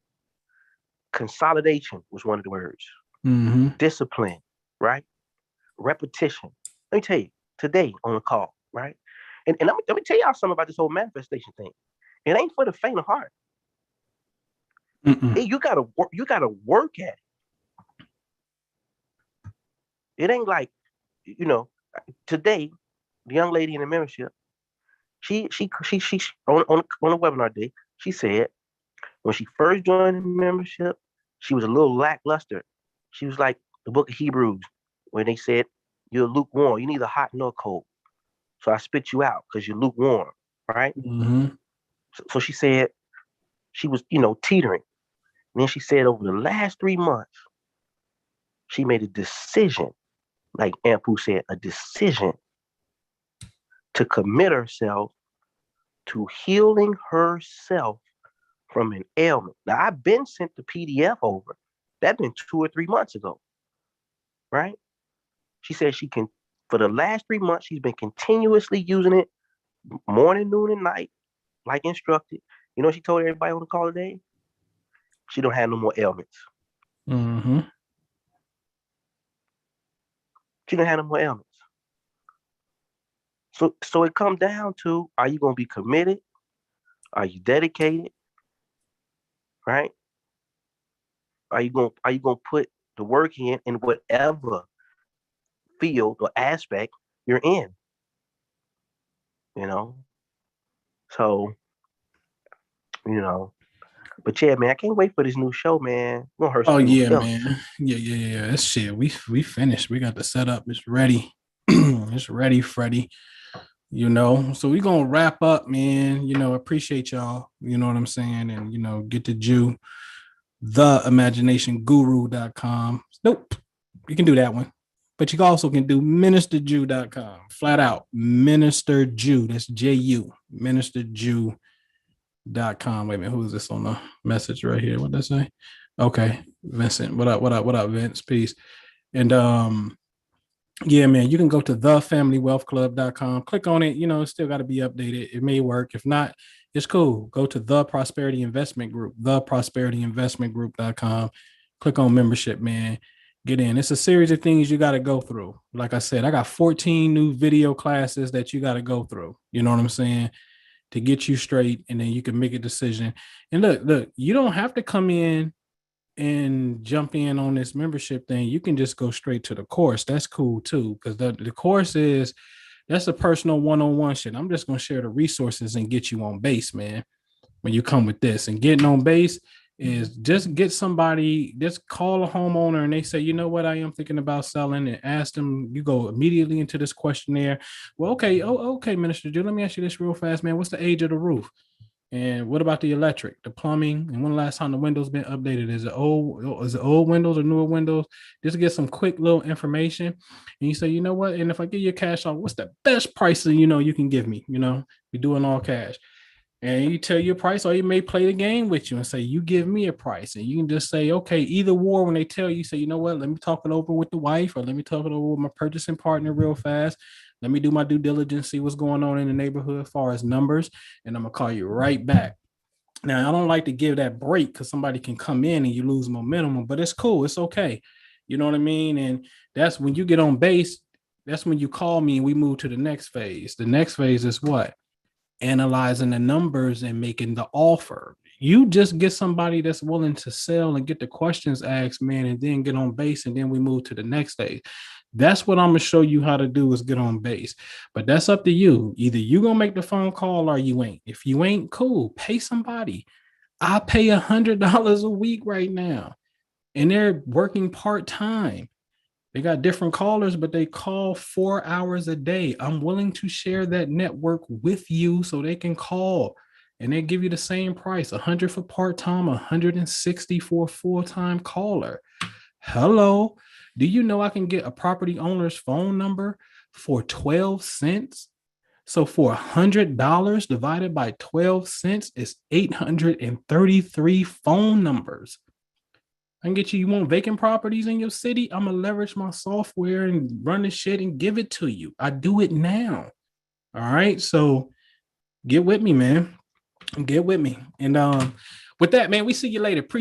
Consolidation was one of the words. Mm-hmm. Discipline, right? Repetition. Let me tell you, today on the call, right? And let me tell y'all something about this whole manifestation thing. It ain't for the faint of heart. You gotta work at it. It ain't like, today, the young lady in the membership, she on a webinar day, she said when she first joined the membership, she was a little lackluster. She was like the book of Hebrews, where they said, you're lukewarm. You neither hot nor cold. So I spit you out because you're lukewarm, right? Mm-hmm. So she said she was, teetering. And then she said over the last 3 months, she made a decision, like Ampu said, a decision to commit herself to healing herself from an ailment. Now, I've been sent the PDF over. That's been 2 or 3 months ago, right? She said she can, for the last 3 months, she's been continuously using it morning, noon, and night, like instructed. You know what she told everybody on the call today? she don't have no more ailments. Mm-hmm. She don't have no more ailments. So it comes down to, are you gonna be committed? Are you dedicated? Right? Are you gonna put the work in whatever field or aspect you're in? You know? So, you know, but yeah, man, I can't wait for this new show, man. It's gonna hurt Oh some people's yeah, feelings. man. Yeah. That shit. We finished. We got the setup. It's ready. It's ready, Freddie. So we gonna wrap up, man. Appreciate y'all. You know what I'm saying? And get the Jew, theimaginationguru.com. Nope. You can do that one. But you also can do ministerjew.com. Flat out. Minister Jew. That's J-U. Ministerjew.com. Wait a minute. Who is this on the message right here? What did I say? Okay. Vincent. What up, Vince? Peace. And yeah, man, you can go to thefamilywealthclub.com. Click on it. It's still got to be updated. It may work. If not, it's cool. Go to the Prosperity Investment Group, theprosperityinvestmentgroup.com. Click on membership, man. Get in. It's a series of things you got to go through. Like I said, I got 14 new video classes that you got to go through. You know what I'm saying? To get you straight, and then you can make a decision. And look, you don't have to come in and jump in on this membership thing. You can just go straight to the course. That's cool too, because the course that's a personal one-on-one shit. I'm just gonna share the resources and get you on base, man. When you come with this, and getting on base is just get somebody, just call a homeowner and they say, you know what, I am thinking about selling, and ask them. You go immediately into this questionnaire. Well, okay, Minister Jew, let me ask you this real fast, man. What's the age of the roof? And what about the electric, the plumbing? And when the last time the windows been updated? Is it old windows or newer windows? Just get some quick little information. And you say, you know what? And if I give you cash off, what's the best price you can give me? We're doing all cash. And you tell your price, or you may play the game with you and say, you give me a price. And you can just say, okay, either war, when they tell you, say, you know what, let me talk it over with the wife, or let me talk it over with my purchasing partner real fast. Let me do my due diligence, see what's going on in the neighborhood as far as numbers, and I'm going to call you right back. Now, I don't like to give that break because somebody can come in and you lose momentum, but it's cool. It's okay. You know what I mean? And that's when you get on base. That's when you call me and we move to the next phase. The next phase is what? Analyzing the numbers and making the offer. You just get somebody that's willing to sell and get the questions asked, man, and then get on base, and then we move to the next stage. That's what I'm going to show you how to do, is get on base. But that's up to you. Either you going to make the phone call or you ain't. If you ain't, cool, pay somebody. I pay $100 a week right now, and they're working part-time. They got different callers, but they call 4 hours a day. I'm willing to share that network with you so they can call, and they give you the same price, $100 for part-time, $160 for a full-time caller. Hello. Do you know I can get a property owner's phone number for 12 cents? So for $100 divided by 12 cents is 833 phone numbers. I can get you want vacant properties in your city? I'm going to leverage my software and run the shit and give it to you. I do it now. All right. So get with me, man. Get with me. And with that, man, we see you later. Appreciate